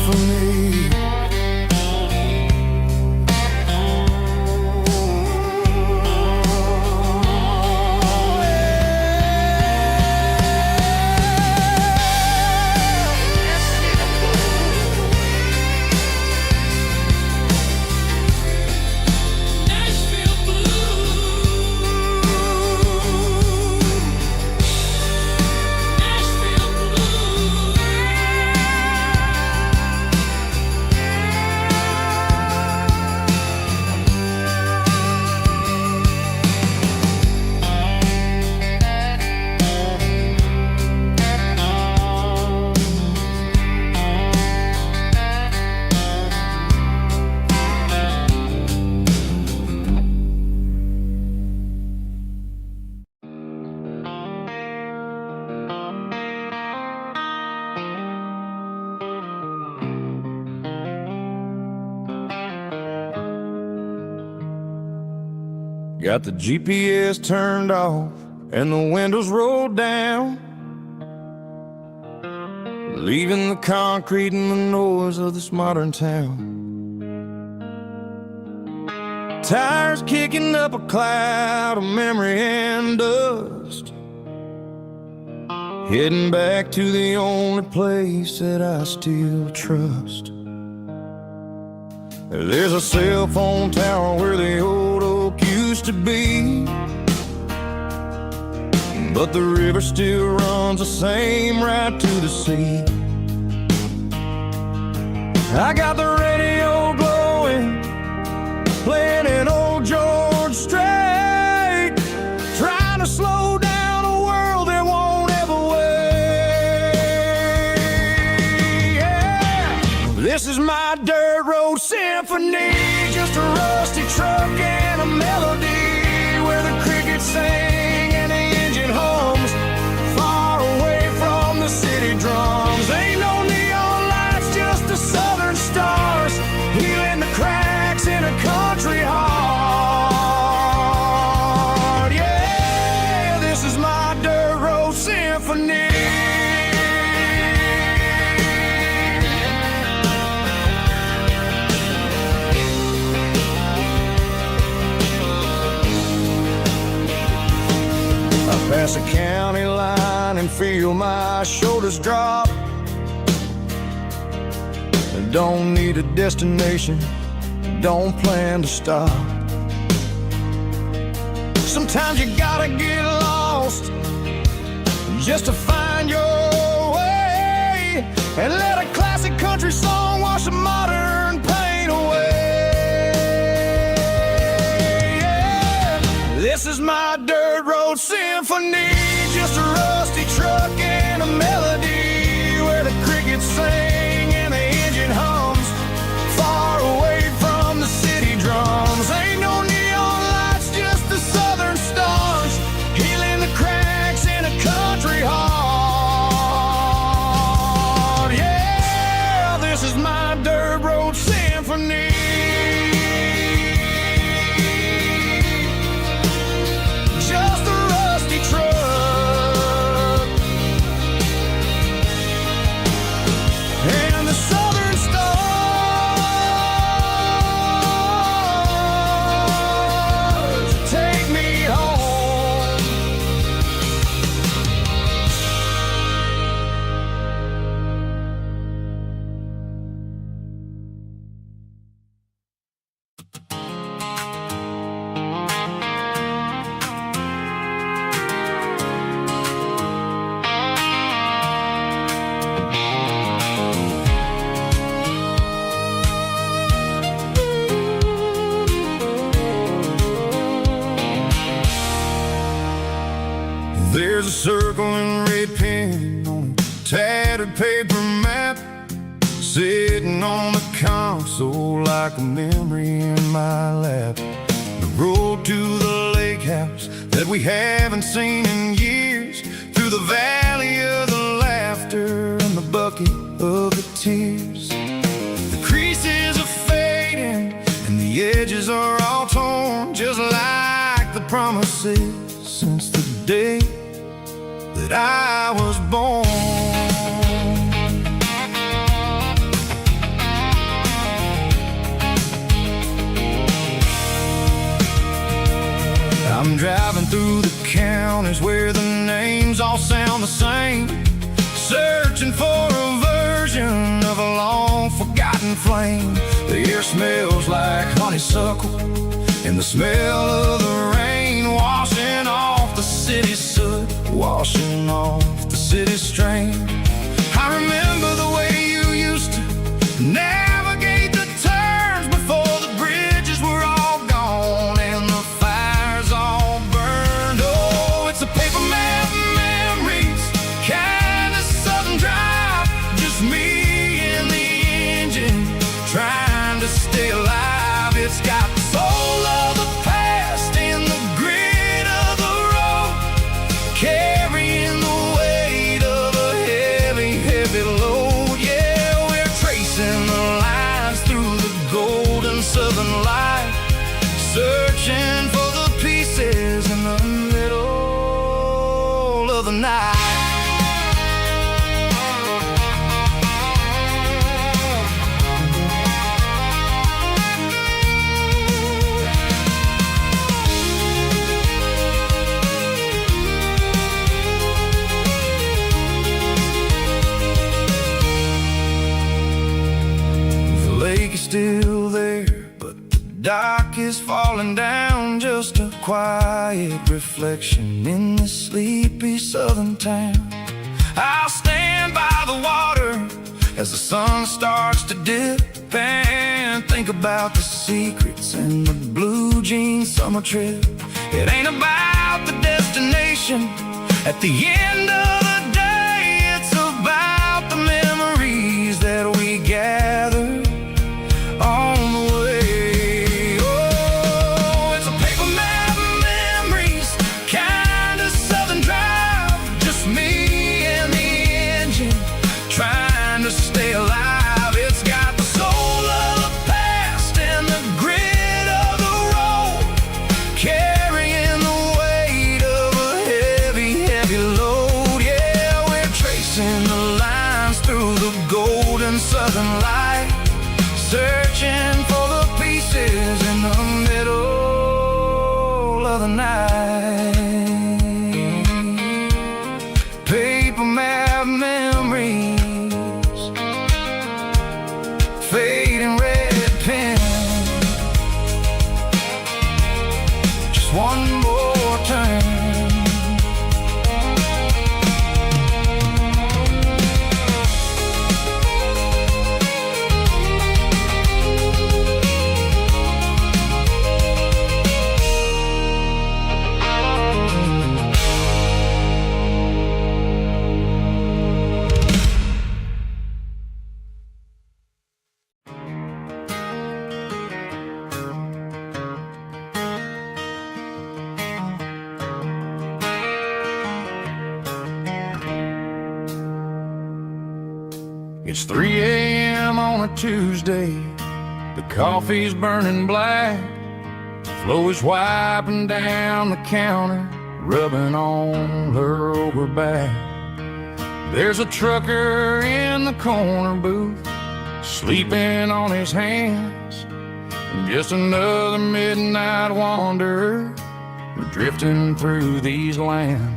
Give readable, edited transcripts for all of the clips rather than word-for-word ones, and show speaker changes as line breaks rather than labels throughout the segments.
symphony. Got the GPS turned off and the windows rolled down, leaving the concrete and the noise of this modern town. Tires kicking up a cloud of memory and dust, heading back to the only place that I still trust. There's a cell phone tower where the old oak used to be, but the river still runs the same right to the sea. I got the radio glowing, playing an old George Strait, trying to slow down a world that won't ever wait. Yeah. This is my dirt road symphony, just a rusty truck and a melody where the crickets sing and the engine hums, far away from the city drums. Ain't no neon lights, just the southern stars, healing the cracks in a country heart. Yeah, this is my dirt road symphony. Pass a county line and feel my shoulders drop. Don't need a destination, don't plan to stop. Sometimes you gotta get lost just to find your way, and let a classic country song wash a modern pain away. Yeah. This is my dirt road symphony, just a rusty truck and a melody where the crickets sing and the engine hums, far away from the city drums. Ain't no neon lights, just the southern stars, healing the cracks in a country heart. Yeah, this is my dirt road symphony. Just a rusty truck and the southern stars take me home. There's a circle in red pen on a tattered paper map, sitting on the console like a memory in my lap. The road to the lake house that we haven't seen in years, through the valley of the laughter and the bucket of the tears. The creases are fading and the edges are all torn, just like the promises since the day that I was born. the same, searching for a version of a long-forgotten flame. The air smells like honeysuckle, and the smell of the rain washing off the city soot, washing off the city strain. I remember the way you used to navigate the turns before the bridges were all gone and the fires all burned. Oh, it's a paper map memories, kind of southern drive, just me and the engine trying to stay alive. It's got the soul of the past and the grit of the road, carrying the weight of a heavy, heavy load. Yeah, we're tracing the lines through the golden southern light, searching for the pieces in the middle of the night. Still there, but the dock is falling down, just a quiet reflection in this sleepy southern town. I'll stand by the water as the sun starts to dip and think about the secrets and the blue jean summer trip. It ain't about the destination at the end of the day, it's about the memories that we gather on the way. Oh, it's a paper map memories, kind of southern drive, just me and the engine trying to stay alive. It's got the soul of the past and the grit of the road, carrying the weight of a heavy, heavy load. Yeah, we're tracing the lines through the golden southern light, searching for the pieces in the middle of the night. Paper map memories, fading red pen, just one more turn. It's 3 a.m. on a Tuesday, the coffee's burning black, Flo is wiping down the counter, rubbing on her over back. There's a trucker in the corner booth, sleeping on his hands, just another midnight wanderer drifting through these lands.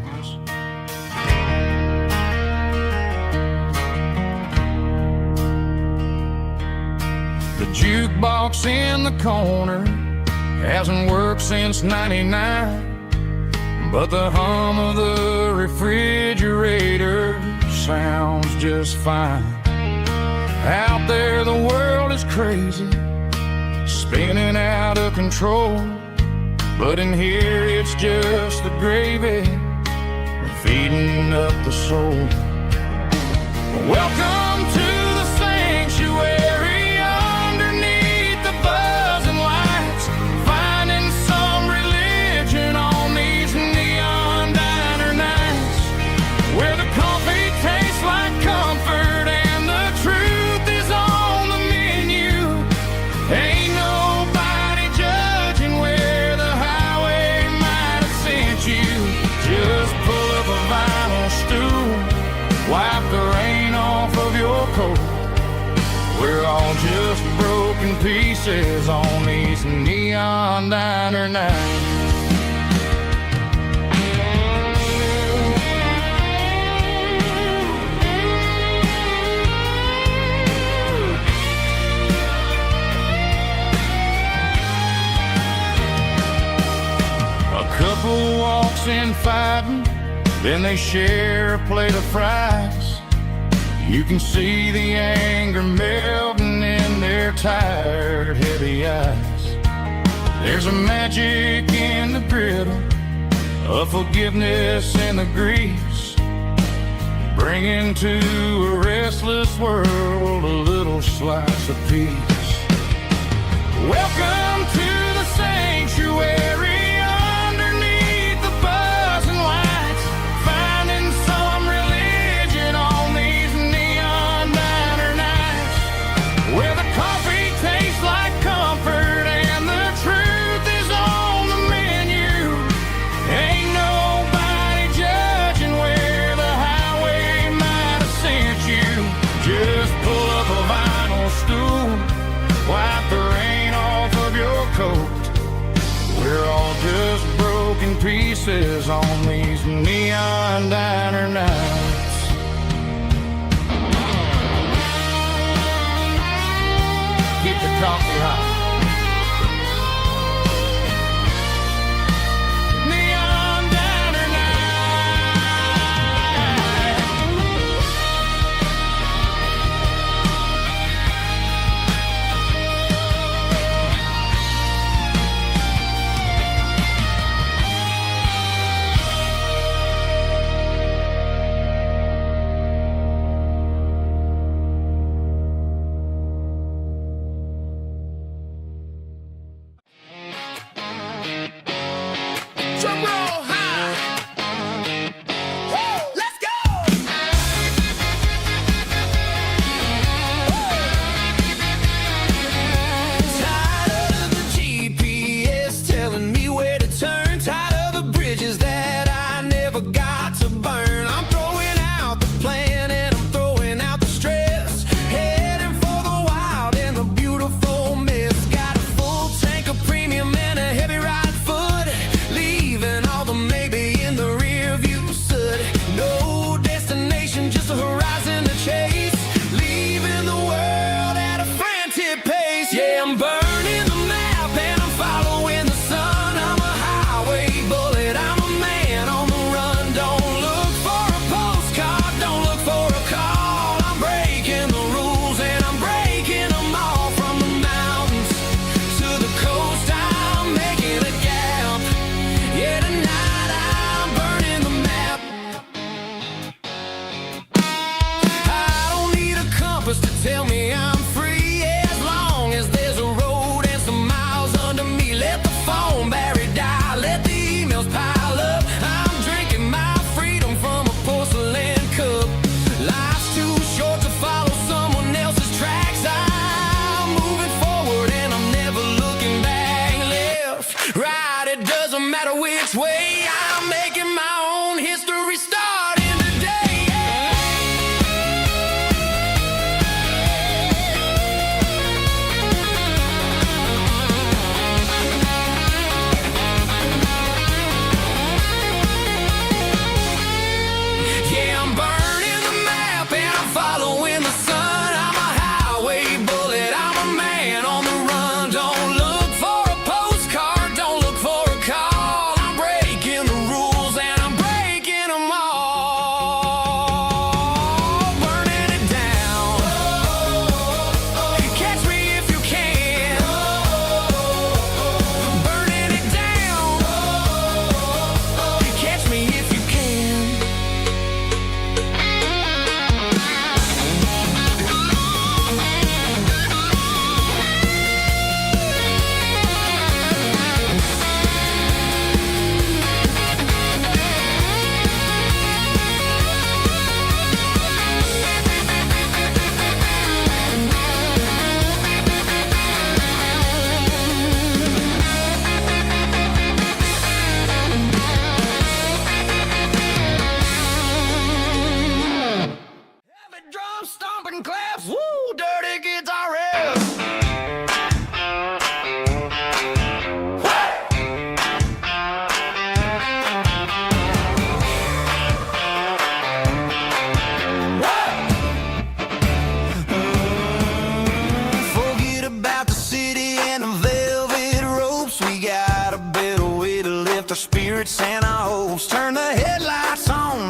The jukebox in the corner hasn't worked since '99, but the hum of the refrigerator sounds just fine. Out there the world is crazy, spinning out of control, but in here it's just the gravy feeding up the soul. Welcome to the sanctuary underneath the buzzing lights, finding some religion on these neon diner nights, where the coffee tastes like comfort and the truth is on the menu. Ain't nobody judging where the highway might have sent you. Just pull up a vinyl stool, wipe the rain off of your coat. We're all just broken pieces on these neon diner nights. Then they share a plate of fries. You can see the anger melting in their tired, heavy eyes. There's a magic in the griddle, a forgiveness in the grease, bringing to a restless world a little slice of peace. Welcome to the sanctuary underneath the buzzing lights, finding some religion on these neon diner nights, where the coffee tastes like comfort and the truth is on the menu. Ain't nobody judging where the highway might have sent you. Just pull up a vinyl stool, wipe the rain off of your coat. We're all just broken pieces on these neon diner nights. Keep the coffee hot. Neon diner night. Drum roll high. Woo, let's go. Tired of the GPS telling me where to turn, tired of the bridges that I never got to burn. I'm throwing out the plan and I'm throwing out the stress, heading for the wild and the beautiful mist. Got a full tank of premium and a heavy right foot, leaving all the maybe in the rear view soot. No destination, just a horizon to chase, leaving the world at a frantic pace. Yeah, I'm burning the map and I'm following the sun. I'm a highway bullet, I'm a man on the run. Don't look for a postcard, don't look for a call. I'm breaking the rules and I'm breaking them all. From the mountains to the coast, I'm making a gap. Yeah, tonight I'm burning the map. I don't need a compass to tell me I'm free, as long as there's a road and some miles under me. Let the phone battery die, let the emails pile up. I'm drinking my freedom from a porcelain cup. Life's too short to follow someone else's tracks. I'm moving forward and I'm never looking back. Left, right, it doesn't matter which way. I'm making my own history starting today. Yeah, I'm burning the map and I'm following the sun. I'm a highway bullet, I'm a man on the run. Don't look for a postcard, don't look for a call. I'm breaking the rules and I'm breaking them all. Burning it down. Catch me if you can. Burning it down. Catch me if you can. Heavy drum stomping claps, woo, dirty guitar riffs. Forget about the city and the velvet ropes. We got a better way to lift our spirits and our hopes. Turn the headlights on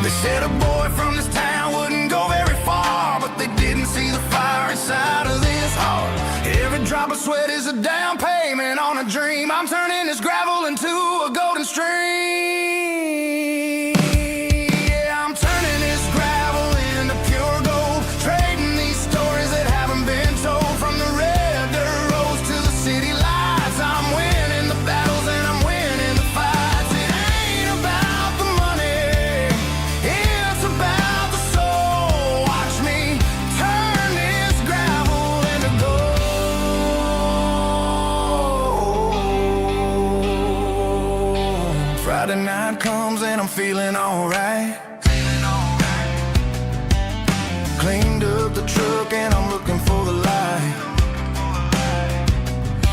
They said a boy from this town wouldn't go very far, but they didn't see the fire inside of this heart. Every drop of sweat is a down payment on a dream. I'm turning this gravel into a golden stream. Yeah, I'm turning this gravel into pure gold, trading these stories that haven't been told. From the red dirt roads to the city lights, I'm winning the battles and I'm winning the fights. It ain't about the money, it's about the soul. Watch me turn this gravel into gold. Friday night comes and I'm feeling alright. Cleaned up the truck and I'm looking for the light.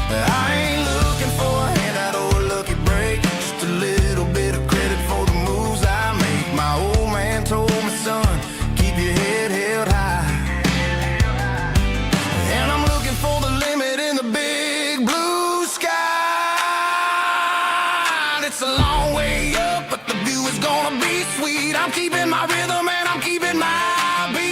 I ain't looking for a handout or a lucky break, just a little bit of credit for the moves I make. My old man told me, son, keep your head held high. And I'm looking for the limit in the big blue sky. It's a long way up, but the view is gonna be sweet. I'm keeping my rhythm and I'm keeping my beat.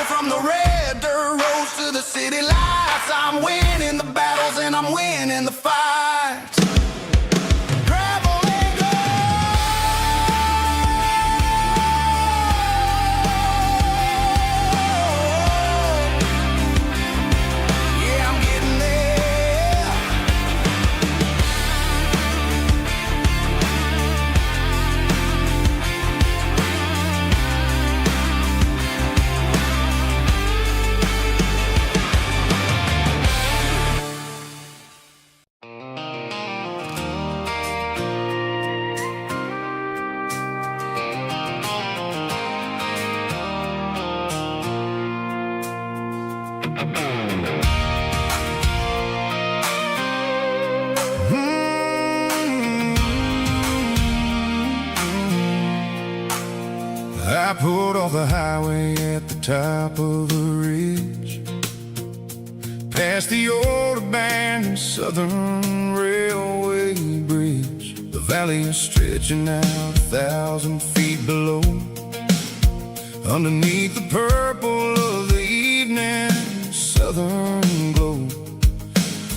From the red dirt roads to the city lights, I'm winning the battles and I'm winning the fights. Gravel and gold. Yeah, I'm getting there. I pulled off the highway at the top of a ridge, past the old abandoned Southern Railway bridge. The valley is stretching out 1,000 feet below. Underneath the purple of the evening southern glow,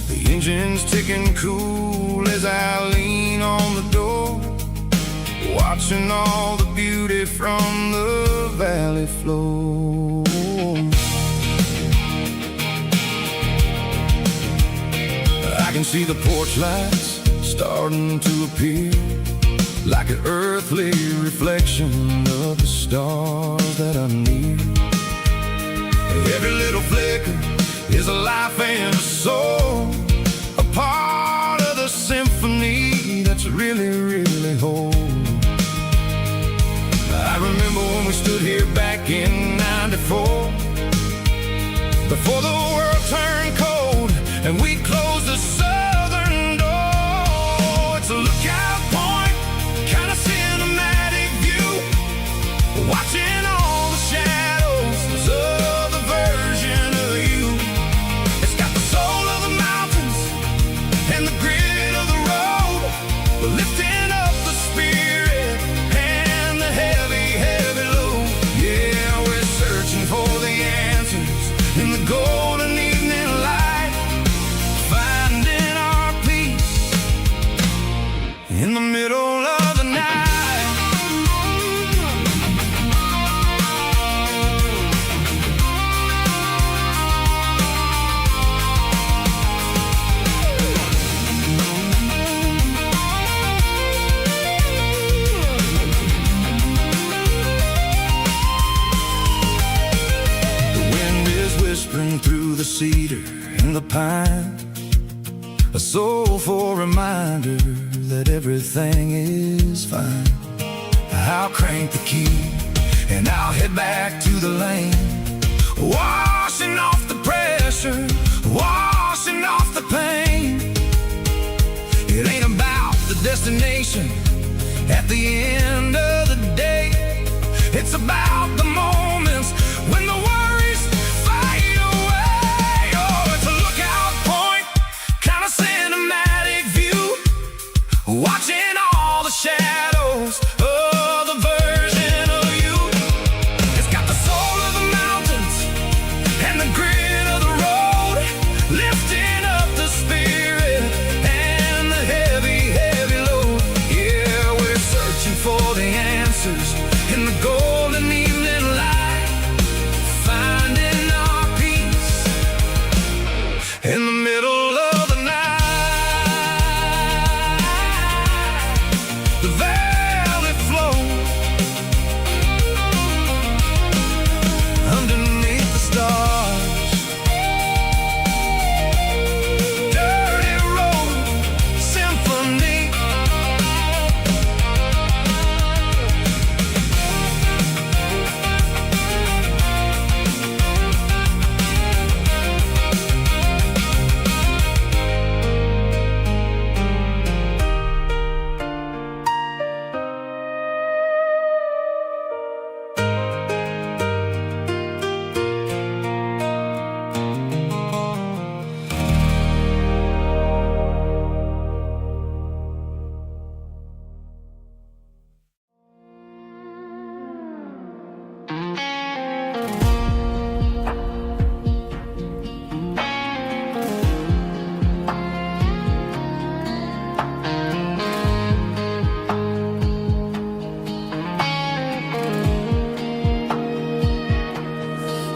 the engine's ticking cool as I lean on the door, watching all the beauty from the valley flow. I can see the porch lights starting to appear, like an earthly reflection of the stars that are near. Every little flicker is a life and a soul, a part of the symphony that's really, really whole. I remember when we stood here back in '94, before the world turned cold and we closed the southern door. It's a lookout point, kind of cinematic view, watching all the shadows of the version of you. It's got the soul of the mountains and the grit of the road, lifting up the spirit and the heavy, heavy load. Yeah, we're searching for the answers in the golden evening light, finding our peace in the middle of the night. Whispering through the cedar and the pine, a soulful reminder that everything is fine. I'll crank the key and I'll head back to the lane, washing off the pressure, washing off the pain. It ain't about the destination at the end of the day. It's about the moments when the worries fade away. Oh, it's a lookout point, kind of cinematic view, watching all the shadows of the version of you. It's got the soul of the mountains and the grit of the road, lifting up the spirit and the heavy, heavy load. Yeah, we're searching for the answers in the golden evening light, finding our peace in the middle of the night. The valley flows underneath the stars. Dirty road symphony.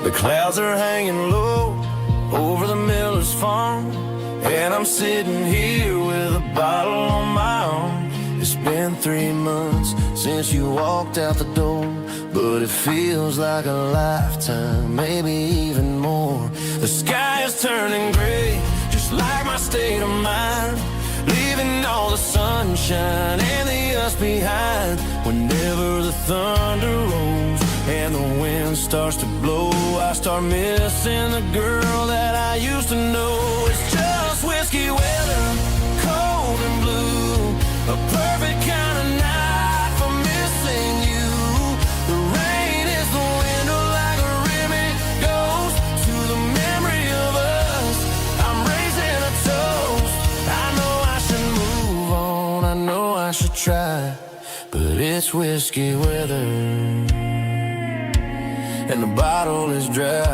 The clouds are hanging low over the miller's farm, and I'm sitting here with a bottle on my arm. It's been 3 months since you walked out the door, but it feels like a lifetime, maybe even more. The sky is turning gray, just like my state of mind, leaving all the sunshine and the us behind. Whenever the thunder rolls and the wind starts to blow, I start missing the girl that I used to know. It's just whiskey weather, cold and blue, a perfect kind of night for missing you. The rain is the window like a ribbon goes to the memory of us. I'm raising a toast. I know I should move on, I know I should try, but it's whiskey weather and the bottle is dry.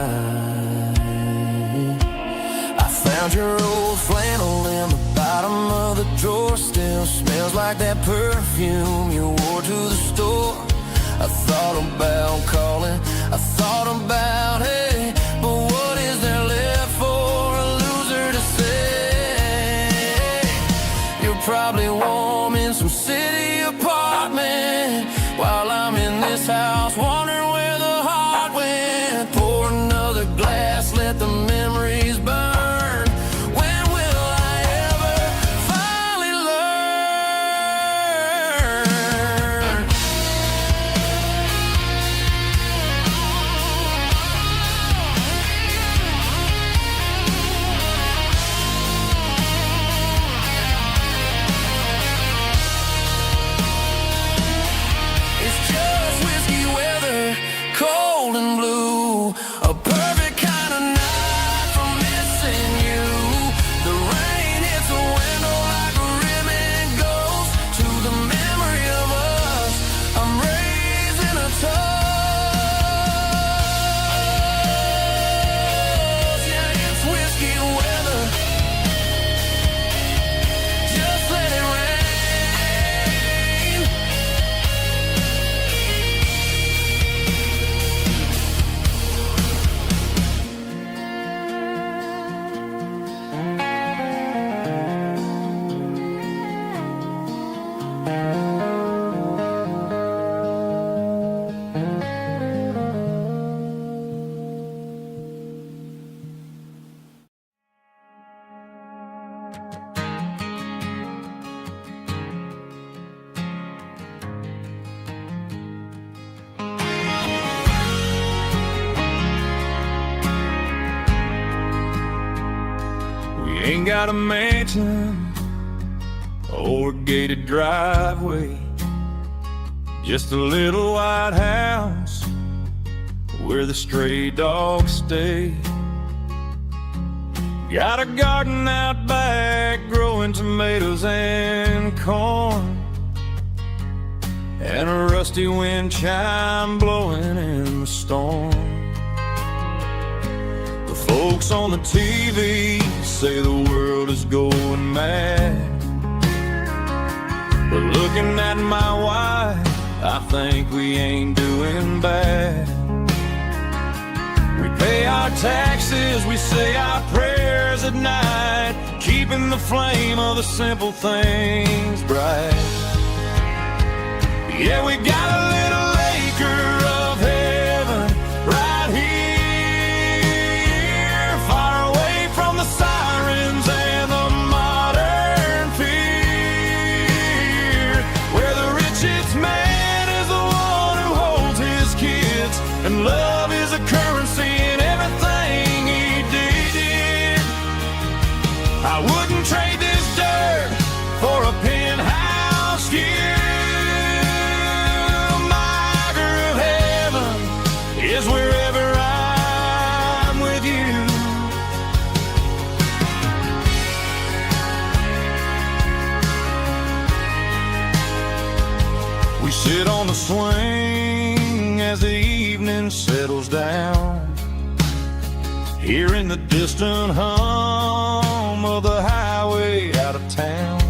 I found your old flannel in the bottom of the drawer, still smells like that perfume you wore to the store. I thought about calling, I thought about, hey, but what is there left for a loser to say? You're probably warm in some city apartment, while I'm in this house wondering where the heart went. Pour another glass, let the memories burn. When will I ever finally learn? Ain't got a mansion or a gated driveway, just a little white house where the stray dogs stay. Got a garden out back growing tomatoes and corn, and a rusty wind chime blowing in the storm. The folks on the TV say the world is going mad, but looking at my wife, I think we ain't doing bad. We pay our taxes, we say our prayers at night, keeping the flame of the simple things bright. Yeah, we got a little acre of heaven right here, far away from the sirens and the modern fear, where the richest man is the one who holds his kids, and love is a currency in everything he did. I wouldn't trade this dirt for a penthouse view. Is wherever I'm with you. We sit on the swing as the evening settles down, hearing the distant hum of the highway out of town.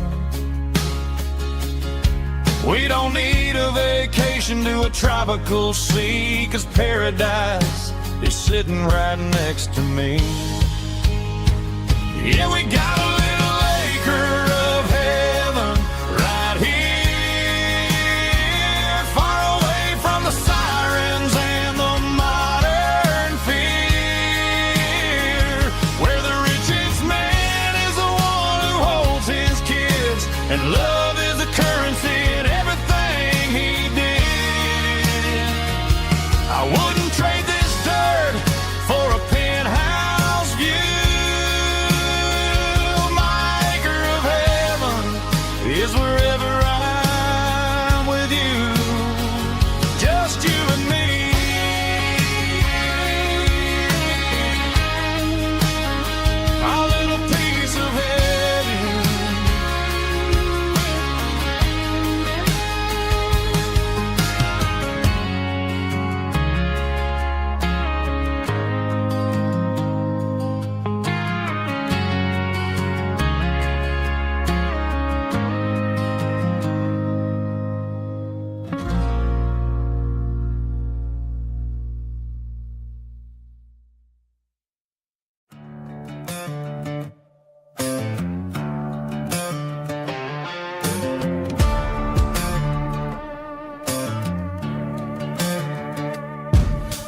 We don't need a vacation to a tropical sea, 'cause paradise is sitting right next to me. Yeah, we got a little acre of heaven right here, far away from the sirens and the modern fear, where the richest man is the one who holds his kids, and love is a currency in everything he did. I wouldn't trade this dirt for a penthouse view. My acre of heaven is wherever I'm with you, just you and me. Our little piece of heaven.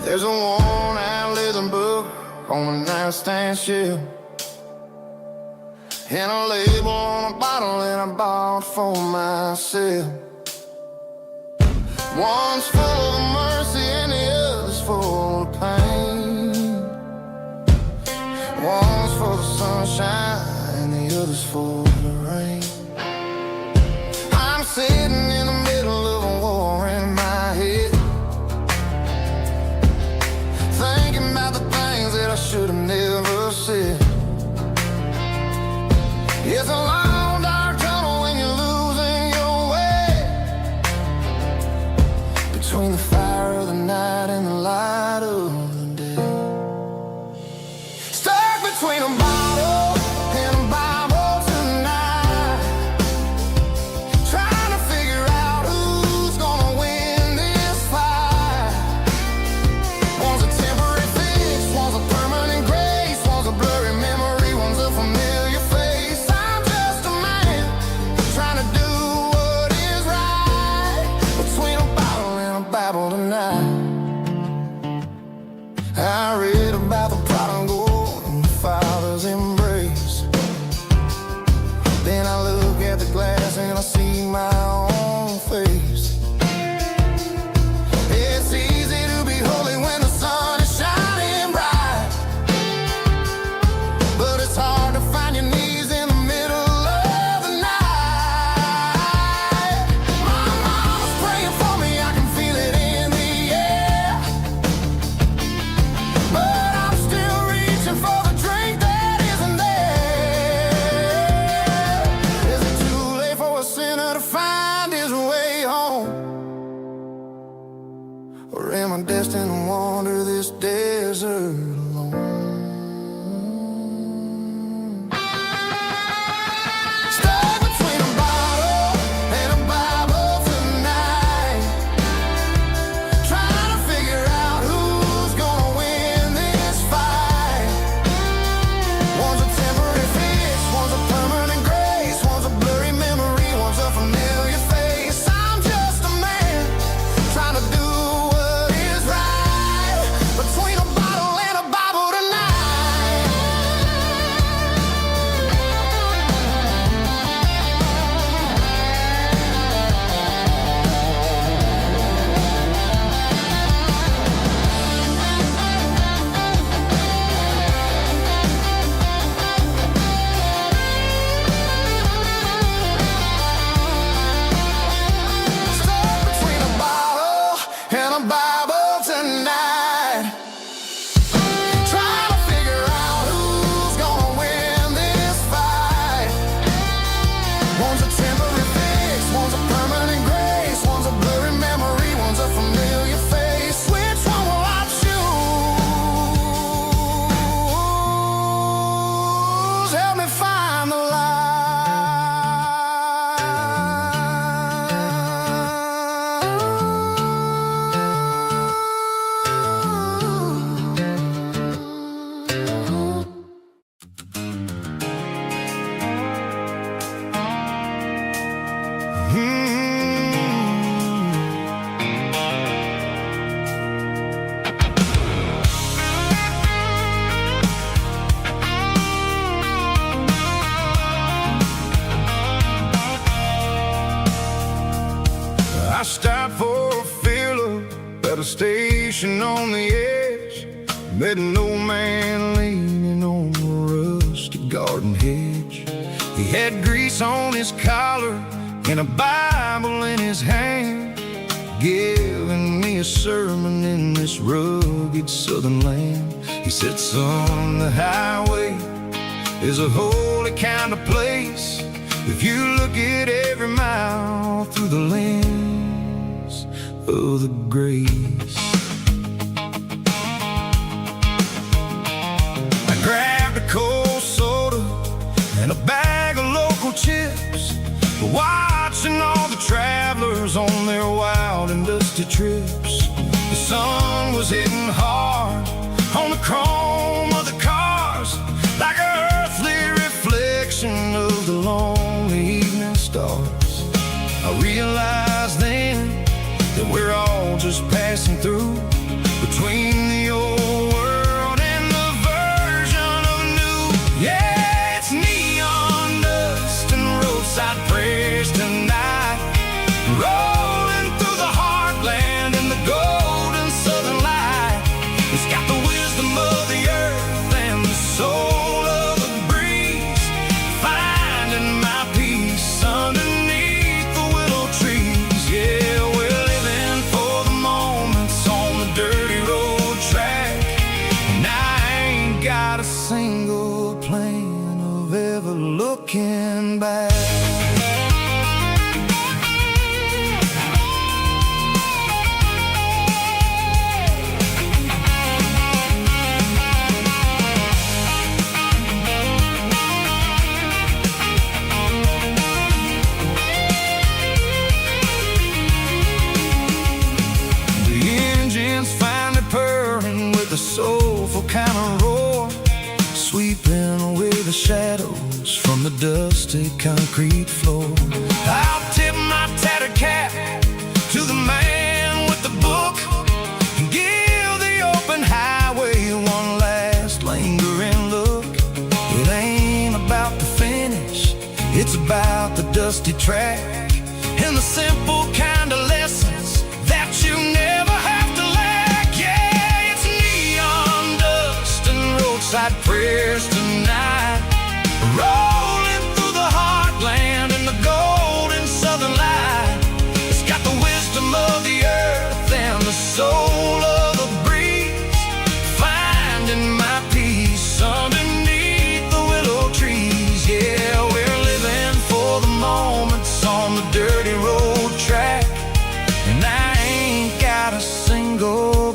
There's a worn-out leather book on the nightstand shelf, and a label on a bottle that I bought for myself. One's full of mercy and the other's full of pain. One's full of sunshine and the other's full of rain. I'm sitting in the middle of a war in my head, thinking about the things that I should have never said. It's a long, dark tunnel when you're losing your way, between the fire of the night and the light of the day. Stuck between a bottle and a Bible tonight, trying to figure out who's gonna win this fight. One's a temporary fix, one's a permanent grace, one's a blurry memory, one's a familiar face. I'm just a man trying to do what is right, between a bottle and a Bible tonight. I read about the prodigal and the father's I'm destined to wander this desert alone. Stuck between a bottle and a Bible tonight, trying to figure out who's gonna win this fight. One's a temporary fix, one's a permanent grace, one's a blurry memory, one's a familiar face. I'm just a man trying to do what is right, between a bottle and a Bible tonight. Stuck between a bottle and a Bible tonight, trying to figure out who's gonna win this fight. One's a temporary fix, one's a permanent grace, one's a blurry memory, one's a familiar face. Which one will I choose? Help me find the I stopped for a fill-up at a station on the edge. Met an old man leaning on a rusty garden hedge. He had grease on his collar and a Bible in his hand, giving me a sermon in this rugged southern land. He said, son, the highway is a holy kind of place if you look at every mile through the lens of the grace. I grabbed a cold soda and a bag of local chips, watching all the travelers on their wild and dusty trips. The sun was hitting hard on the chrome of the cars, like an earthly reflection of the lonely evening stars. I realized then that we're all just passing through, between the old world and the version of new. Yeah, it's neon dust and roadside prayers tonight, rolling through the heartland in the golden southern light. It's got the wisdom of the earth and the soul of the breeze, finding my peace underneath the willow trees. Yeah, we're living for the moments on the dirty road track, and I ain't got a single plan of ever looking back. Soulful kind of roar, sweeping away the shadows from the dusty concrete floor. I'll tip my tattered cap to the man with the book and give the open highway one last lingering look. It ain't about the finish, it's about the dusty track and the simple kind of lessons that you never have to lack. Yeah, it's neon dust and roadside prayers tonight, rolling through the heartland in the golden southern light. It's got the wisdom of the earth and the soul of the breeze, finding my peace underneath the willow trees. Yeah, we're living for the moments on the dirty road track, and I ain't got a single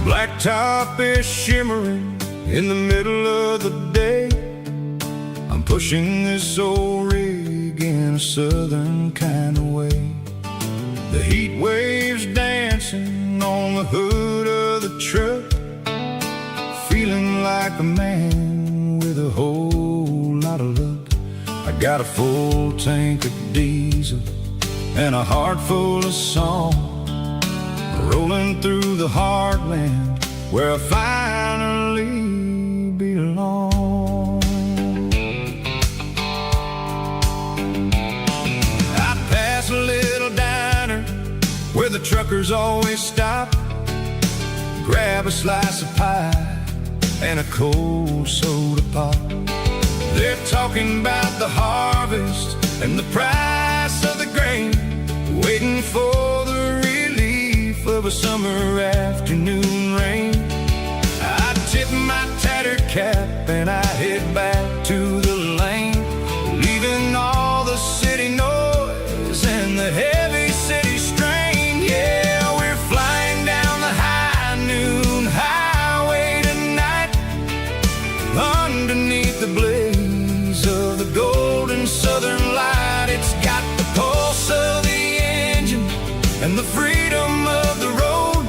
Blacktop is shimmering in the middle of the day. I'm pushing this old rig in a southern kind of way. The heat waves dancing on the hood of the truck, feeling like a man with a whole lot of luck. I got a full tank of diesel and a heart full of song, rolling through the heartland where I finally belong. I pass a little diner where the truckers always stop, grab a slice of pie and a cold soda pop. They're talking about the harvest and the price of the grain, waiting for the relief of a summer afternoon rain. I tip my tattered cap and I head back to the lane, leaving all the city noise and the heavy city strain. Yeah, we're flying down the high noon highway tonight, underneath the blaze of the golden southern light. It's got the pulse of the engine and the freedom of the road,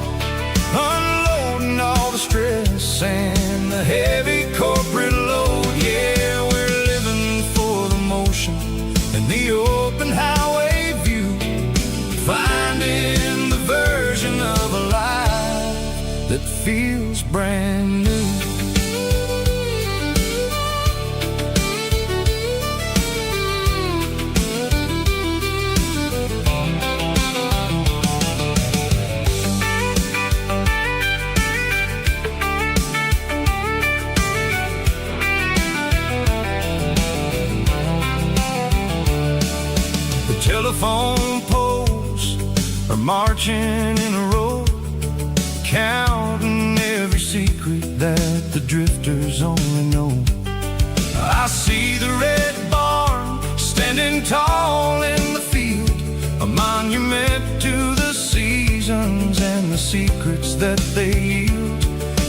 unloading all the stress and the heavy corporate load. Yeah, we're living for the motion and the open highway view, finding the version of a life that feels brand new. Telephone poles are marching in a row, counting every secret that the drifters only know. I see the red barn standing tall in the field, a monument to the seasons and the secrets that they yield.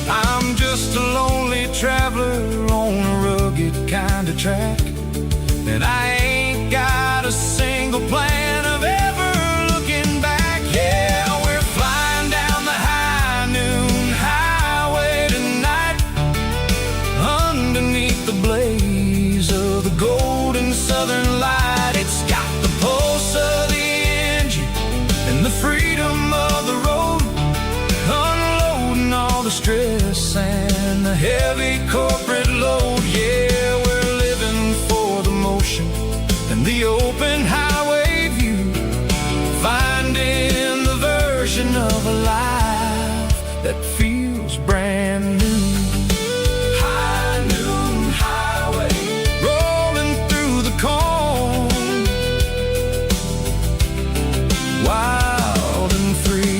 I'm just a lonely traveler on a rugged kind of track, and I ain't got a single plan of ever looking back. Yeah, we're flying down the high noon highway tonight, underneath the blaze of the golden southern light. It's got the pulse of the engine and the freedom of the road, unloading all the stress and the heavy corporate load. Yeah, we're living for the motion and the open highway view, finding the version of a life that feels brand new. High noon highway, rolling through the corn, wild and free.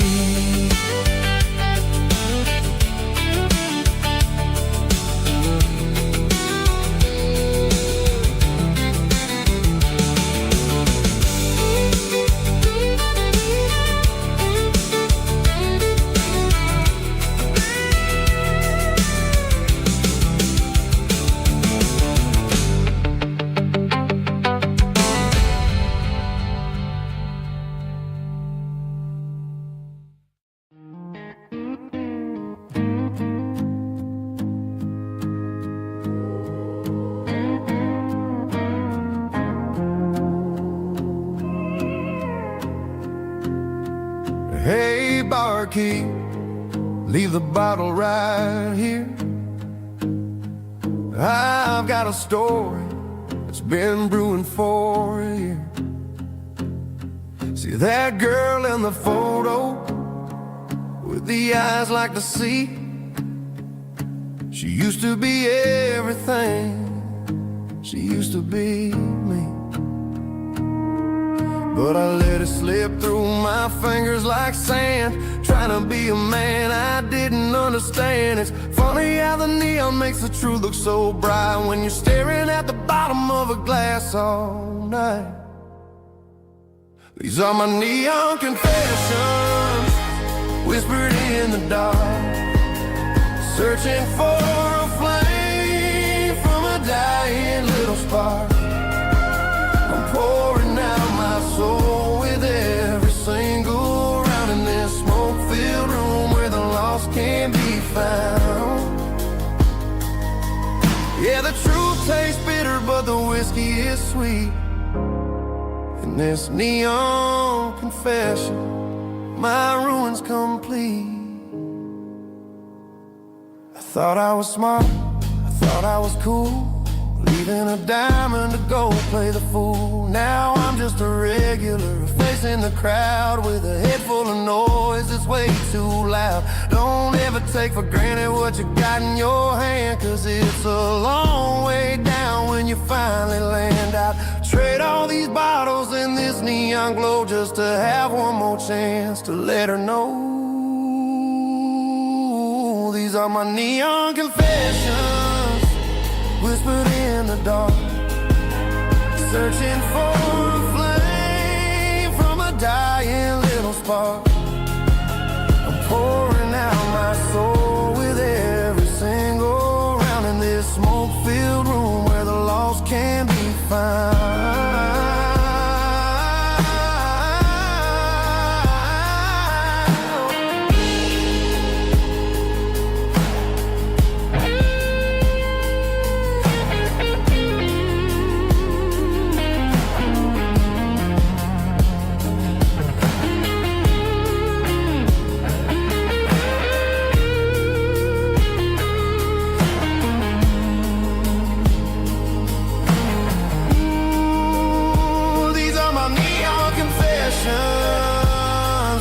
Hey, barkeep, leave the bottle right here. I've got a story that's been brewing for a year. See that girl in the photo with the eyes like the sea? She used to be everything, she used to be me. But I let it slip through my fingers like sand, trying to be a man I didn't understand. It's funny how the neon makes the truth look so bright when you're staring at the bottom of a glass all night. These are my neon confessions, whispered in the dark. searching for a flame from a dying little spark. I'm pouring out my soul with every single round in this smoke-filled room where the lost can't be found. Yeah, the truth tastes bitter, but the whiskey is sweet. In this neon confession, my ruin's complete. I thought I was smart, I thought I was cool, leaving a diamond to go play the fool. Now I'm just a regular, facing the crowd with a head full of noise that's way too loud. Don't ever take for granted what you got in your hand, 'cause it's a long way down when you finally land out. Trade all these bottles and this neon glow just to have one more chance to let her know. These are my neon confessions, whispered in the dark, searching for a flame from a dying little spark. I'm pouring out my soul with every single round in this smoke-filled room where the lost can be found.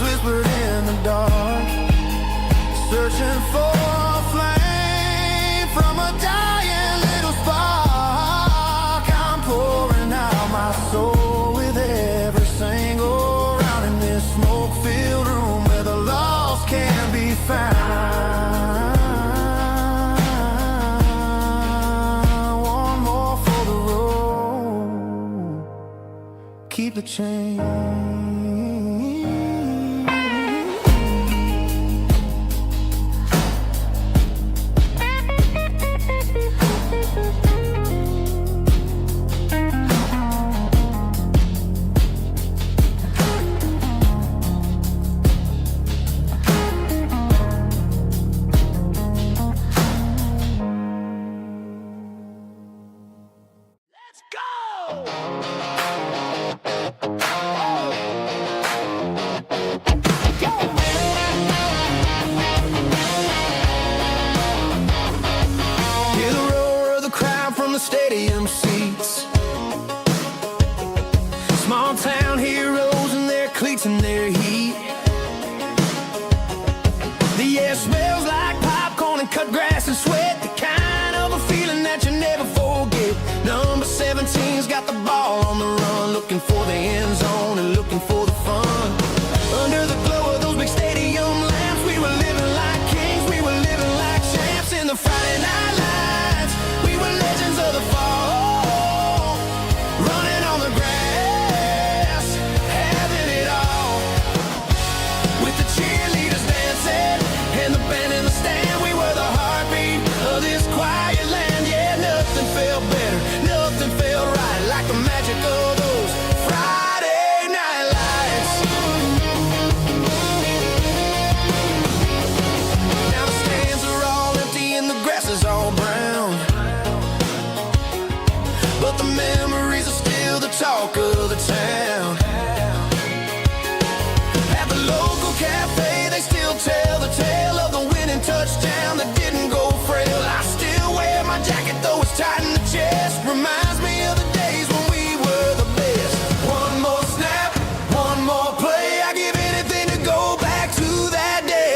Whispered in the dark, searching for a flame from a dying little spark. I'm pouring out my soul with every single round in this smoke-filled room where the lost can be found. One more for the road, keep the change. Stadium seats, small town heroes in their cleats and their heat. The air smells like popcorn and cut grass and sweat, the kind of a feeling that you never forget. Number 17's got the ball on the run, looking for the end zone and looking for the fun. Under the glow of those big stadium lamps, we were living like kings, we were living like champs in the Friday night lights. We were legends of the fall, running on the grass, having it all. With the cheerleaders dancing and the band in the stand, we were the heartbeat of this quiet land. Yeah, nothing felt better, nothing felt right like the magic of those Friday night lights. Now the stands are all empty and the grass is all brown, but the memories are still the talk of the town. At the local cafe, they still tell the tale of the winning touchdown that didn't go frail. I still wear my jacket though it's tight in the chest, reminds me of the days when we were the best. One more snap, one more play, I give anything to go back to that day.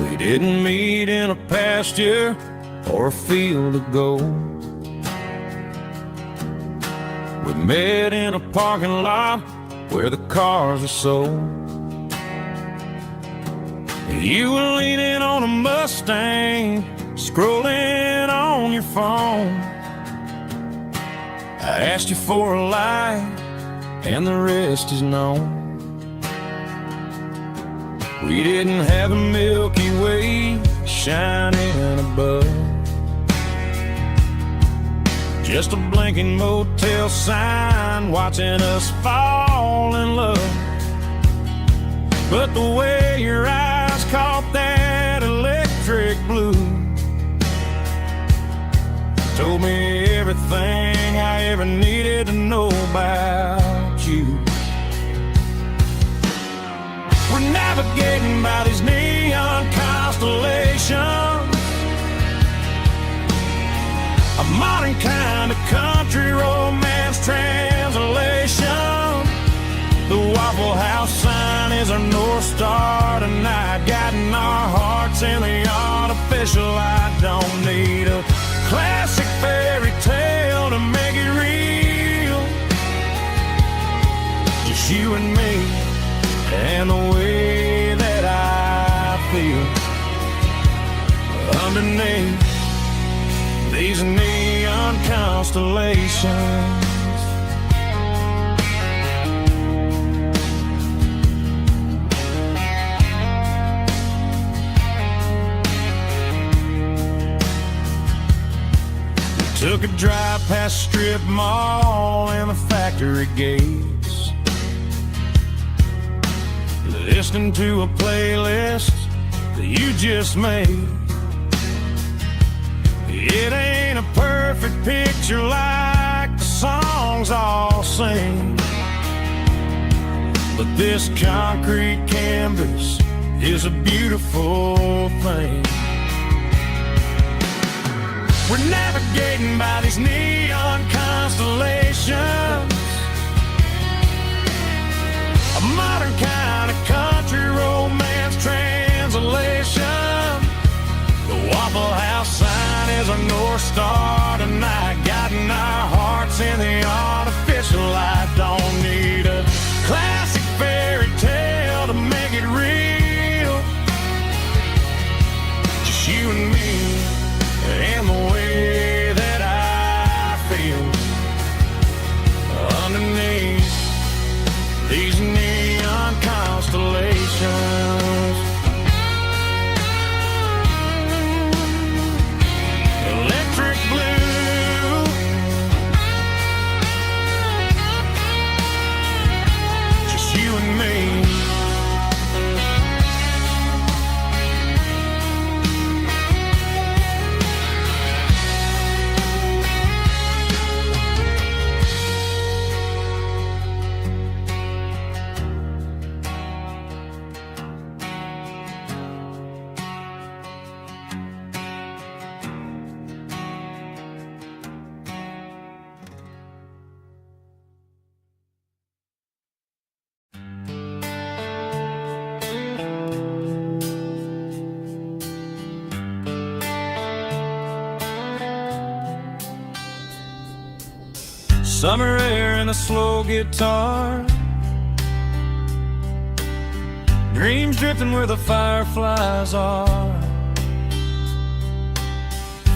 We didn't meet in a pasture or a field of gold. We met in a parking lot where the cars are sold. You were leaning on a Mustang, scrolling on your phone. I asked you for a light, and the rest is known. We didn't have a Milky Way shining above, just a blinking motel sign watching us fall in love. But the way your eyes caught that electric blue told me everything I ever needed to know about you. We're navigating by these neon constellations, a modern kind of country romance translation. The Waffle House sign is our North Star tonight, guiding our hearts in the artificial light. Don't need a classic fairy tale to make it real, just you and me and the way that I feel underneath these neon constellations. Took a drive past strip mall and the factory gates, listening to a playlist that you just made. It ain't a perfect picture like the songs all sing, but this concrete canvas is a beautiful thing. We're navigating by these neon constellations, a modern kind of country romance translation. The Waffle House sign is our North Star tonight, guiding our hearts in the artificial light. Don't need a classic fairy tale to make it real, just you and me and the way that I feel underneath these neon constellations. Electric blue, just you and me. Summer air and a slow guitar, dreams drifting where the fireflies are,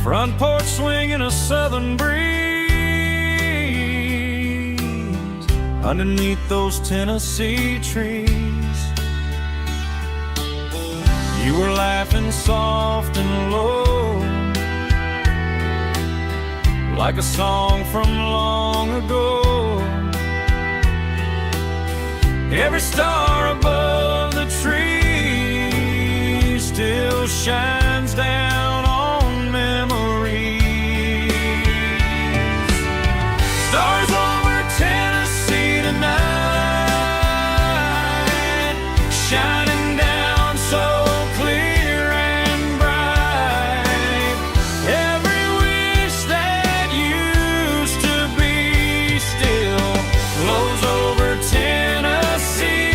front porch swinging a southern breeze underneath those Tennessee trees. You were laughing soft and low, like a song from long ago. Every star above the tree still shines down on memories. Stars over Tennessee tonight, shining down so clear and bright. Every wish that used to be still flows over Tennessee.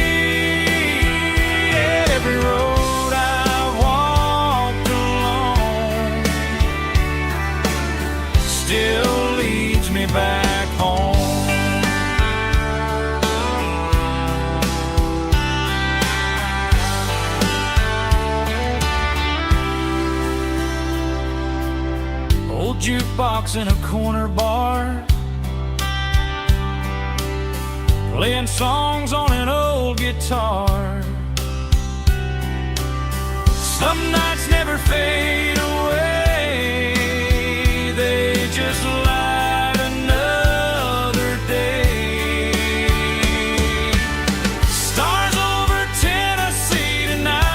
Every road I've walked
box in a corner bar, playing songs on an old guitar. Some nights never fade away, they just light another day. Stars over Tennessee tonight,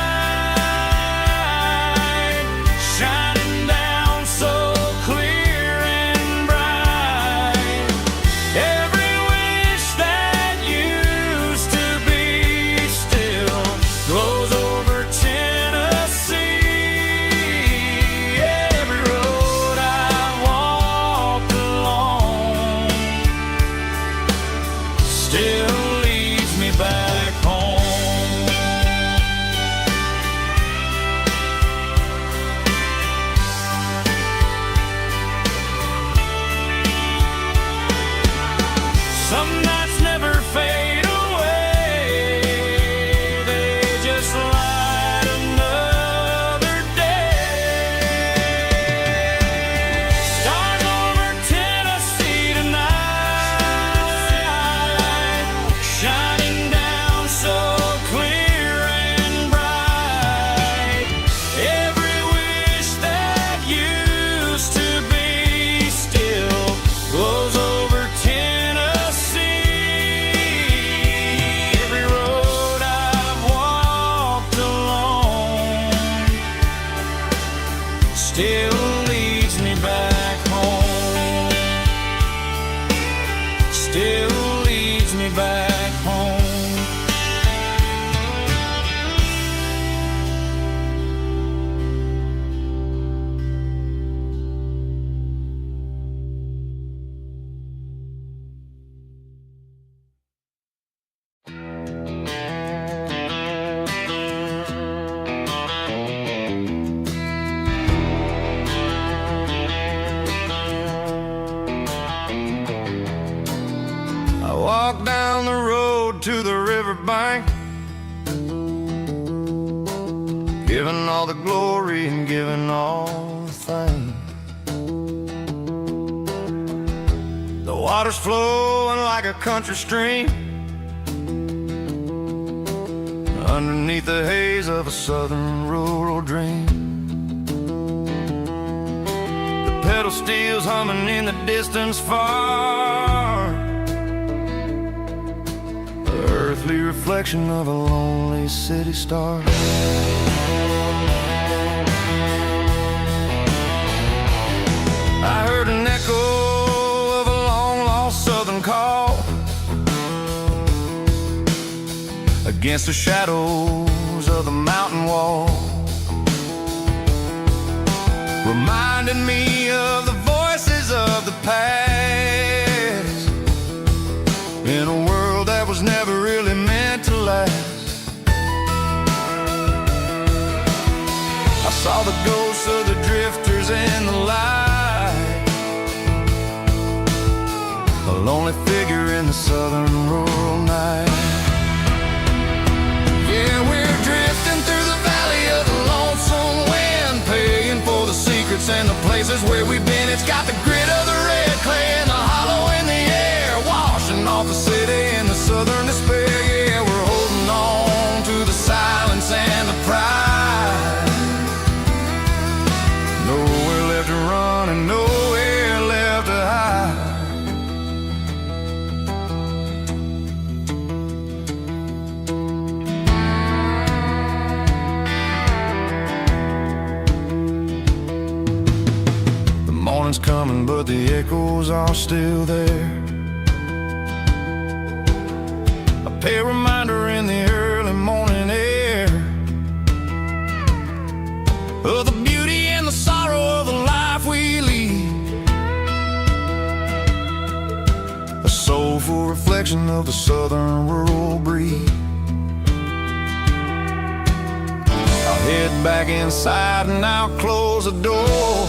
shining down so clear and bright. Every wish that used to be still glows over Tennessee. Every road I walked along still leads me back home. Some nights never fade away, they just light another day. Stars over Tennessee tonight, shining down so clear and bright. Every wish that used to be still glows over Tennessee. Every road I've walked along still leads me back home. Still leads me back home.
I walk down the road to the riverbank, giving all the glory and giving all the thanks. The water's flowing like a country stream underneath the haze of a southern rural dream. The pedal steel's humming in the distance far, the earthly reflection of a lonely city star. I heard an echo of a long-lost southern call against the shadows of the mountain wall, reminding me of the voices of the past in a world that was never really meant to last. I saw the ghosts of the drifters in the light, a lonely figure in the southern rural night. Yeah, we're drifting through the valley of the lonesome wind, paying for the secrets and the places where we've been. It's got the grit of the red clay and the hollow in the air, washing off the city in the southern despair. Yeah, we're holding on to the silence and the pride. Nowhere left to run and nowhere left to hide. The morning's coming, but the echoes are still there. A pale reminder in the early morning air of the beauty and the sorrow of the life we lead, a soulful reflection of the southern rural breed. I'll head back inside and I'll close the door,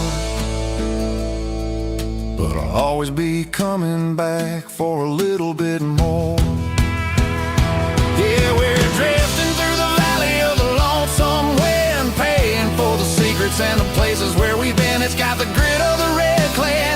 but I'll always be coming back for a little bit more. Yeah, we're drifting through the valley of the lonesome wind, paying for the secrets and the places where we've been. It's got the grit of the red clay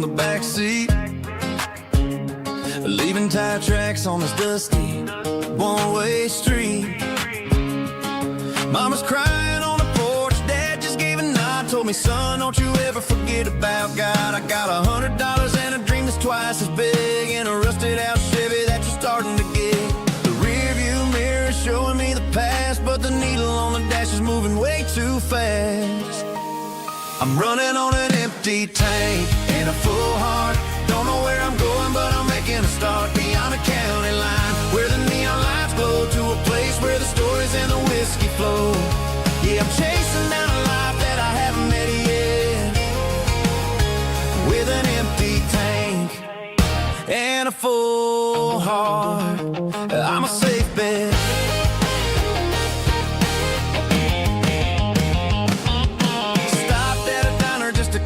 on the back seat, leaving tire tracks on this dusty one-way street. Mama's crying on the porch, Dad just gave a nod, told me, son, don't you ever forget about God. I got $100 and a dream that's twice as big, and a rusted out Chevy that you're starting to get. The rear view mirror is showing me the past, but the needle on the dash is moving way too fast. I'm running on an empty tank and a full heart. Don't know where I'm going, but I'm making a start beyond a county line, where the neon lights glow, to a place where the stories and the whiskey flow. Yeah, I'm chasing down a life that I haven't met yet, with an empty tank and a full heart. I'm a safe bet.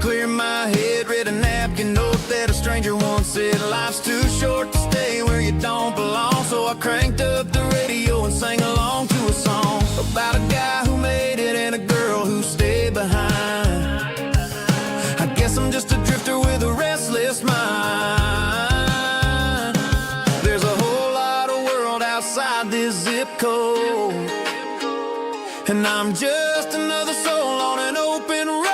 Clear my head, read a napkin note that a stranger once said, life's too short to stay where you don't belong. So I cranked up the radio and sang along to a song about a guy who made it and a girl who stayed behind. I guess I'm just a drifter with a restless mind. There's a whole lot of world outside this zip code, and I'm just another soul on an open road.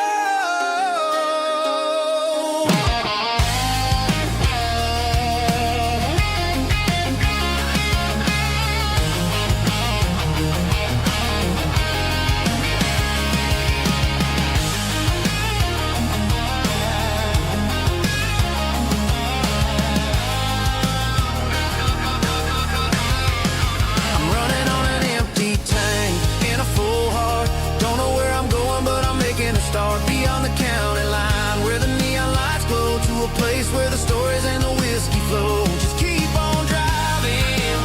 Start beyond the county line, where the neon lights glow, to a place where the stories and the whiskey flow. Just keep on driving,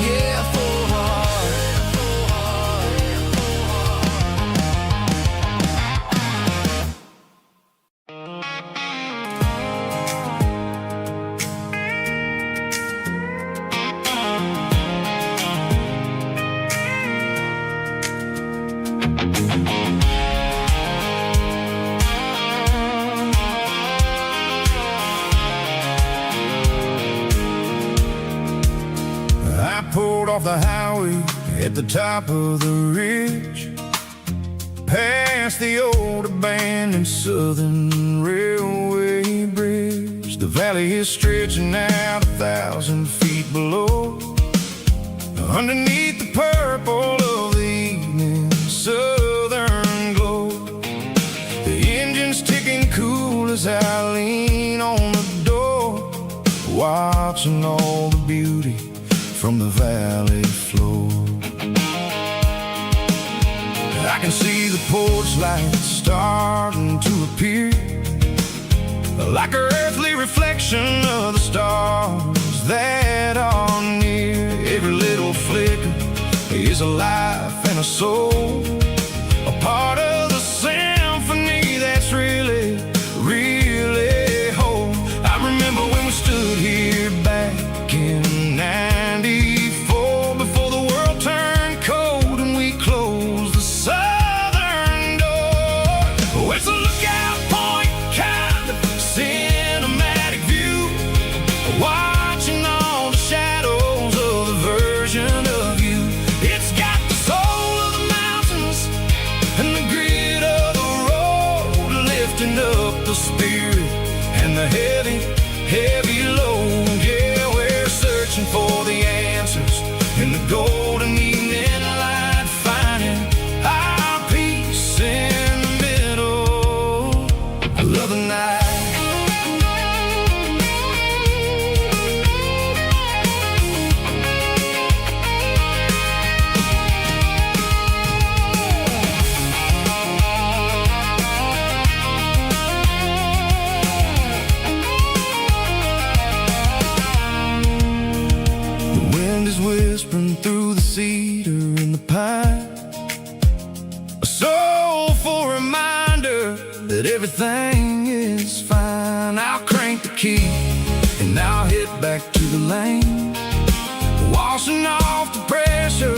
yeah, full heart, full
I pulled off the highway at the top of the ridge, past the old abandoned Southern Railway bridge. The valley is stretching out 1,000 feet below, underneath the purple of the evening southern glow. The engine's ticking cool as I lean on the door, watching all the beauty from the valley floor. I can see the porch lights starting to appear, like an earthly reflection of the stars that are near. Every little flicker is a life and a soul, a part of the symphony that's really, really whole. I remember when we stood here back in '94, before the world turned cold and we closed the southern door. Oh, it's a lookout point, kind of cinematic view, watching all the shadows of the version of you. It's got the soul of the mountains and the grit of the road, lifting up the spirit and the heavy, heavy load. Yeah, we're searching for the answers in the golden evening light, finding our peace in the middle of the night. The wind is whispering through the cedar and the pine, a soulful reminder that everything is fine. I'll crank the key and I'll hit back to the lane, washing off the pressure,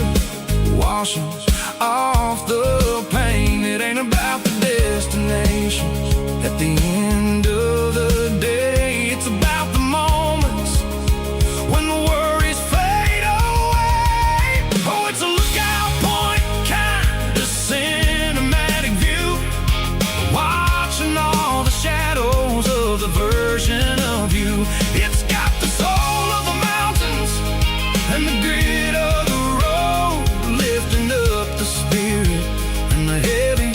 washing off the pain. It ain't about the destinations. At the end of the day, it's about the moments when the worries fade away. Oh, it's a lookout point, kind of cinematic view, watching all the shadows of the version of you. It's got the soul of the mountains and the grit of the road, lifting up the spirit and the heavy,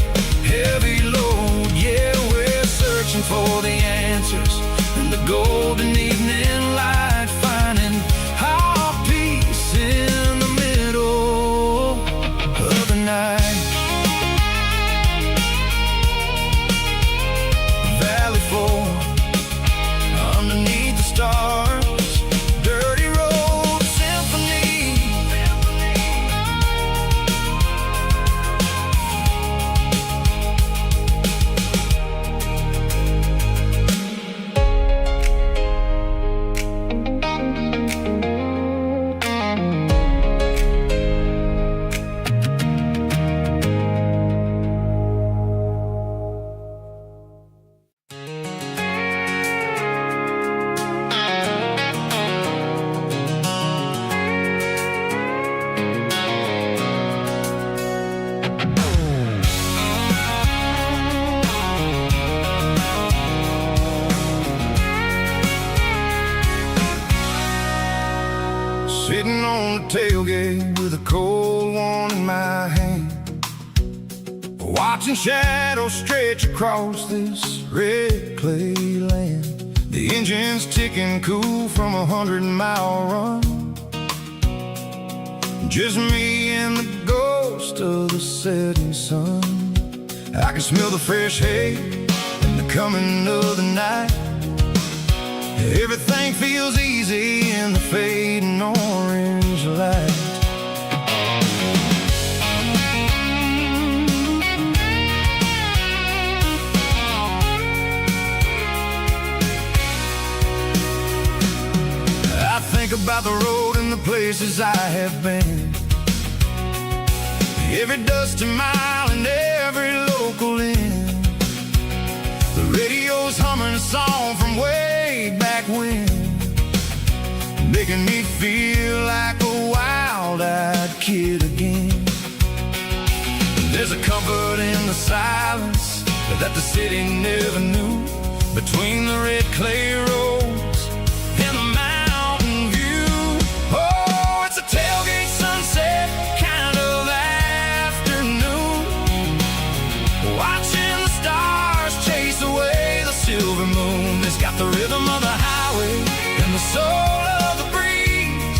heavy load. Yeah, we're searching for the answers in the golden evening light, finding our peace in the middle of the night. Valley floor underneath the stars, dirty road symphony. Sitting on the tailgate with a cold one in my hand, watching shadows stretch across this red clay land. The engine's ticking cool from 100-mile run, just me and the ghost of the setting sun. I can smell the fresh hay and the coming of the night. Everything feels easy in the fading orange light. I think about the road and the places I have been, every dusty mile and every local inn. The radio's humming a song from way back when, making me feel like a wild-eyed kid again. There's a comfort in the silence that the city never knew, between the red clay roads and the mountain view. Oh, it's a tailgate sunset kind of afternoon, watching the stars chase away the silver moon. It's got the rhythm of the highway and the soul of the breeze,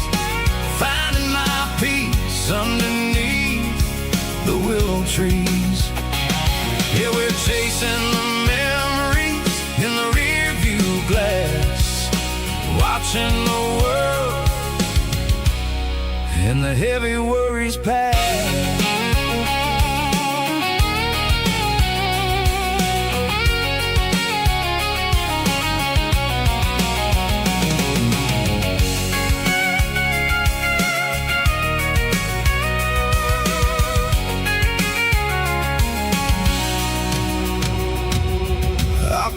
finding my peace underneath the willow trees. Yeah, we're chasing the memories in the rear view glass, watching the world and the heavy worries pass.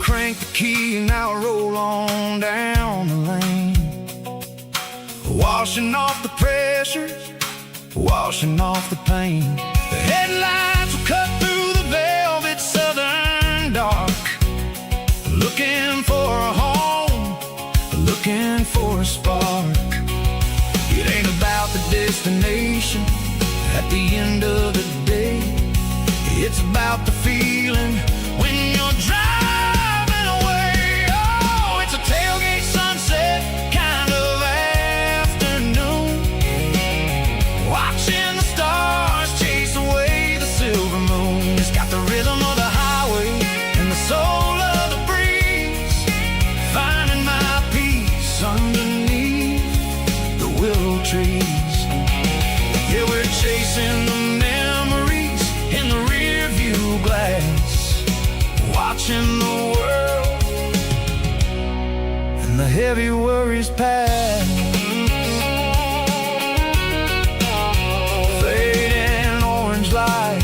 Crank the key and I'll roll on down the lane, washing off the pressure, washing off the pain. The headlights will cut through the velvet southern dark, looking for a home, looking for a spark. It ain't about the destination at the end of the day, it's about the feeling when you're driving. Tailgate sunset kind of afternoon, watching the stars chase away the silver moon. It's got the rhythm of the highway and the soul of the breeze, finding my peace underneath the willow trees. Yeah, we're chasing the memories in the rear view glass, watching the world the heavy worries pass. Fading orange light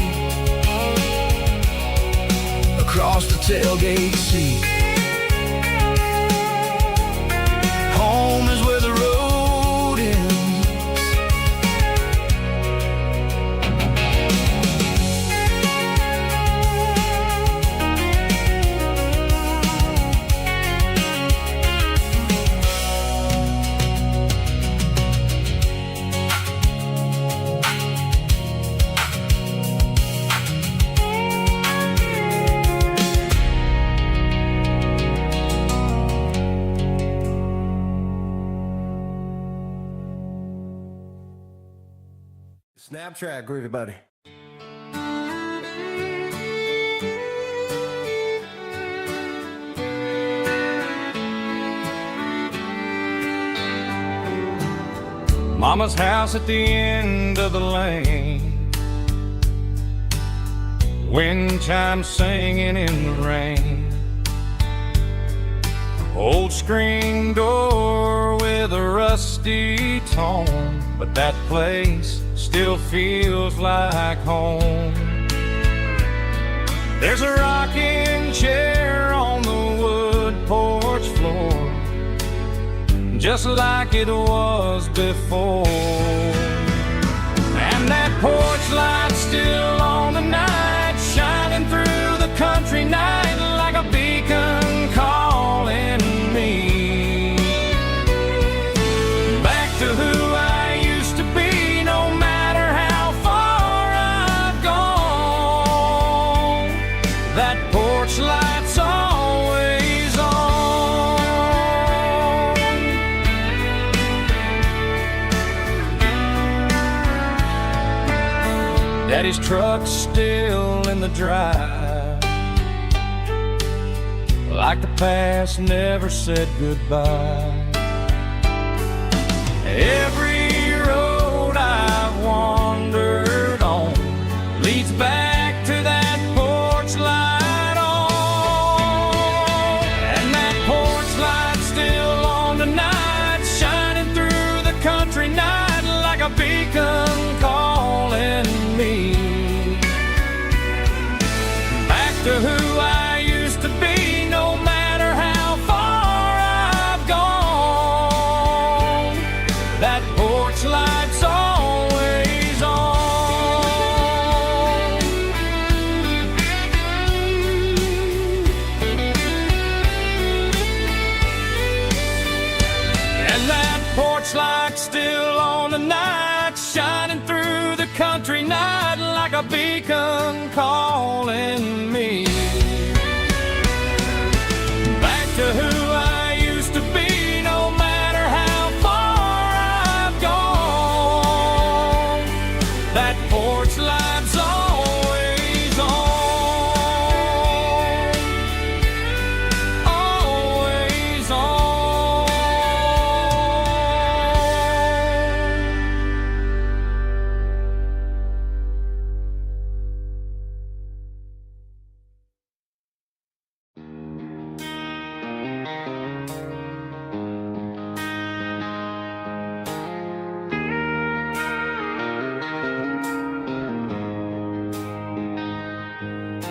tailgate seat. Home is where the road ends. Snapchat, groovy buddy.
Mama's house at the end of the lane, wind chimes singing in the rain. Old screen door with a rusty tone, but that place still feels like home. There's a rocking chair on the wood porch floor, just like it was before. And that porch light's still on tonight, shining through the country night like a beacon calling me back to who I used to be. No matter how far I've gone, that porch light's always on. Daddy's truck's still in the drive, like the past never said goodbye. Every road I've wandered on leads back to that porch light on. And that porch light's still on tonight, shining through the country night like a beacon calling me back to who I used to be. No matter how far I've gone, that porch light's always on. And that porch light's still on tonight, shining through the country night like a beacon calling me back to who I used to be. No matter how far I've gone, that porch light's always on, always on.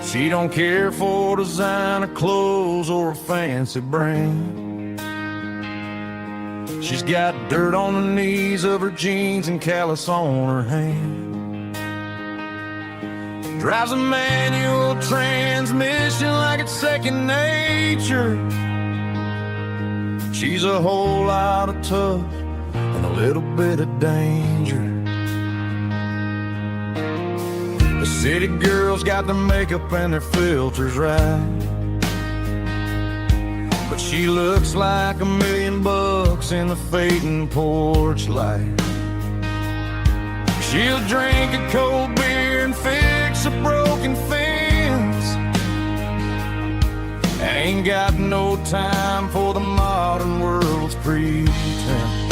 She don't care for designer clothes or a fancy brand. She's got dirt on the knees of her jeans and callus on her hand. Drives a manual transmission like it's second nature. She's a whole lot of tough and a little bit of danger. The city girls got their makeup and their filters right, but she looks like $1 million in the fading porch light. She'll drink a cold beer and fix a broken fence, ain't got no time for the modern world's pretense.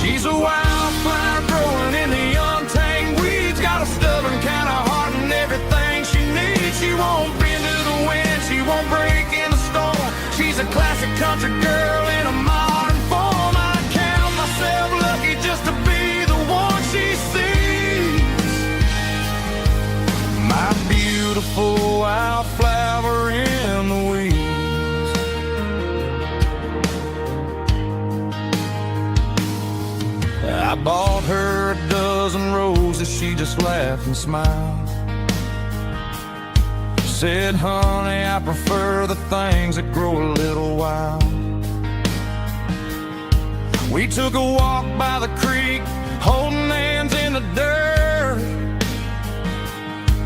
She's a wildflower growing in the untamed weeds, got a stubborn kind of heart and everything she needs. She won't bend to the wind, she won't break in the storm. She's a classic country girl in a modern form. I count myself lucky just to be the one she sees. My beautiful wildflower I bought her a dozen roses, she just laughed and smiled. Said, honey, I prefer the things that grow a little wild. We took a walk by the creek, holding hands in the dirt.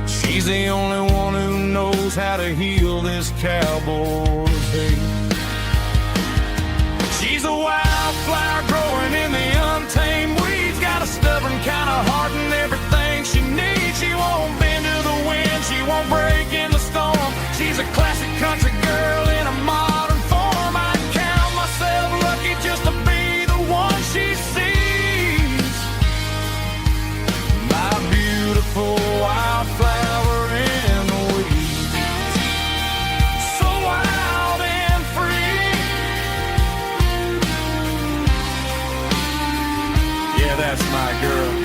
She's the only one who knows how to heal this cowboy's hate. She's a wildflower growing in the untamed weeds, got a stubborn kind of heart and everything she needs. She won't bend to the wind, she won't break in the storm. She's a classic country girl in a modern form. I count myself lucky just to be the one she sees. My beautiful wildflower in the weeds, so wild and free. Yeah, that's my girl.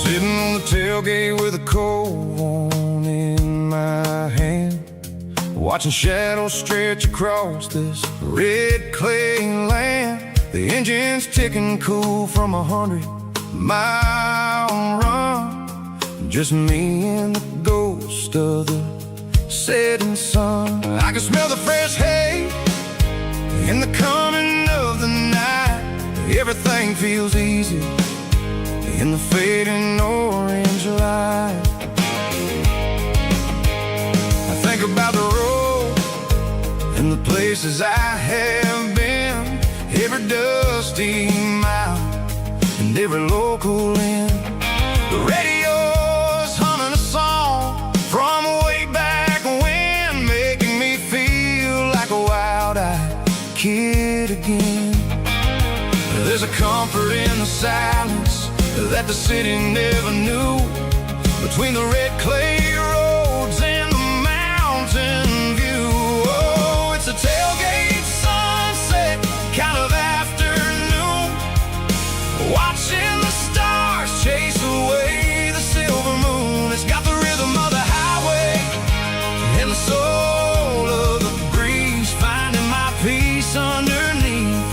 Sitting on the tailgate with a cold one in my hand, watching shadows stretch across this red clay land. The engine's ticking cool from 100-mile run. Just me and the ghost of the setting sun. I can smell the fresh hay in the coming of the night. Everything feels easy in the fading orange light. I think about the road and the places I have been, every dusty mile and every local inn. The radio's humming a song from way back when, making me feel like a wild-eyed kid again. There's a comfort in the silence that the city never knew, between the red clay roads and the mountain view. Oh, it's a tailgate sunset kind of afternoon, watching the stars chase away the silver moon. It's got the rhythm of the highway and the soul of the breeze, finding my peace underneath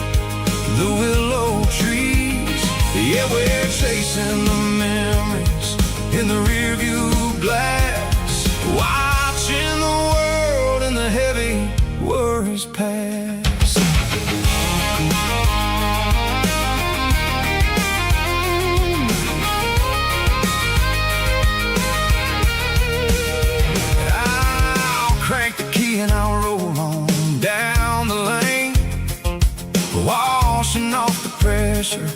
the willow trees. Yeah, we're chasing the memories in the rearview glass, watching the world and the heavy worries pass. I'll crank the key and I'll roll on down the lane, washing off the pressure,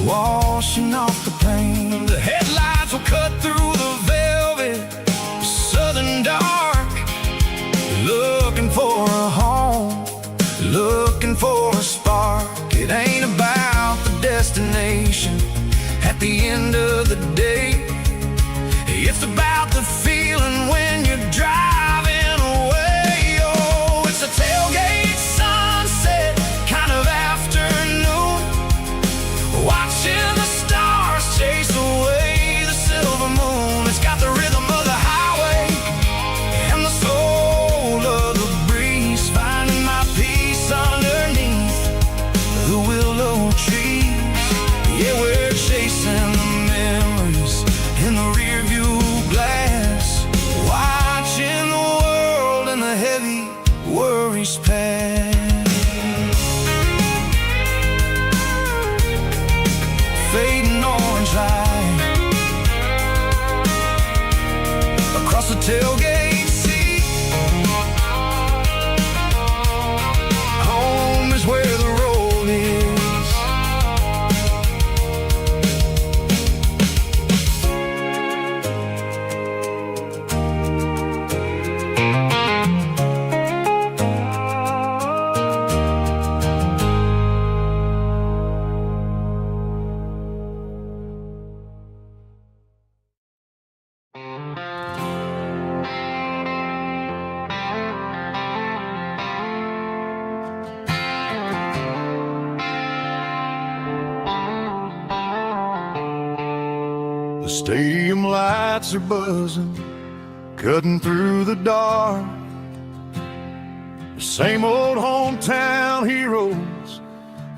washing off the pain. The headlights will cut through the velvet southern dark, looking for a home, looking for a spark. It ain't about the destination at the end of the day, it's about the feeling when you're driving away. Oh, it's a tailgate sunset kind of afternoon, watching the stars chase away the silver moon. It's got the rhythm of the highway and the soul of the breeze, finding my peace underneath the willow trees. Yeah, we're chasing the memories in the rearview glass,
across the tailgate seat.
Home is where the road is. The stadium lights are buzzing, cutting through the dark. The same old hometown heroes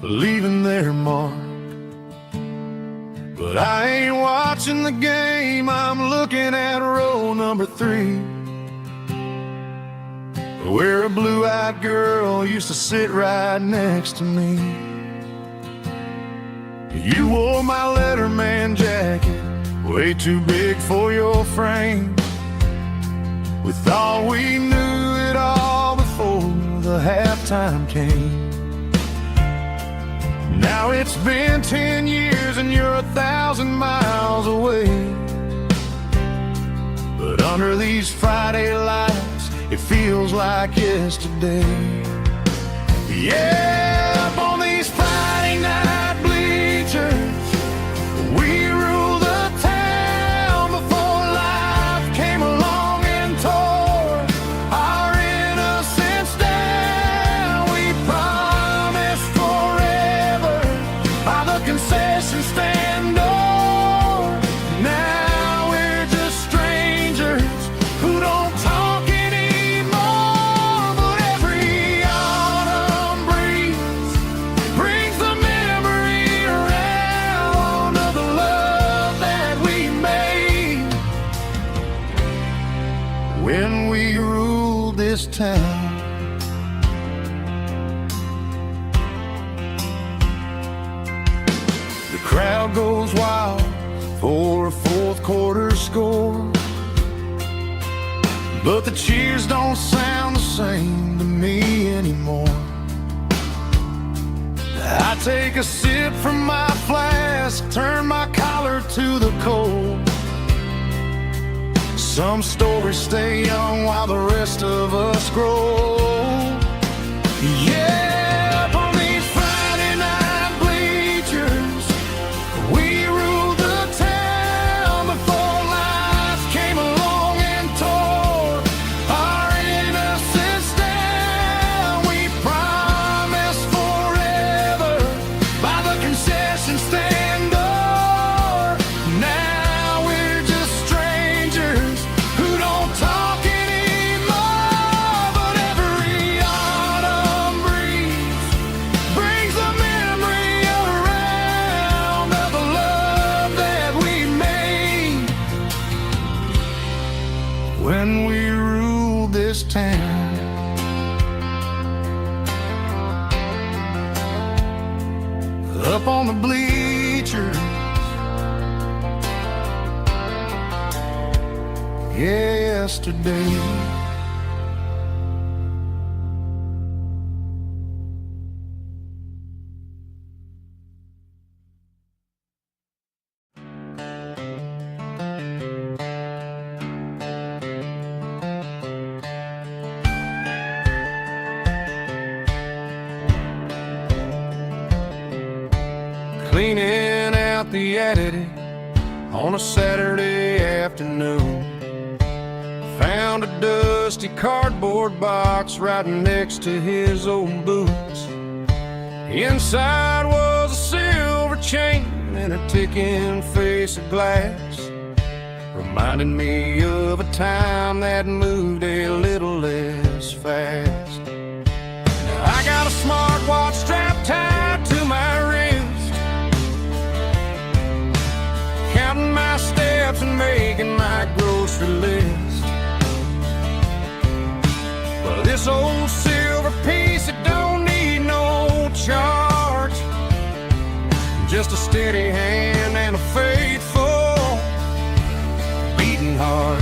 leaving their mark. But I ain't watching the game, I'm looking at row number 3, where a blue-eyed girl used to sit right next to me. You wore my Letterman jacket, way too big for your frame. We thought we knew it all before the halftime came. Now it's been 10 years and you're 1,000 miles away. But under these Friday lights, it feels like yesterday. Yeah, up on these Friday night bleachers, we rule the town before life came along and tore our innocence down. We promised forever by the concession stand door. Now we're just strangers who don't talk anymore. But every autumn breeze brings the memory around of the love that we made when we ruled this town. The crowd goes wild for a fourth quarter score, but the cheers don't sound the same to me anymore. I take a sip from my flask, turn my collar to the cold. Some stories stay young while the rest of us grow. Yeah, up on these Friday night bleachers, we ruled the town before life came along and tore our innocence down. We promised forever by the concession stand door. Now we're just strangers who don't talk anymore. But every autumn breeze brings the memory around of the love that we made when we ruled this town. Up on the bleachers, yesterday. Cleaning out the attic on a Saturday afternoon, found a dusty cardboard box right next to his old boots. Inside was a silver chain and a ticking face of glass, reminding me of a time that moved a little less fast. Now I got a smartwatch strapped tied to my wrist, counting my steps and making my grocery list. Well, this old silver piece, it don't need no charge, just a steady hand and a faithful beating heart.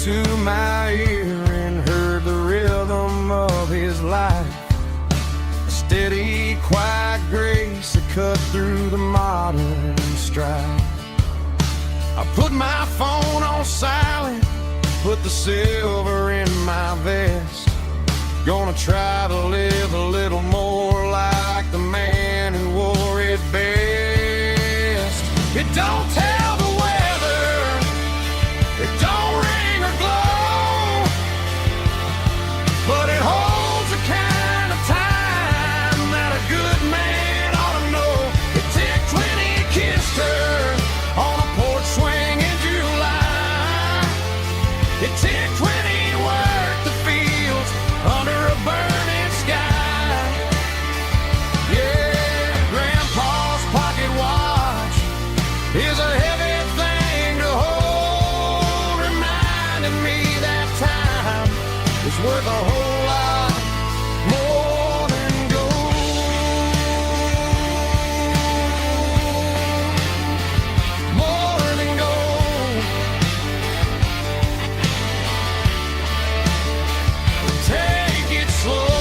to my ear and heard the rhythm of his life. A steady, quiet grace that cut through the modern strife. I put my phone on silent, put the silver in my vest. Gonna try to live a little more like the man who wore it best. It don't tell the weather, it don't ring or glow, but it holds the kind of time that a good man ought to know. It ticked when he kissed her on a porch swing in July. It ticked when he worked the fields under a burning sky. Yeah, Grandpa's pocket watch is a heavy thing to hold, reminding me that time is worth a whole lot more than gold. More than gold. Take it slow.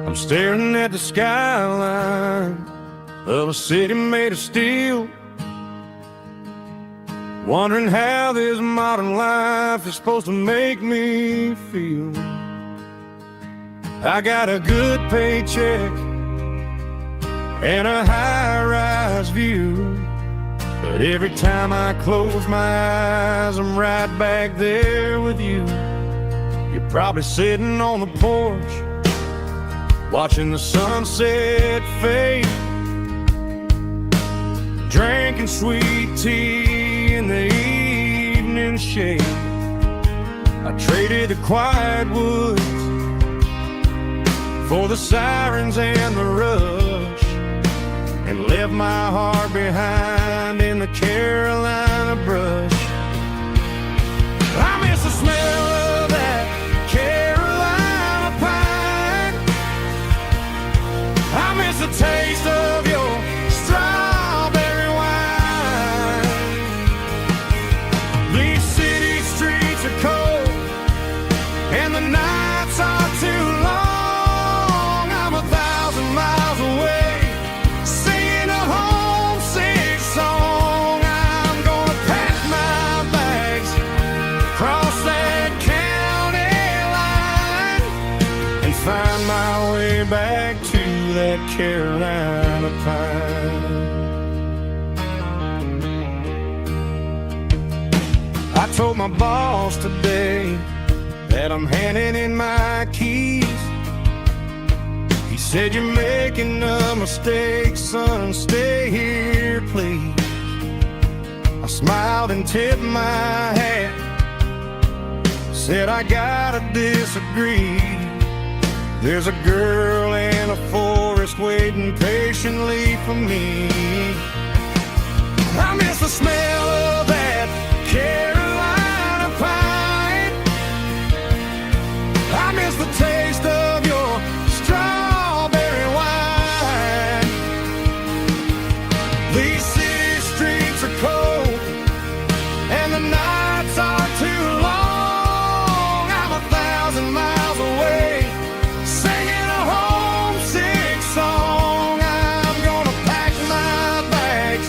I'm staring at the skyline of a city made of steel, wondering how this modern life is supposed to make me feel. I got a good paycheck and a high-rise view, but every time I close my eyes, I'm right back there with you. You're probably sitting on the porch, watching the sunset fade, drinking sweet tea in the evening shade. I traded the quiet woods for the sirens and the rush, and left my heart behind in the Carolina brush. I miss the smell of that Carolina pine. I miss the taste of your strawberry wine. These city streets are cold and the nights are too long. I'm 1,000 miles away, singing a homesick song. I'm gonna pack my bags, cross that county line, and find my way back to that Carolina pine. I told my boss today that I'm handing in my keys. He said, "You're making a mistake, son, stay here, please." I smiled and tipped my hat, said, "I gotta disagree. There's a girl in a forest waiting patiently for me." I miss the smell of that Carolina pine. I miss the taste of your strawberry wine. These city streets are cold and the nights are too long. I'm 1,000 miles away, singing a homesick song. I'm gonna pack my bags,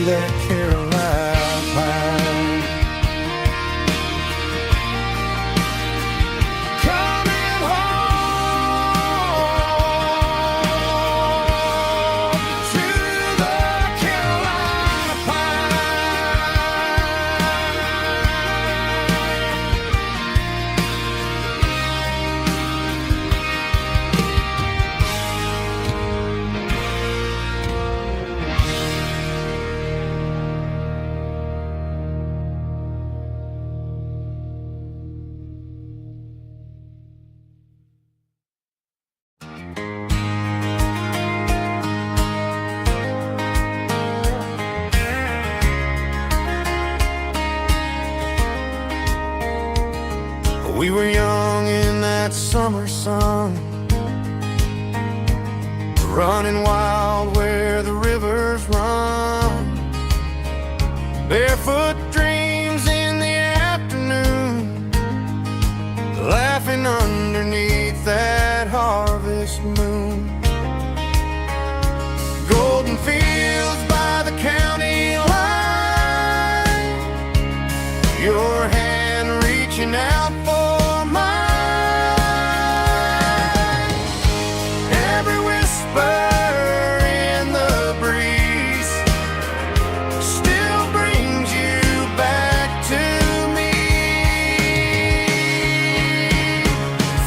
that Carolina pine. Coming home to the Carolina
We were young in that summer sun, running wild where the rivers run, barefoot dreams in the afternoon, laughing underneath that harvest moon. Golden fields by the county line, your hand reaching out for mine. Every whisper in the breeze still brings you back to me.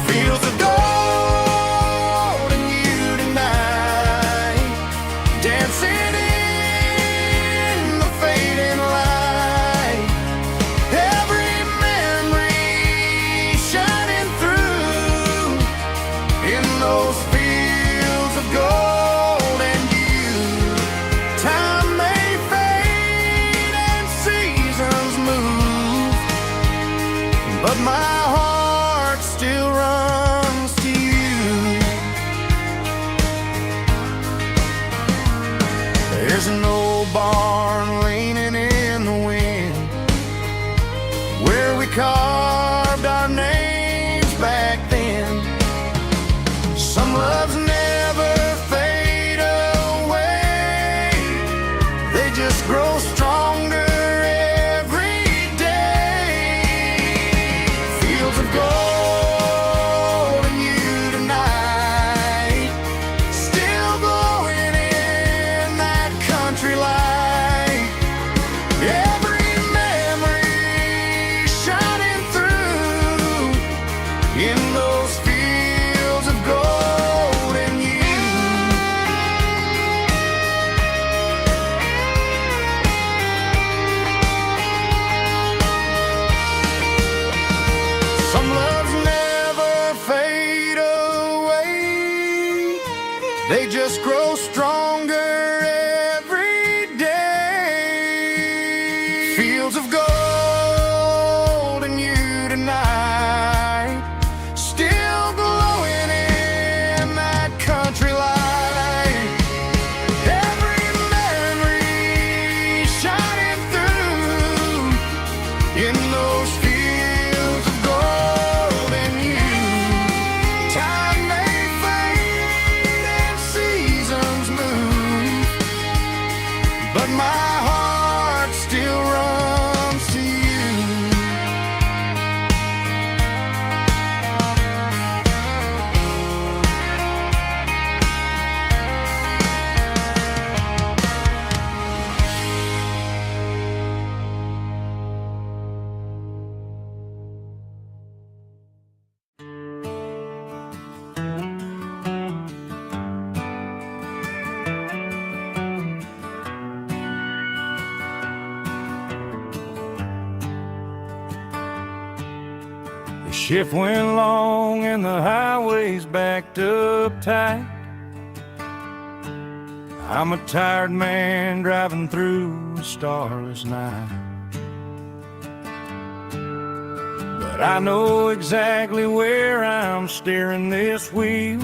Fields of gold and you tonight, dancing in the fading light. Every memory shining through in those fields of gold and you. Time may fade and seasons move, but my heart still runs to you. There's an old barn leaning in the wind where we carved our names back then. Some loves never fade away, they just grow stronger every day. Fields of gold and you tonight, still glowing in that country light. Every memory shining through in those fields of gold and you. Some loves never fade away, they just grow stronger every day. Fields of gold and you tonight, still glowing in that country light. Every memory shining through in those fields of gold and you. Time may fade and seasons move, but my heart still runs to you.
The shift went long and the highway's backed up tight. I'm a tired man driving through a starless night, but I know exactly where I'm steering this wheel,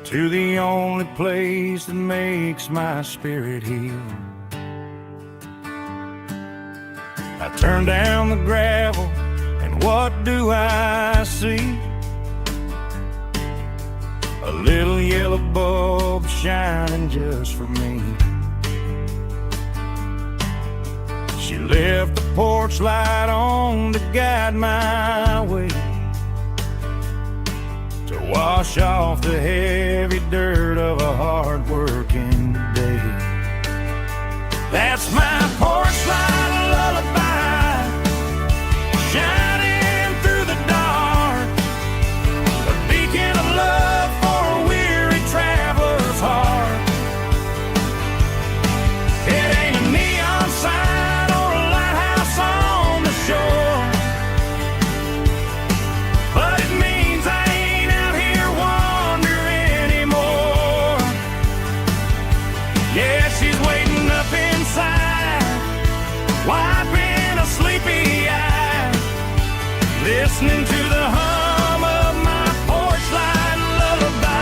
to the only place that makes my spirit heal. I turn down the gravel, and what do I see? A little yellow bulb shining just for me. left the porch light on to guide my way, to wash off the heavy dirt of a hard-working day. That's my porch light lullaby, shining through the dark, a beacon of love for a weary traveler's heart. It ain't a neon sign or a lighthouse on the shore, but it means I ain't out here wandering anymore. Yeah, she's waiting up inside, wiping a sleepy eye, listening to the hum of my porch light lullaby.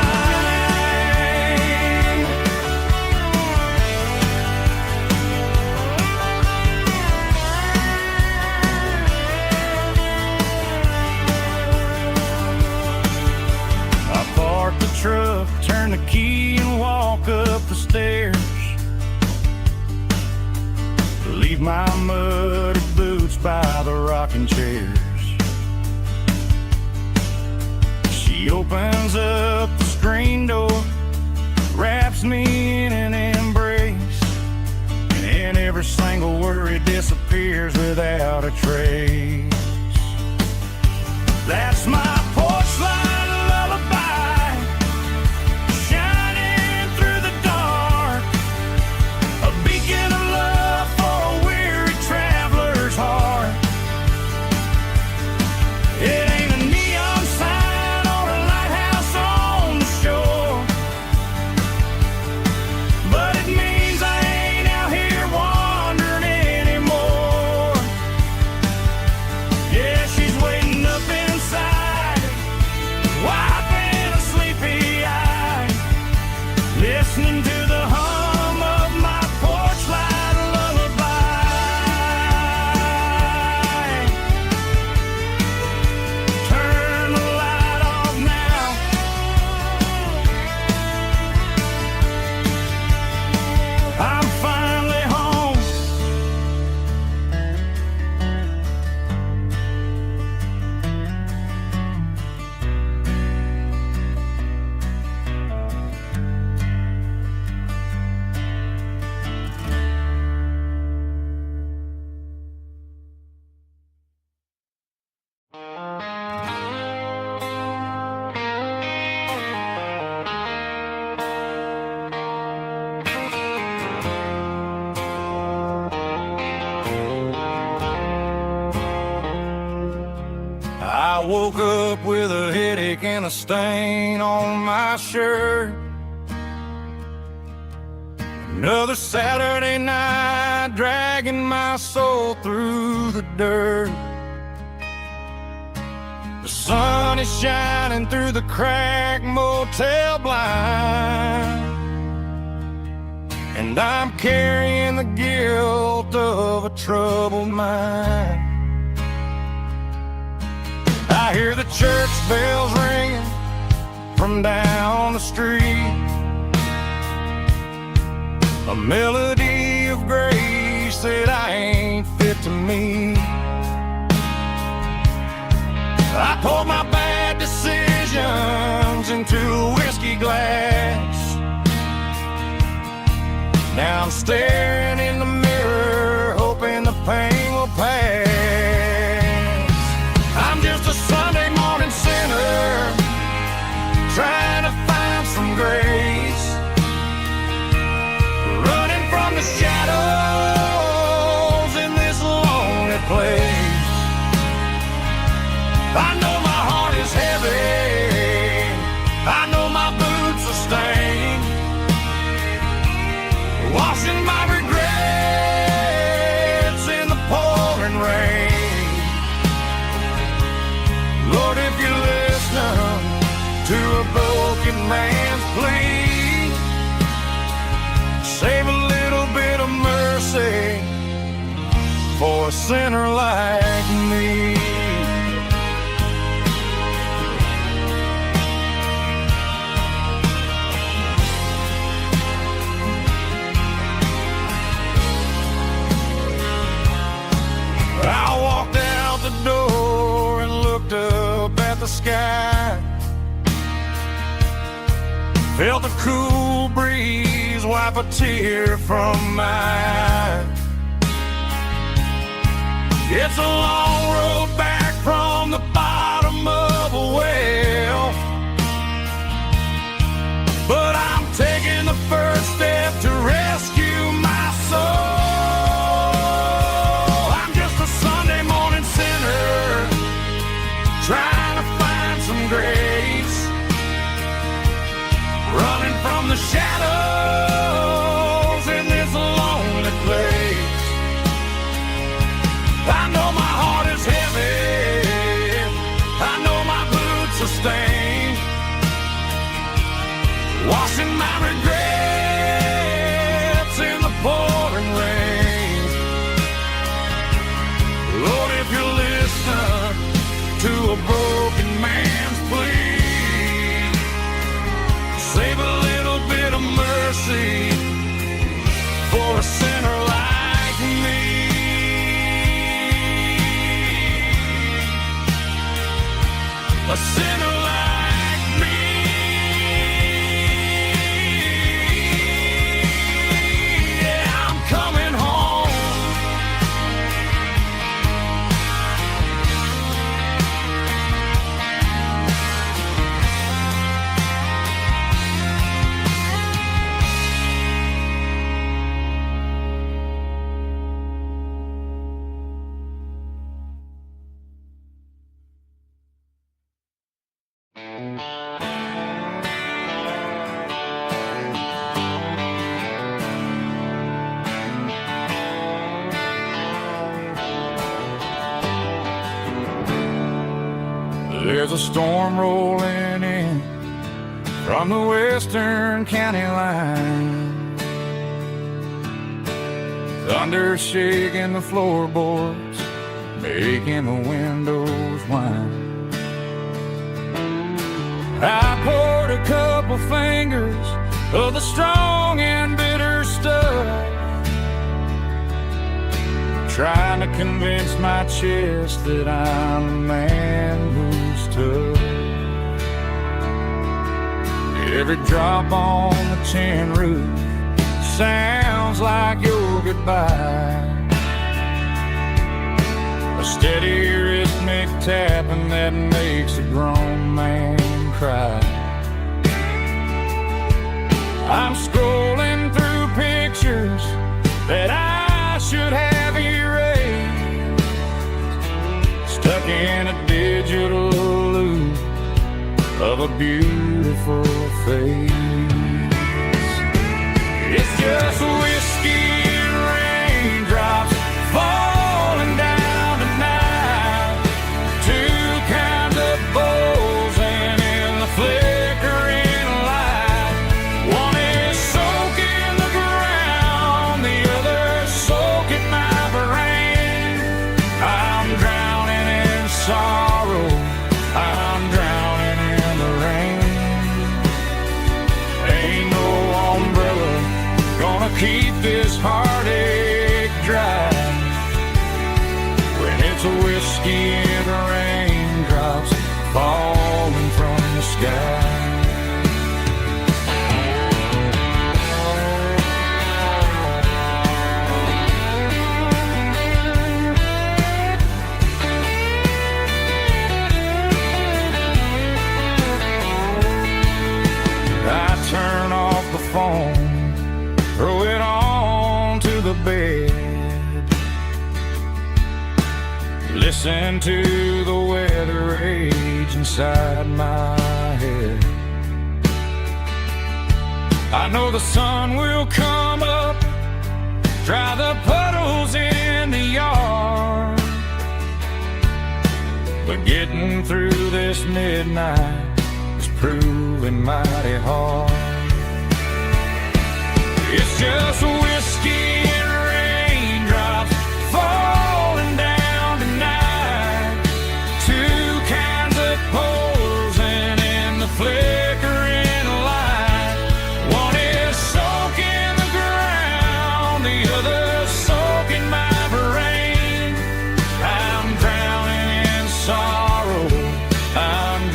I park the truck, turn the key and walk up the stairs, leave my muddy boots by the rocking chairs. She opens up the screen door, wraps me in an embrace, and every single worry disappears without a trace. That's my porch light lullaby, shining through the dark, a beacon of love for a weary traveler's heart. It ain't a neon sign or a lighthouse on the shore, but it means I ain't out here wandering anymore. Yeah, she's waiting up inside, wiping a sleepy eye, listening to the hum of my porch light lullaby. Turn the light off now, I'm finally home. I woke up with a headache and a stain on my shirt. Another Saturday night, dragging my soul through the dirt. The sun is shining through the cracked motel blind, and I'm carrying the guilt of a troubled mind. I hear the church bells ringing from down the street, a melody of grace that I ain't fit to meet. I poured my bad decisions into a whiskey glass. Now I'm staring in the mirror, hoping the pain will pass. I'm just a Sunday morning sinner, trying to find some grace, running from the shadows in this lonely place. I know my heart is heavy, I know my boots are stained, washing my regrets in the pouring rain. Lord, if you listen to a broken man's plea, save a little bit of mercy for a sinner like me. sky. Felt the cool breeze wipe a tear from my eye. It's a long road back from the bottom of a well, but I'm taking the first step to rescue my soul. I'm just a Sunday morning sinner trying to find some grace, running from the shadows in this lonely place. I know my heart is heavy, I know my boots are stained, washing my regrets in the pouring rain. Lord, if you listen to a broken man's plea, save a little bit of mercy for a sinner like me. A sinner like me. Yeah, I'm coming home. There's a storm rolling in from the western county line, thunder shaking the floorboards, making the windows whine. I poured a couple fingers of the strong and bitter stuff, trying to convince my chest that I'm a man who's tough. Every drop on the tin roof sounds like your goodbye, a steady rhythmic tapping that makes a grown man cry. I'm scrolling through pictures that I should have erased, stuck in a digital loop of a beautiful face. It's just whiskey and raindrops falling down tonight, two kinds of bowls and in the flickering light. One is soaking the ground, the other soaking my brain. I'm drowning in sorrow, I'm drowning in the rain. Ain't no umbrella gonna keep this heartache dry when it's a whiskey and raindrops falling from the sky. I turn off the phone, throw it on to the bed, listen to the weather rage inside my head. I know the sun will come up, dry the puddles in the yard, but getting through this midnight is proving mighty hard. It's just whiskey and raindrops falling down tonight, two kinds of poles and in the flickering light. One is soaking the ground, the other soaking my brain. I'm drowning in sorrow, I'm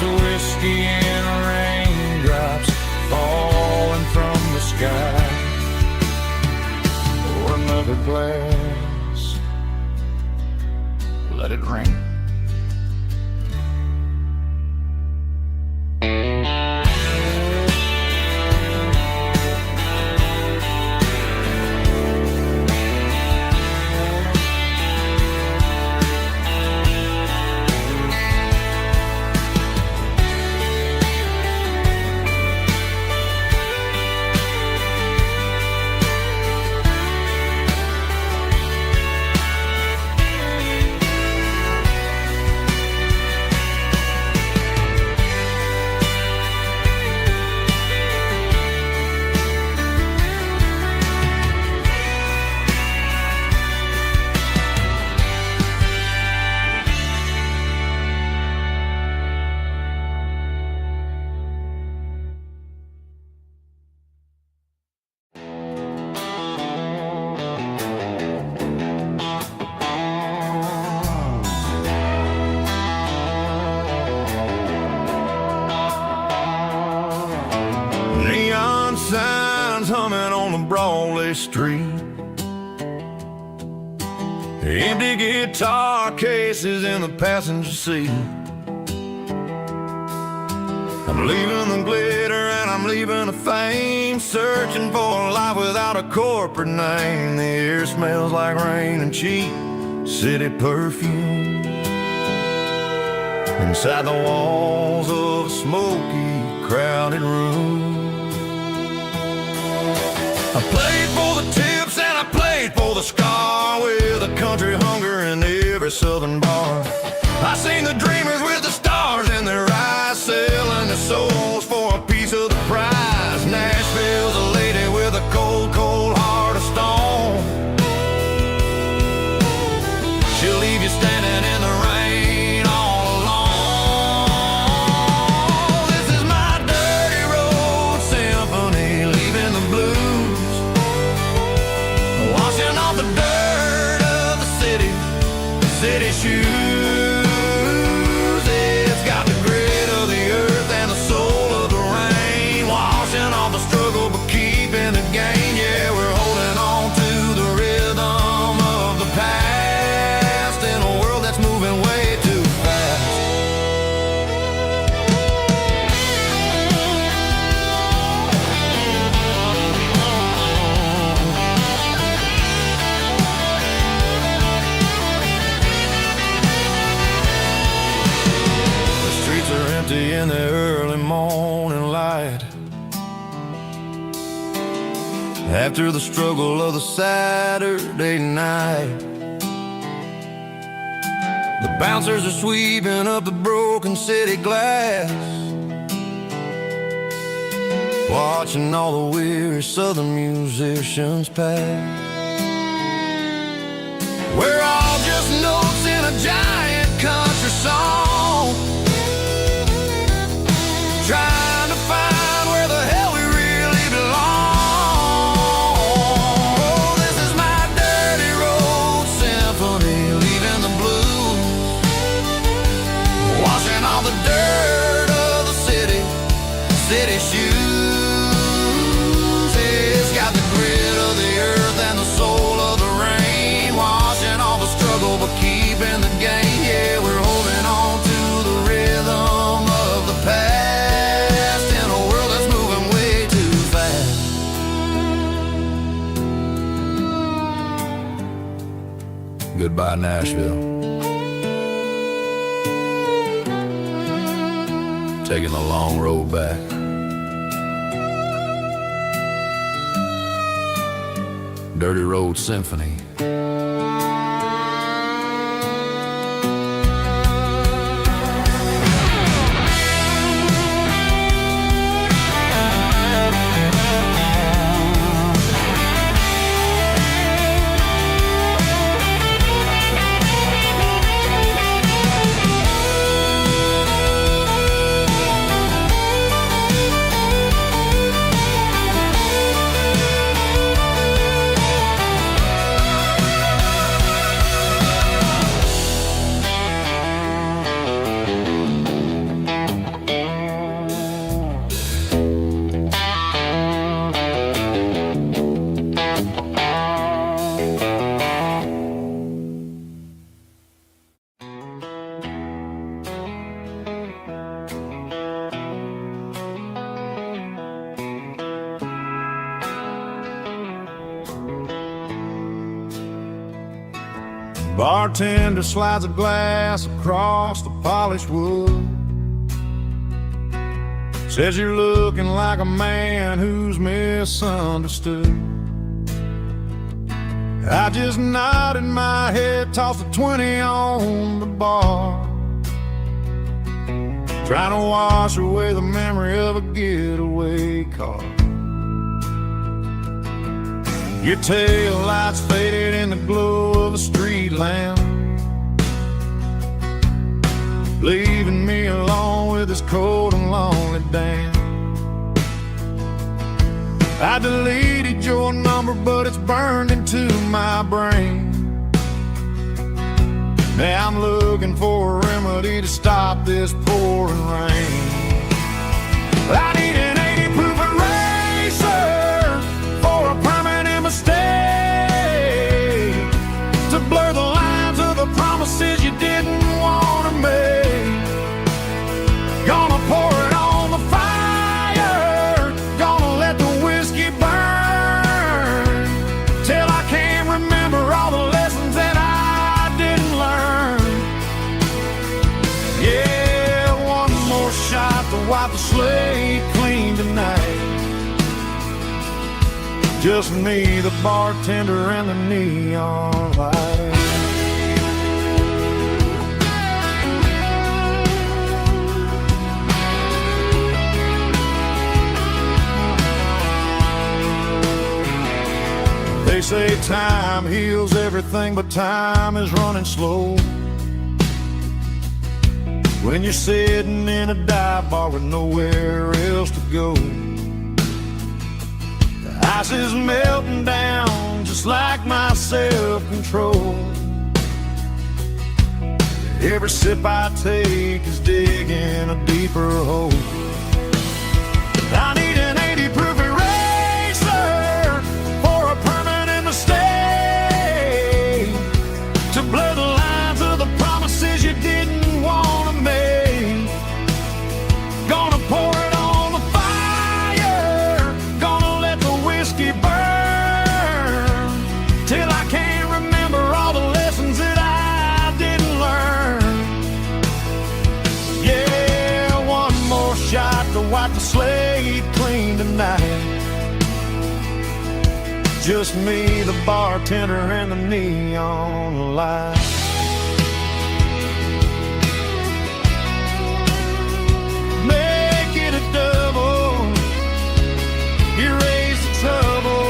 of whiskey and raindrops falling from the sky. Pour another glass, let it rain.
Neon signs humming on the Broadway street. Empty guitar cases in the passenger seat. I'm leaving the glitter and I'm leaving the fame, searching for a life without a corporate name. The air smells like rain and cheap city perfume. Inside the walls of a smoky, crowded room. I played for the tips and I played for the scar, with a country hunger in every southern bar. I seen the dreamers with the stars in their eyes, selling their souls for a piece of the prize. Nashville's a lady with a cold, cold heart of stone. She'll leave you standing in the rain all alone. This is my dirty road symphony, leaving the blues, washing off the dirt of the city shoes. It's got the grit of the earth and the soul of the rain, washing off the struggle but keeping the gain. Yeah, we're holding on to the rhythm of the past in a world that's moving way too fast. In the early morning light, after the struggle of the Saturday night, the bouncers are sweeping up the broken city glass, watching all the weary southern musicians pass. We're all just notes in a giant country song, trying to find where the hell we really belong. Oh, this is my dirty road symphony, leaving the blues, washing all the dirt of the city shoes. It's got the grit of the earth and the soul of the rain, washing all the struggle but keeping the gain. Yeah, we're holding on to the rhythm of the past. Goodbye, Nashville. Taking the long road back. Dirty Road Symphony.
Bartender slides a glass across the polished wood. Says you're looking like a man who's misunderstood. I just nodded my head, tossed a 20 on the bar, trying to wash away the memory of a getaway car. Your tail lights faded in the glow of a street lamp, leaving me alone with this cold and lonely damn. I deleted your number, but it's burned into my brain. Now I'm looking for a remedy to stop this pouring rain. I need an 80 proof eraser for a permanent mistake, to blur the lines of the promises you didn't want to make. Gonna pour it on the fire, gonna let the whiskey burn, till I can't remember all the lessons that I didn't learn. Yeah, one more shot to wipe the slate clean tonight. Just me, the bartender, and the neon light. They say time heals everything, but time is running slow when you're sitting in a dive bar with nowhere else to go. The ice is melting down just like my self-control. Every sip I take is digging a deeper hole. I need an 80 proof eraser for a permanent mistake, to blur the lines of the promises you didn't want to make. Gonna pour it on the fire, gonna let the whiskey burn, till I can't remember all the lessons that I didn't learn. Yeah, one more shot to wipe the slate clean tonight. Just me, the bartender, and the neon light. Make it a double, erase the trouble.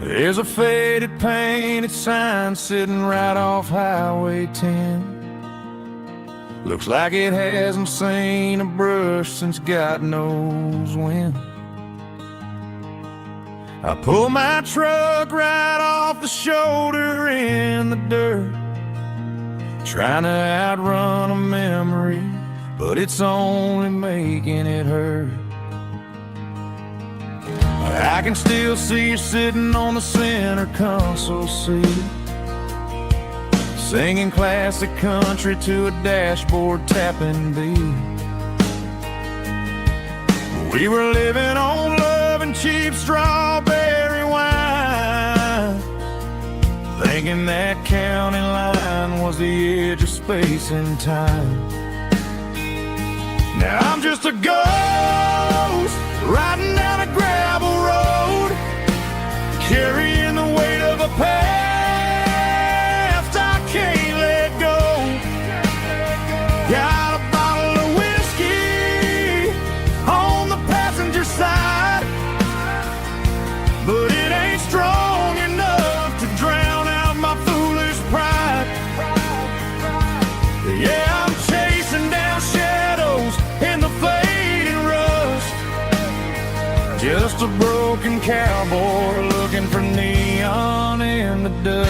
There's a faded painted sign sitting right off Highway 10. Looks like it hasn't seen a brush since God knows when. I pull my truck right off the shoulder in the dirt, trying to outrun a memory, but it's only making it hurt. I can still see you sitting on the center console seat, singing classic country to a dashboard tapping beat. We were living on love and cheap strawberry wine, thinking that county line was the edge of space and time. Now I'm just a ghost riding down a gravel road, carrying the weight of a past I can't let go. Got a bottle of whiskey on the passenger side, but it ain't strong enough to drown out my foolish pride. Yeah, I'm chasing down shadows in the fading rust,
Just a broken cowboy looking for neon in the dust.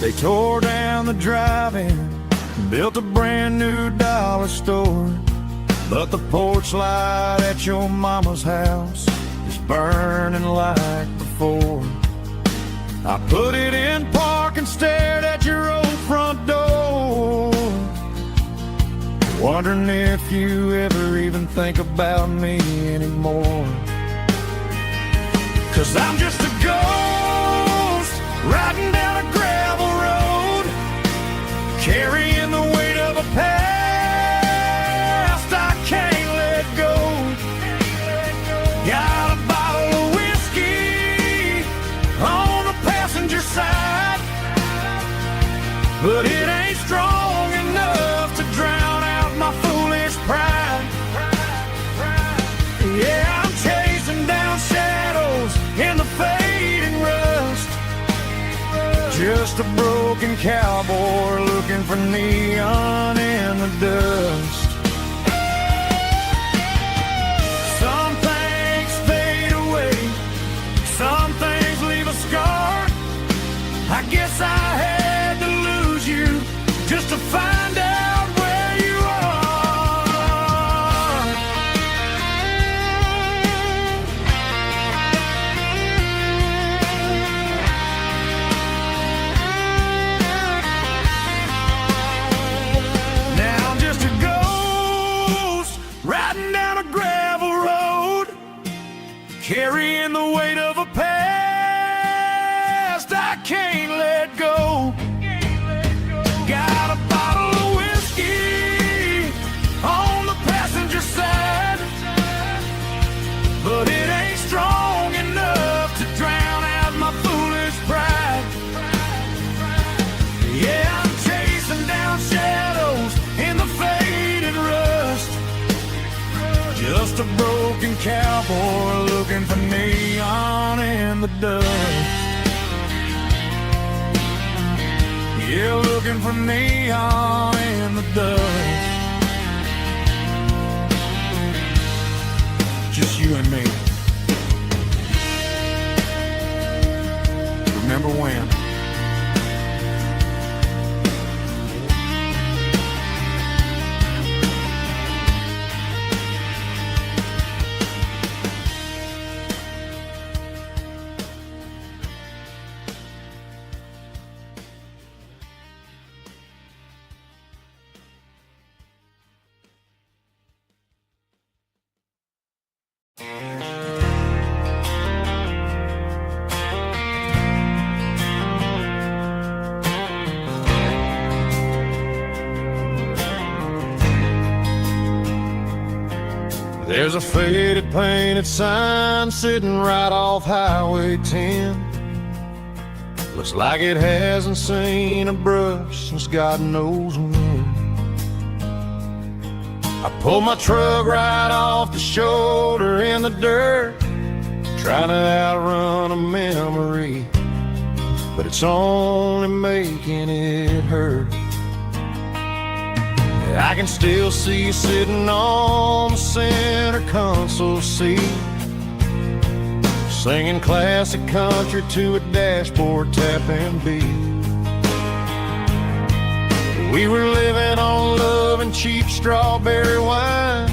They tore down the drive-in, built a brand new dollar store, but the porch light at your mama's house is burning like before. I put it in park and stared at your old front door, wondering if you ever even think about me anymore. 'Cause I'm just a ghost riding down a gravel road, carrying the weight of a past I can't let go. Got a bottle of whiskey on the passenger side, but it ain't strong enough to drown out my foolish pride. Yeah, I'm chasing down shadows in the fading rust, just a broken cowboy looking for neon in the dust. Some things fade away, some things leave a scar. I guess I had to lose you just to find out where you are. Now I'm just a ghost riding down a gravel road, carrying the weight of a past I can't let go. Got a bottle of whiskey on the passenger side, but it ain't strong enough to drown out my foolish pride. Yeah, I'm chasing down shadows in the faded rust, just a broken cowboy looking for neon in the dust. Yeah, looking for neon in the dust. Just you and me. Remember when? There's a faded painted sign sitting right off Highway 10. Looks like it hasn't seen a brush since God knows when. I pulled my truck right off the shoulder in the dirt, trying to outrun a memory, but it's only making it hurt. I can still see you sitting on the center console seat, singing classic country to a dashboard tapping beat. We were living on love and cheap strawberry wine,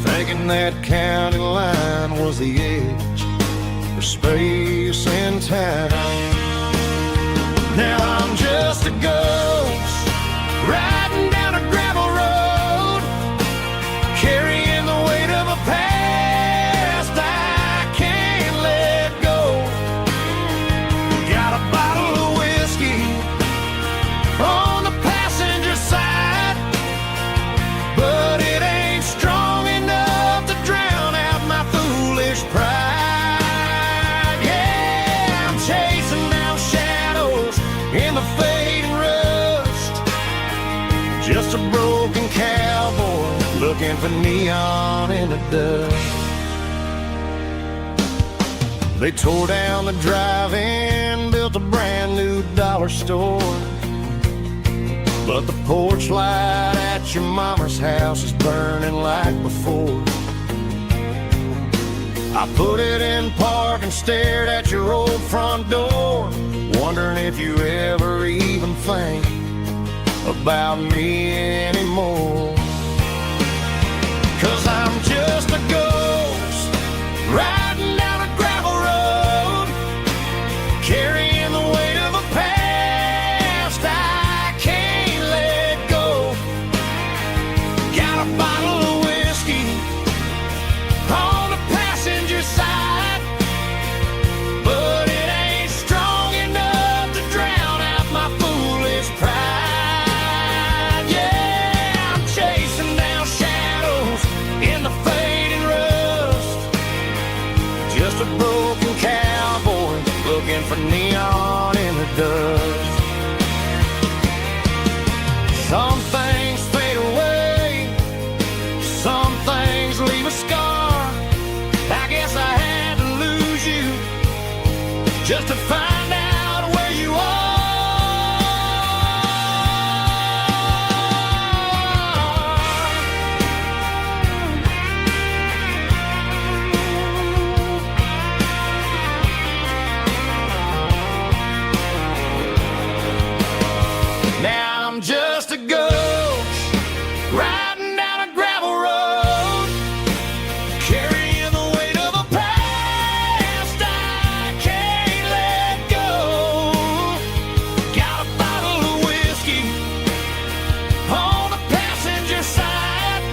thinking that county line was the edge for space and time. Now I'm just a ghost riding down a gravel road, carrying the weight of a past I can't let go. Got a bottle of whiskey on the passenger side, but it ain't strong enough to drown out my foolish pride. Yeah, I'm chasing down shadows in the fading rust, just a broken cowboy looking for neon in the dust. They tore down the drive-in, built a brand new dollar store, but the porch light at
that your mama's house is burning like before. I put it in park and stared at your old front door, wondering if you ever even think about me anymore. 'Cause I'm just a ghost riding down a gravel road, carrying the weight of a past I can't let go. Got a bottle of whiskey on the passenger side, but it ain't strong enough to drown out my foolish pride. Yeah, I'm chasing down shadows in the fading rust, just a broken cowboy looking for neon in the dust. Some things fade away, some things leave a scar. I guess I had to lose you just to find out where you are. Now I'm just a ghost riding down a gravel road, carrying the weight of a past I can't let go. Got a bottle of whiskey on the passenger side,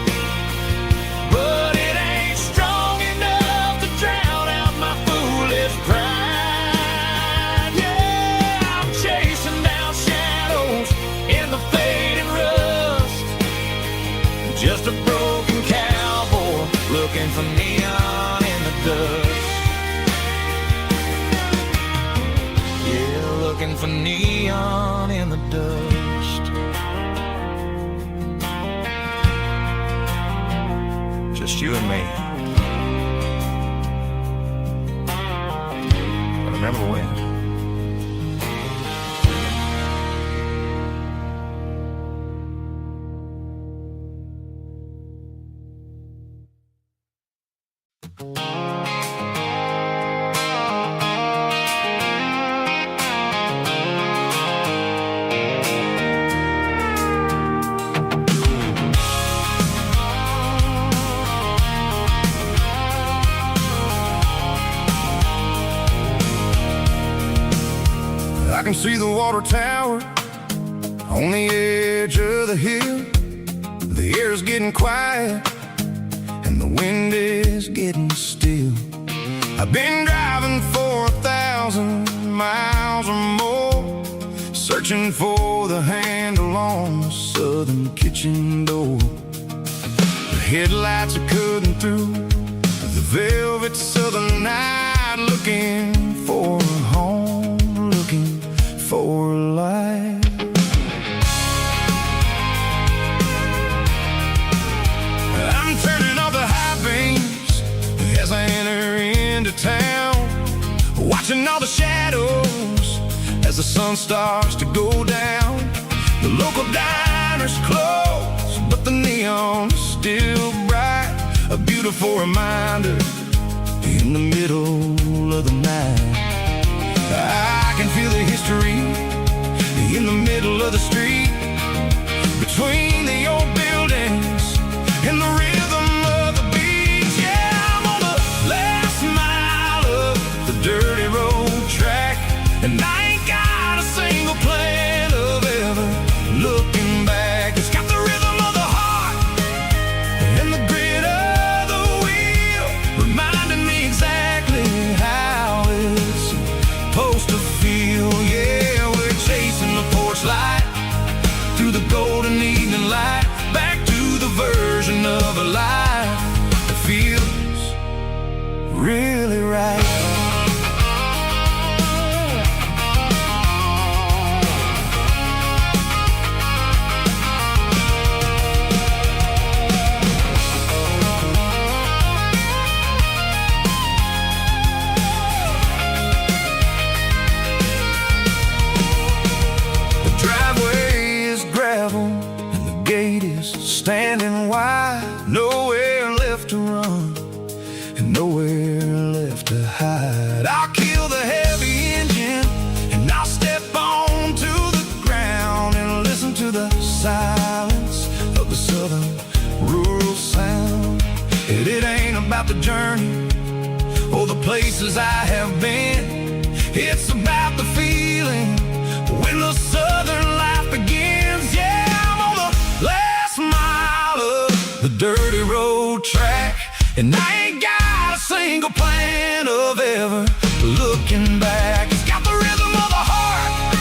but it ain't strong enough to drown out my foolish pride. Yeah, I'm chasing down shadows in the fading rust, just a broken cowboy looking for neon in the dust. Yeah, looking for neon in the dust. Just you and me. I remember when. I can see the water tower on the edge of the hill. The air's getting quiet and the wind is getting still. I've been driving for 1,000 miles or more, searching for the handle on the southern kitchen door. The headlights are cutting through the velvet southern night, looking for a home, looking for life. I'm turning off the high beams as I enter into town, watching all the shadows as the sun starts to go down. The local diner's closed, but the neon's still bright, a beautiful reminder in the middle of the night. I can feel the history in the middle of the street, between the old buildings and the rhythm of the beats. Yeah, I'm on the last mile of the dirty road track, and I ain't got a single plan of ever looking back. It's got the rhythm of the heart and the grit of the wheel, reminding me exactly how it's supposed to feel. Yeah, we're chasing the porch light through the golden evening light, back to the version of a life that feels really right. and nowhere left to hide. I'll kill the heavy engine and I'll step onto the ground and listen to the silence of the southern rural sound. And it ain't about the journey or the places I have been. It's about the feeling when the southern life begins. Yeah, I'm on the last mile of the dirty road track, and I ain't got a single plan of ever looking back. It's got the rhythm of the heart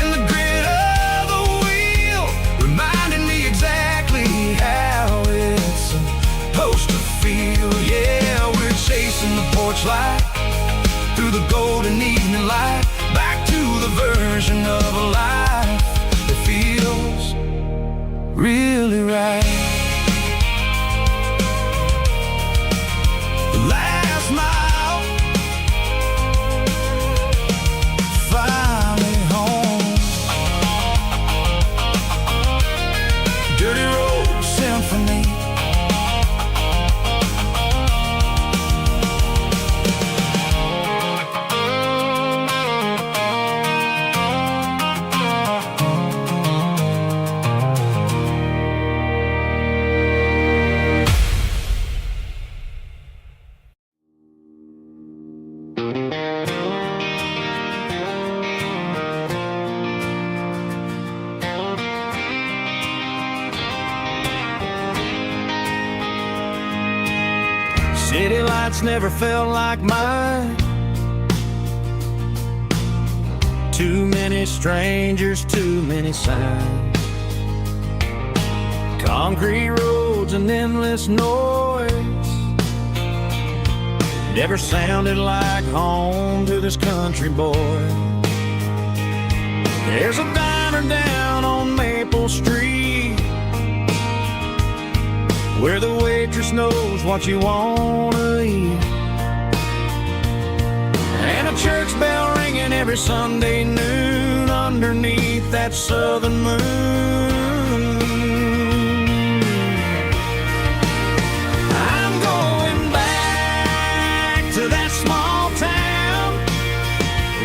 and the grit of the wheel, reminding me exactly how it's supposed to feel. Yeah, we're chasing the porch light through the golden evening light, back to the version of a life that feels really right. The last mile, finally home. Dirty Road Symphony.
City lights never felt like mine. Too many strangers, too many signs. Concrete roads and endless noise never sounded like home to this country boy. There's a diner down on Maple Street where the waitress knows what you wanna eat, and a church bell ringing every Sunday noon underneath that southern moon. I'm going back to that small town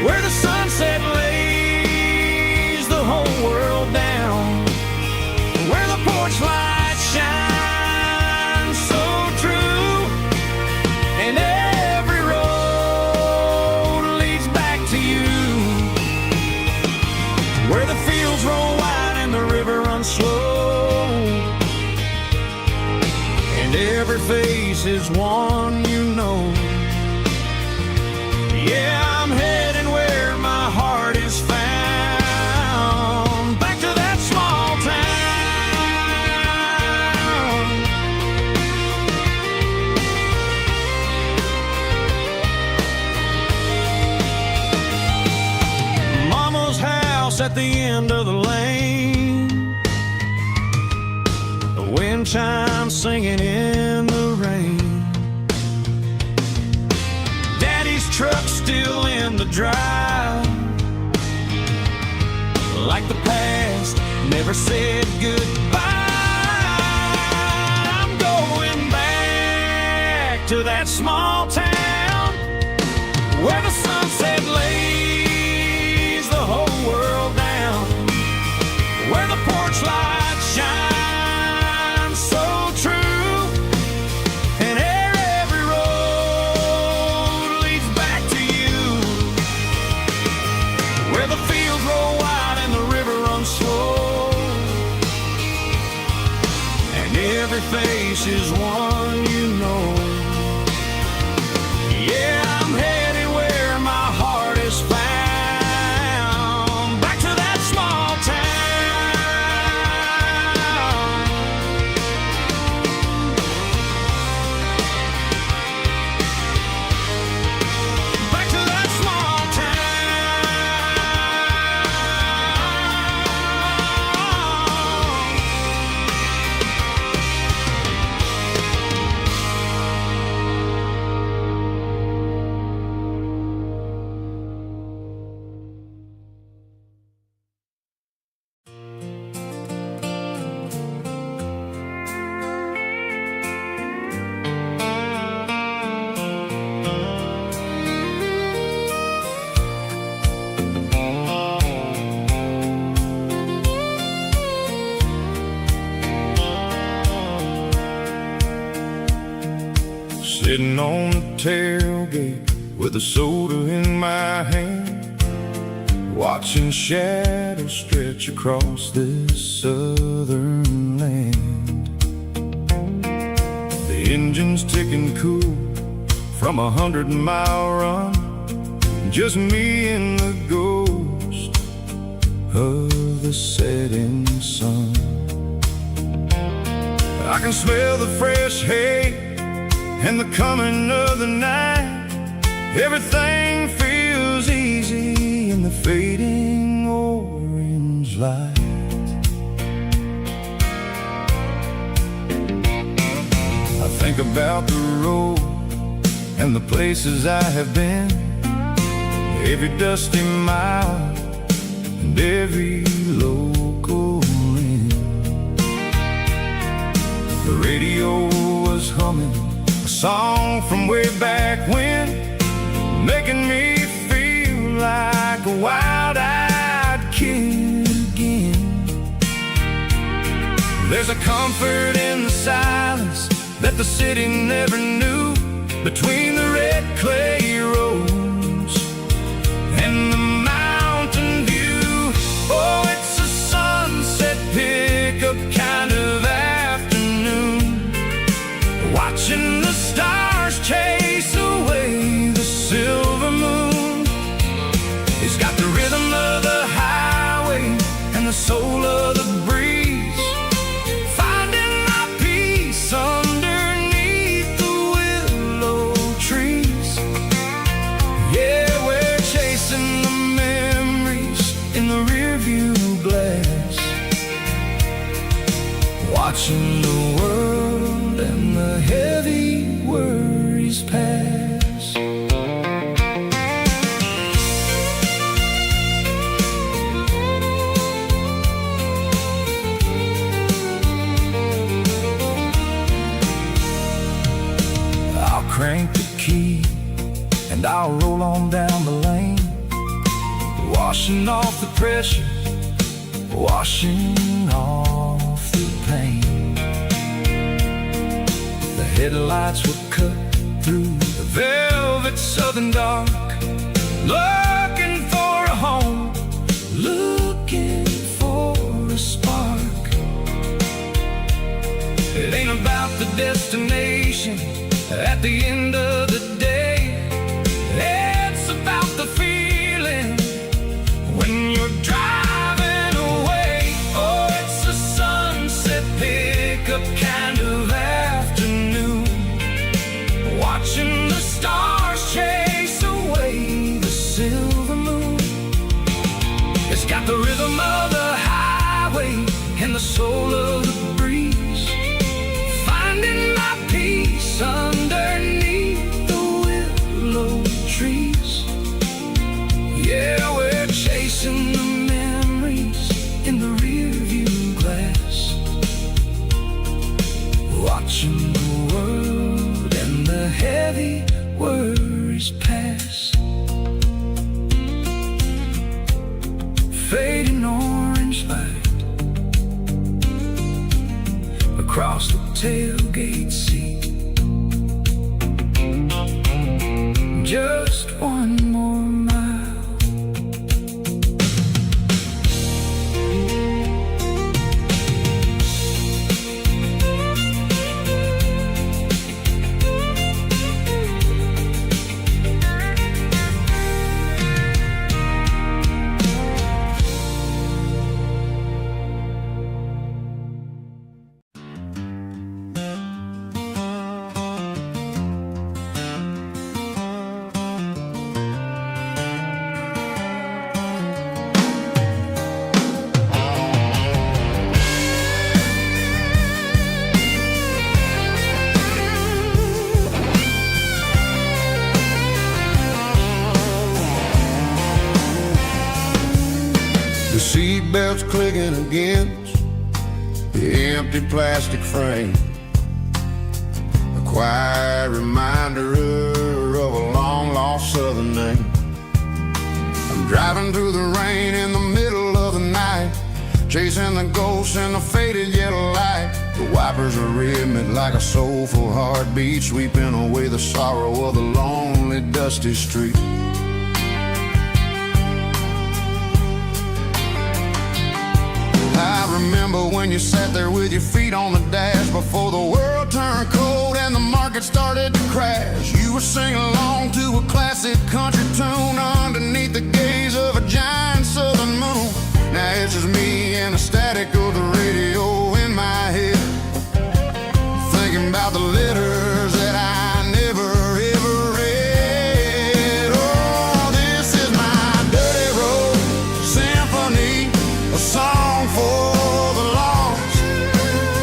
where the sunset lays the whole world down, where the porch lights shine slow, and every face is one you know. Yeah, I'm heading where my heart is found, back to that small town. Mama's house at the end of the lane, wind chimes singing in the rain. Daddy's truck still in the drive, like the past never said goodbye. I'm going back to that small town where the sunset lays the whole world down, where the porch lights shine face is one you know. Yeah, I'm headed where my heart is found, back to that small town. Back to that small town.
Sitting on the tailgate with a soda in my hand, watching shadows stretch across this southern land. The engine's ticking cool from 100-mile run, just me and the ghost of the setting sun. I can smell the fresh hay and the coming of the night. Everything feels easy in the fading orange light. I think about the road and the places I have been, every dusty mile and every local inn. The radio was humming a song from way back when, making me feel like a wild-eyed kid again. There's a comfort in the silence that the city never knew, between the red clay roads and the mountain view. Oh, it's a sunset pickup kind of afternoon, watching the stars chase away the silver moon. It's got the rhythm of the highway and the soul of the breeze, finding my peace underneath the willow trees. Yeah, we're chasing the memories in the rearview glass, watching the world and the heavy worries pass. I'll crank the key and I'll roll on down the lane, washing off the pressure, washing off the pain. The headlights will cut through the velvet southern dark, looking for a home, looking for a spark. It ain't about the destination at the end of the day, it's about the feeling when you're driving away. Oh, it's a sunset pickup kind of afternoon, watching the stars chase away the silver moon. It's got the rhythm of the highway and the soul of the breeze, finding my peace underneath the willow trees. Yeah, we're chasing the memories in the rearview glass, watching the world and the heavy worries pass. Fading orange light across the tailgate seat. Just one more mile.
The seatbelt's clicking against the empty plastic frame, a quiet reminder of a long-lost southern name. I'm driving through the rain in the middle of the night, chasing the ghosts in the faded yellow light. The wipers are rhythmic like a soulful heartbeat, sweeping away the sorrow of the lonely, dusty street. I remember when you sat there with your feet on the dash before the world turned cold and the market started to crash. You were singing along to a classic country tune underneath the gaze of a giant southern moon. Now it's just me and the static of the radio in my head, thinking about the letters that I never ever read. Oh, this is my dirty road symphony, a song for the lost,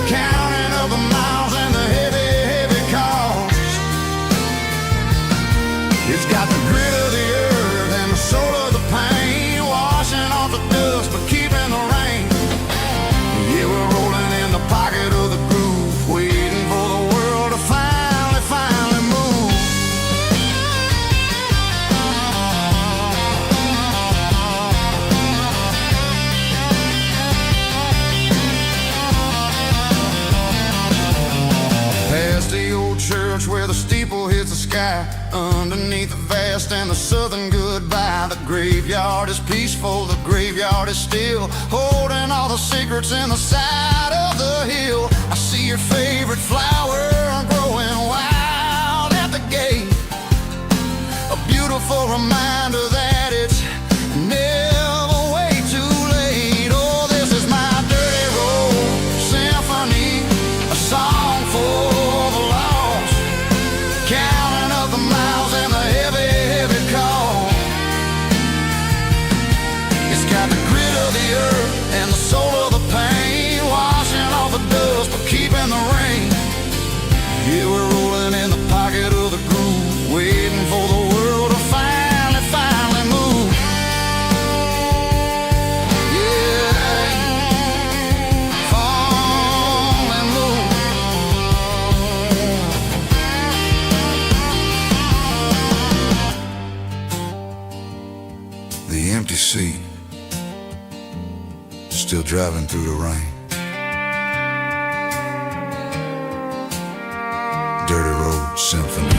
counting up the miles and the heavy, heavy cost. It's got the grit of the earth and the soul of the pain, washing off the dust but keeping the rain. Yeah, we're rolling in the pocket of the groove, waiting for the world to finally move. Past the old church where the steeple hits the sky, underneath the vast and the southern goodbye. The graveyard is peaceful, the graveyard is still, holding all the secrets in the side of the hill. I see your favorite flower growing wild at the gate, a beautiful reminder that it's never way too late. Oh, this is my dirty road symphony, a song for the lost, counting up the miles and the heavy, heavy cost. It's got the grit of the earth and the soul of the pain, washing off the dust but keeping the rain. Yeah, we're rolling in the pocket of the groove, waiting for the world to finally move. Yeah, finally move. The empty seat, still driving through the rain. Dirty Road Symphony.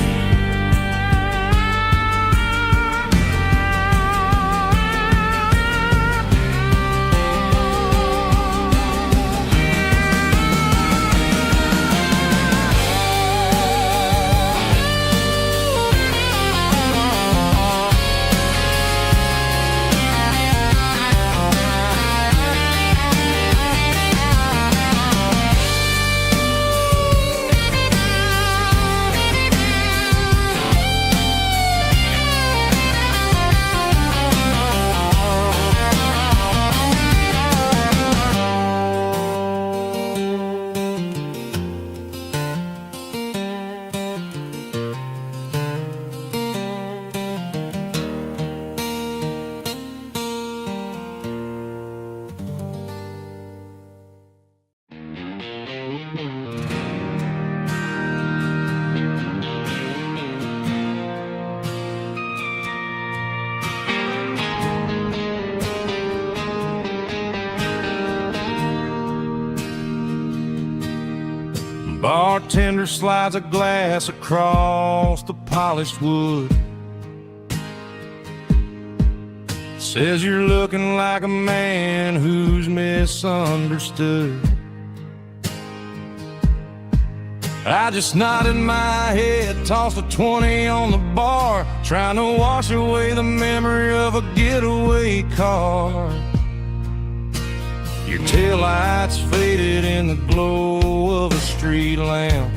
Bartender slides a glass across the polished wood, says you're looking like a man who's misunderstood. I just nodded my head, tossed a 20 on the bar, trying to wash away the memory of a getaway car. Your taillights faded in the glow of a street lamp,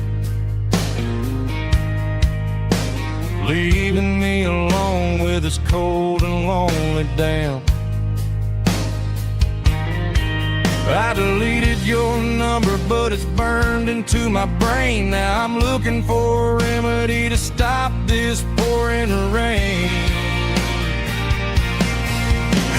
leaving me alone with this cold and lonely damp. I deleted your number, but it's burned into my brain. Now I'm looking for a remedy to stop this pouring rain.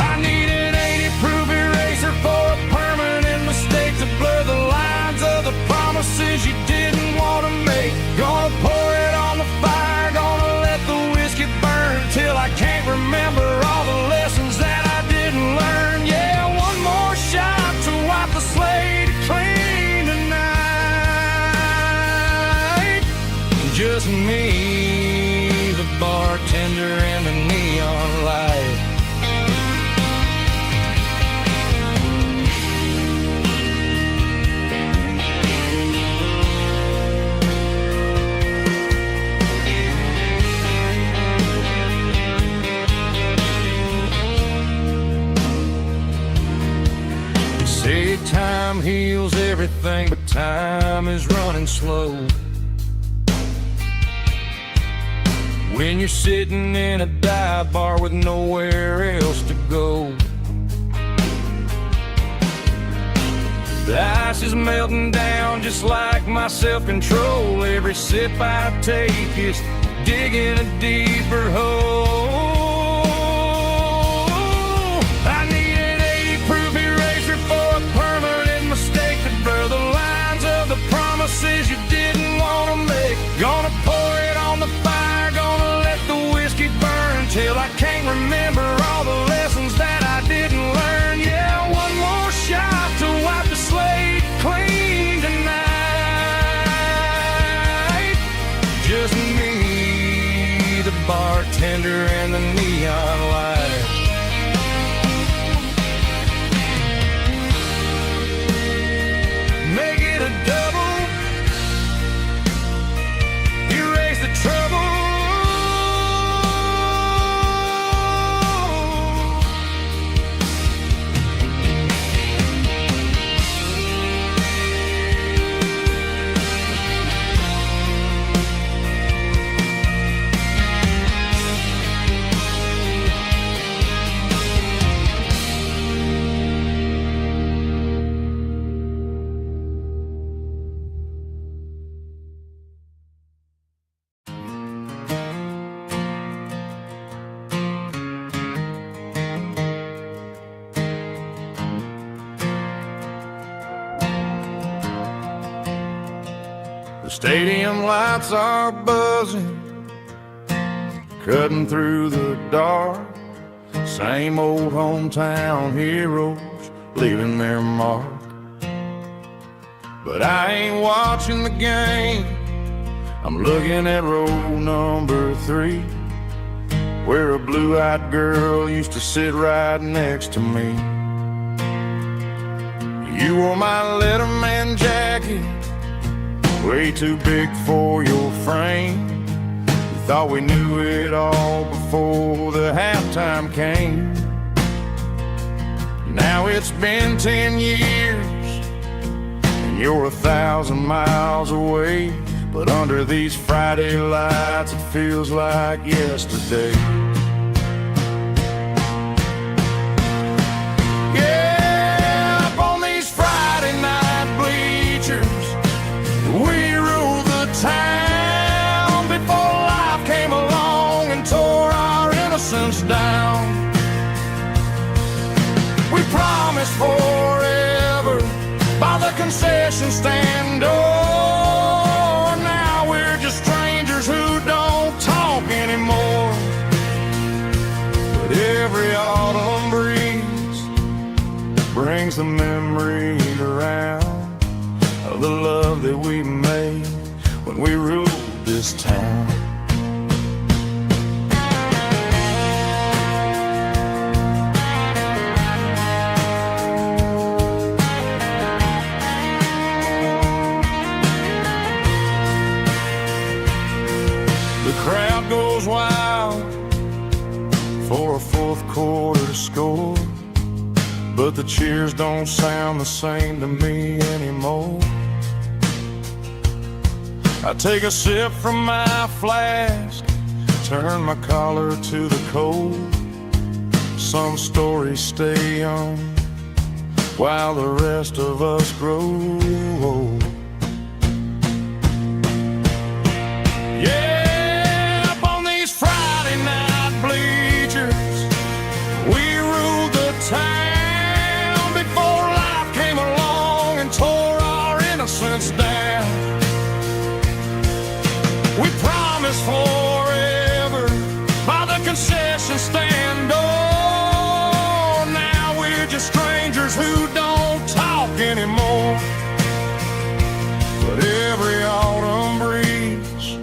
I need an 80-proof eraser for a permanent mistake to blur the lines of the promises you didn't want to make. Gonna pour it on the fire, gonna let the whiskey burn till I can't remember all the lessons that I didn't learn. Yeah, one more shot to wipe the slate clean tonight. me, the bartender and the neon light. Say time heals everything, but time is running slow. When you're sitting in a dive bar with nowhere else to go, the ice is melting down just like my self-control. Every sip I take is digging a deeper hole. I need an 80-proof eraser for a permanent mistake to blur the lines of the promises you didn't want to make. Gonna pour it on the fire, gonna let the whiskey burn till I can't remember all the lessons that I didn't learn. Yeah, one more shot to wipe the slate clean tonight. Just me, the bartender and the neon light. Make it a double, erase the trouble. The stadium lights are buzzing, cutting through the dark. Same old hometown heroes leaving their mark. But I ain't watching the game, I'm looking at row number 3, where a blue-eyed girl used to sit right next to me. You wore my Letterman jacket, way too big for your frame. We thought we knew it all before the halftime came. Now it's been 10 years and you're 1,000 miles away, but under these Friday lights it feels like yesterday. Yeah, up on these Friday night bleachers, we ruled the town before life came along and tore our innocence down. We promised forever by the concession stand door. Now we're just strangers who don't talk anymore. But every autumn breeze brings the memories around of the love that we made when we ruled this town. The crowd goes wild for a fourth quarter score, but the cheers don't sound the same to me anymore. I take a sip from my flask, turn my collar to the cold. Some stories stay young while the rest of us grow old. Yeah, up on these Friday night bleachers, we ruled the town before life came along and tore our innocence down. We promised forever by the concession stand door. Now we're just strangers who don't talk anymore. But every autumn breeze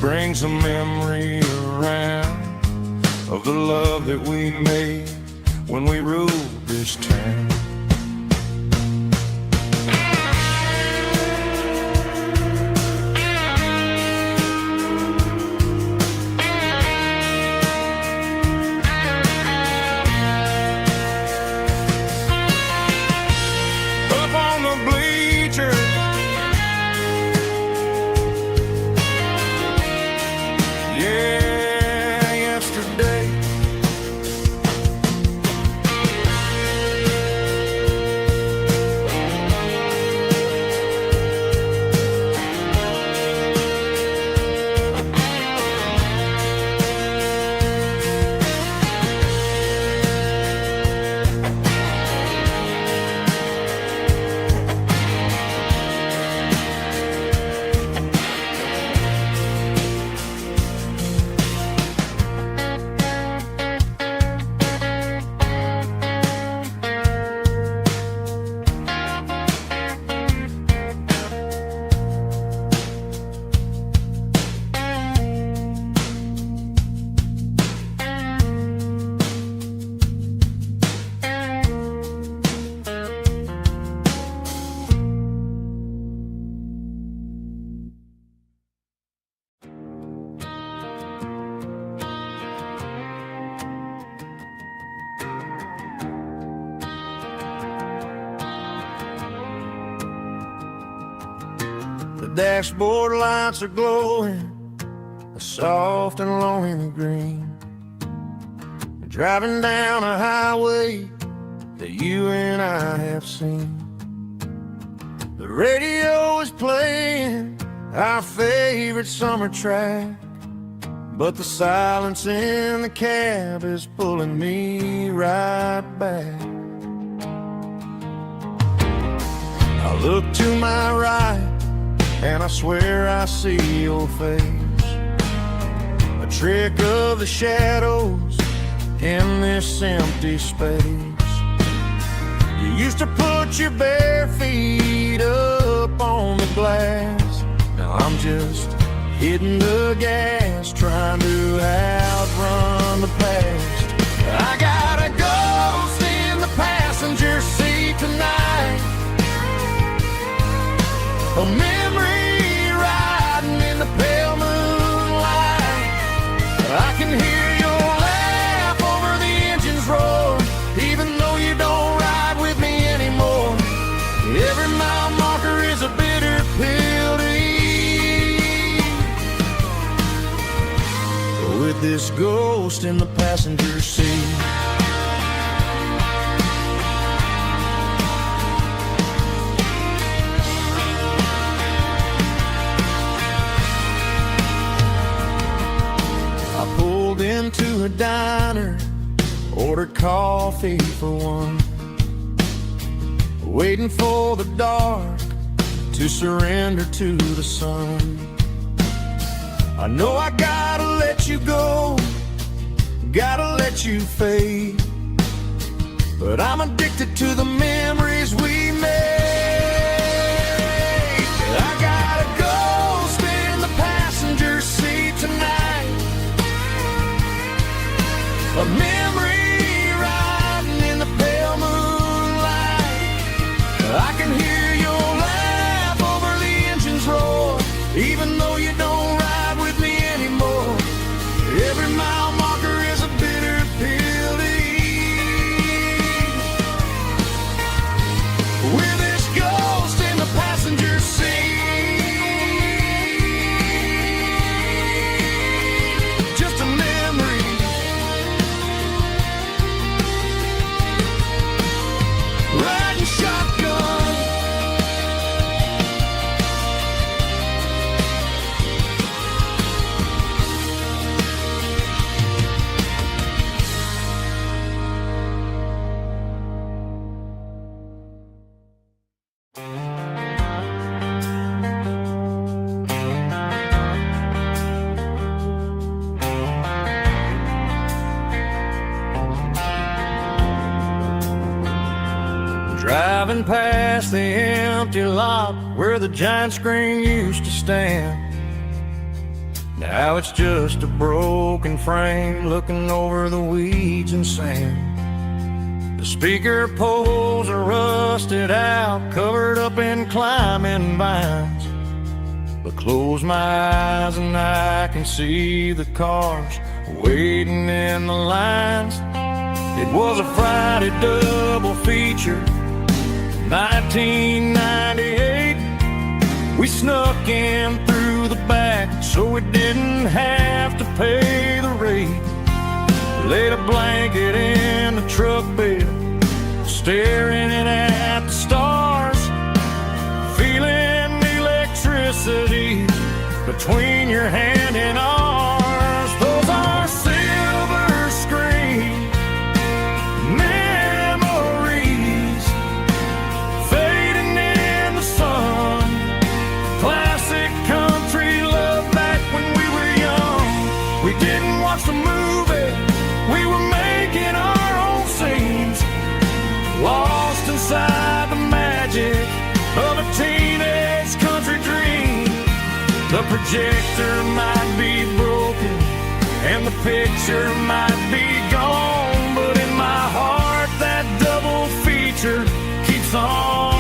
brings a memory around of the love that we made when we ruled this town. Up on the bleachers, yeah, yesterday. The dashboard lights are glowing a soft and lonely green. We're driving down a highway that you and I have seen. The radio is playing our favorite summer track, but the silence in the cab is pulling me right back. I look to my right and I swear I see your face, a trick of the shadows in this empty space. You used to put your bare feet up on the glass. Now I'm just hitting the gas, trying to outrun the past. I got a ghost in the passenger seat tonight, a memory riding in the pale moonlight. I can hear your laugh over the engine's roar, even though you don't ride with me anymore. Every mile marker is a bitter pill to eat, with this ghost in the passenger seat. Into a diner, ordered coffee for one, waiting for the dark to surrender to the sun. I know I gotta let you go, gotta let you fade, but I'm addicted to the memories we made. I got a ghost in the passenger seat tonight, a memory riding in the pale moonlight. I can hear your laugh over the engine's roar, even though you don't ride with me anymore. Every mile marker is a bitter pill to eat, with this ghost in the passenger seat. Just a memory, riding shotgun. Driving past the empty lot where the giant screen used to stand,
Now it's just a broken frame looking over the weeds and sand. The speaker poles are rusted out, covered up in climbing vines. But close my eyes and I can see the cars waiting in the lines. It was a Friday double feature, 1998. We snuck in through the back so we didn't have to pay the rate. Laid a blanket in the truck bed, staring at the stars, feeling the electricity between your hand and ours. Those are silver screen memories fading in the sun. Classic country love back when we were young. We didn't watch the movie, we were making our own scenes, lost inside the magic of a teenage country dream. The projector might be broken and the picture might be gone, but in my heart that double feature keeps on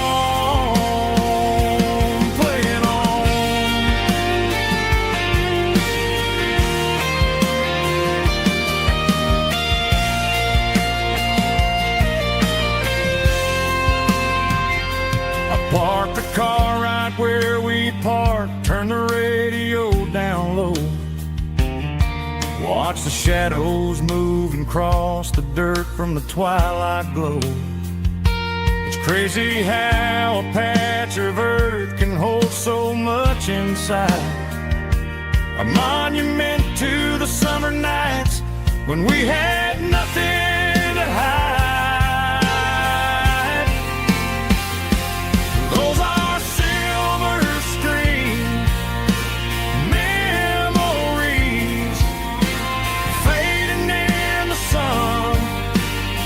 playing on. I parked the car right where we parked, turned the radio down low, watch the shadows move and cross the dirt from the twilight glow. It's crazy how a patch of earth can hold so much inside. A monument to the summer nights when we had nothing to hide. Those are silver screen memories fading in the sun.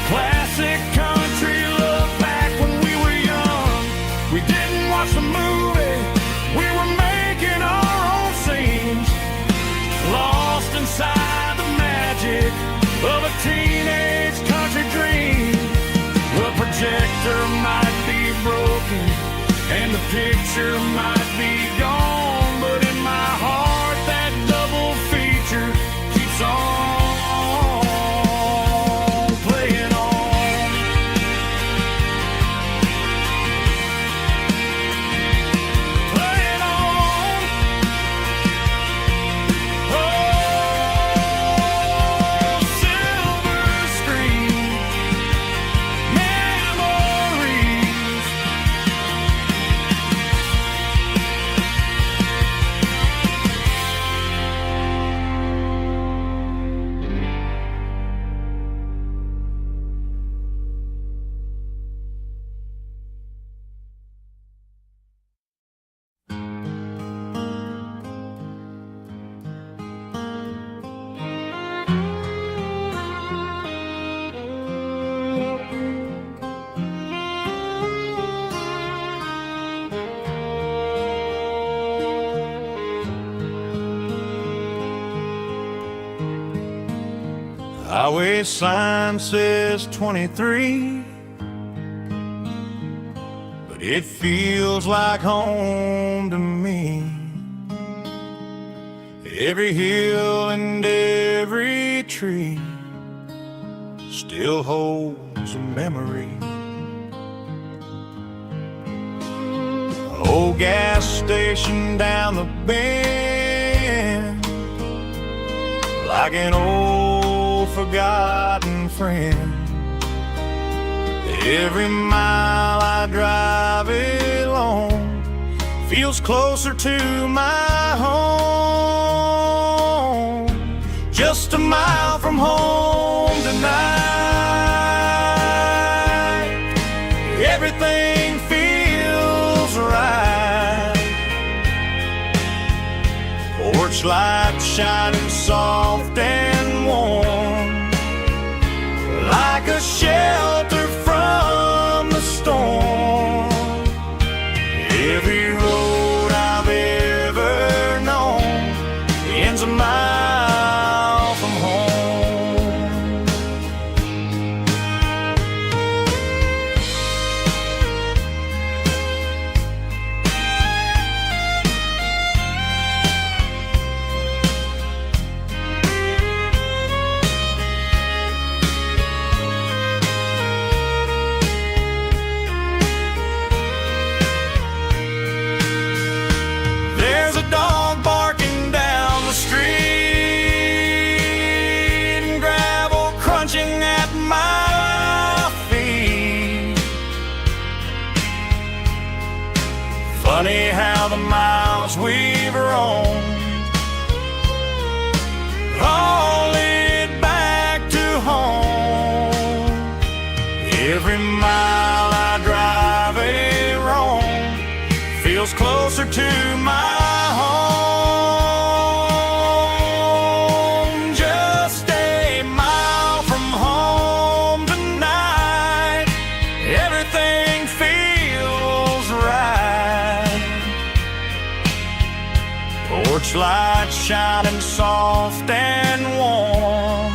Classic country love back when we were young. We didn't watch the movie, we were making our own scenes, lost inside the magic of a teenage country dream. The projector might be broken and the picture might be gone, but in my heart that double feature keeps on playing on. Playing on. Oh, silver screen memories.
Highway sign says 23, but it feels like home to me. Every hill and every tree still holds a memory. Old gas station down the bend, like an old forgotten friend. Every mile I drive it along feels closer to my home. Just a mile from home tonight, everything feels right. Porch light shining soft and warm, like a shelter from the storm. Every road I've ever known ends a
roam, haul it back to home. Every mile I drive a roam feels closer to my home. Just a mile from home tonight, everything feels right. Porch lights shining soft and warm,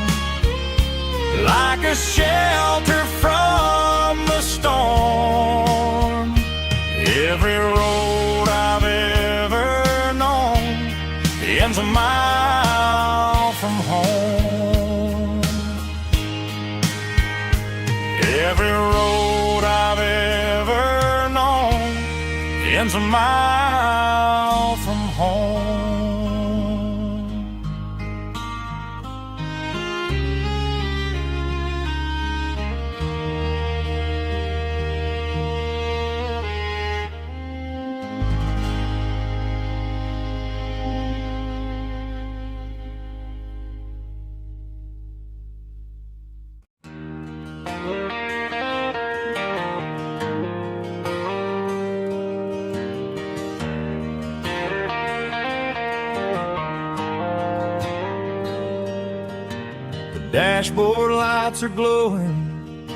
like a shelter from the storm. Every road I've ever known ends a mile from home. Every road I've ever known ends a mile from home. Dashboard lights are glowing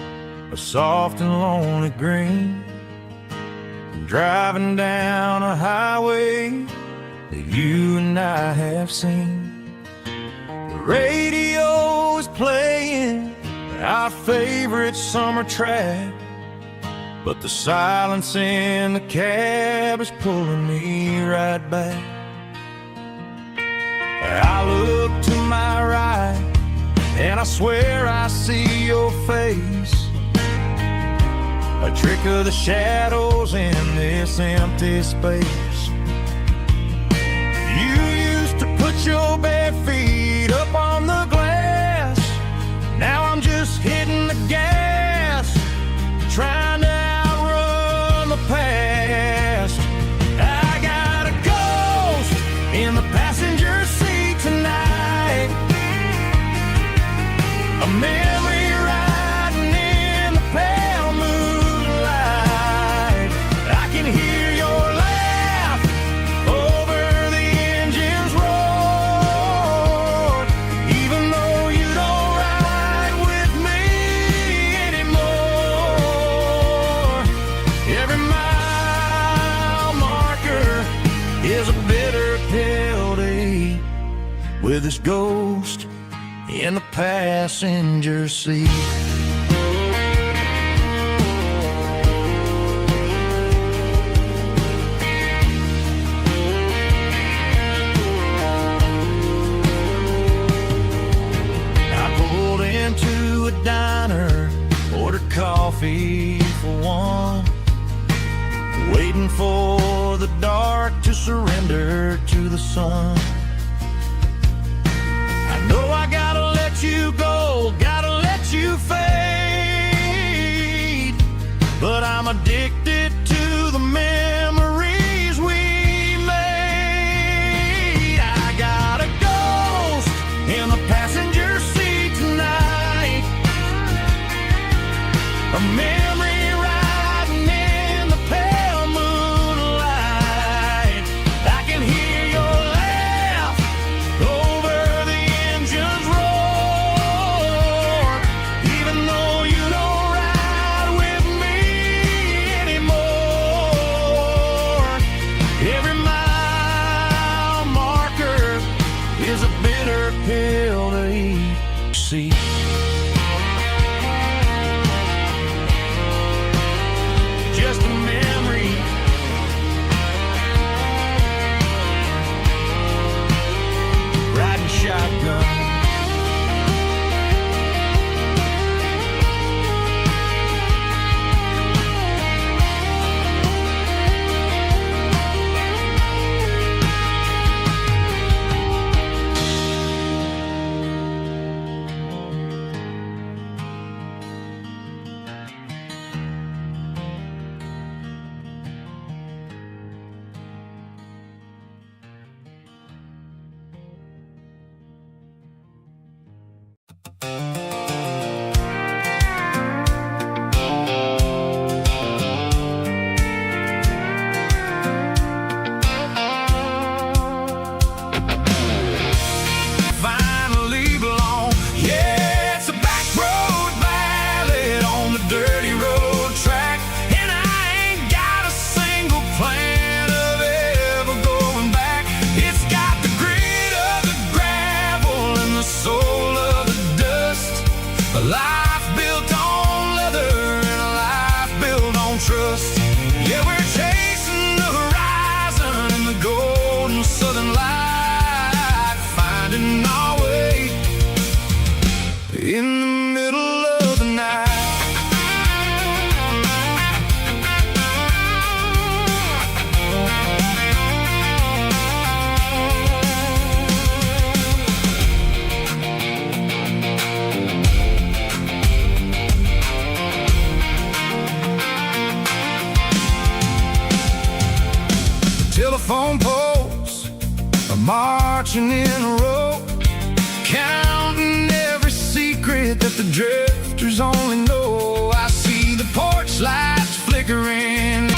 a soft and lonely green. I'm driving down a highway that you and I have seen. The radio is playing our favorite summer track, but the silence in the cab is pulling me right back. I look to my right and I swear I see your face, a trick of the shadows in this empty space. You used to put your bare feet up on the glass. Now I'm just hitting the gas, trying to outrun the past. I got a ghost in the passenger seat tonight, a memory riding in the pale moonlight. I can hear your laugh over the engine's roar, even though you don't ride with me anymore. Every mile marker is a bitter pill to eat, with this ghost in the passenger seat. I pulled into a diner, ordered coffee for one, waiting for the dark to surrender to the sun. I know I gotta let you go, gotta let you fade, but I'm addicted to the memories we made. I got a ghost in the passenger seat tonight, a memory riding in the pale moonlight. I can hear your laugh over the engine's roar, even though you don't ride with me anymore. Every mile marker is a bitter pill to eat. See, just a memory, riding shotgun.
the drifters only know. I see the porch lights flickering.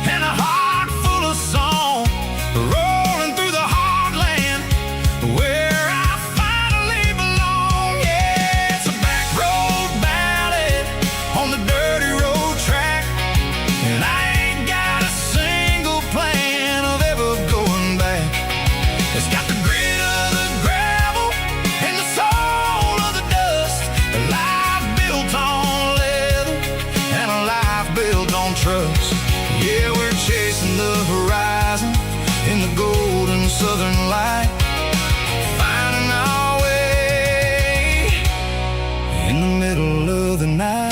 And a heart full of song, rolling through the heartland where I finally belong. Yeah, it's a back road ballad on the dirty road track, and I ain't got a single plan of ever going back. It's got the grit of the gravel and the soul of the dust, a life built on leather and a life built on trust. Yeah, we're chasing the horizon in the golden southern light, finding our way in the middle of the night.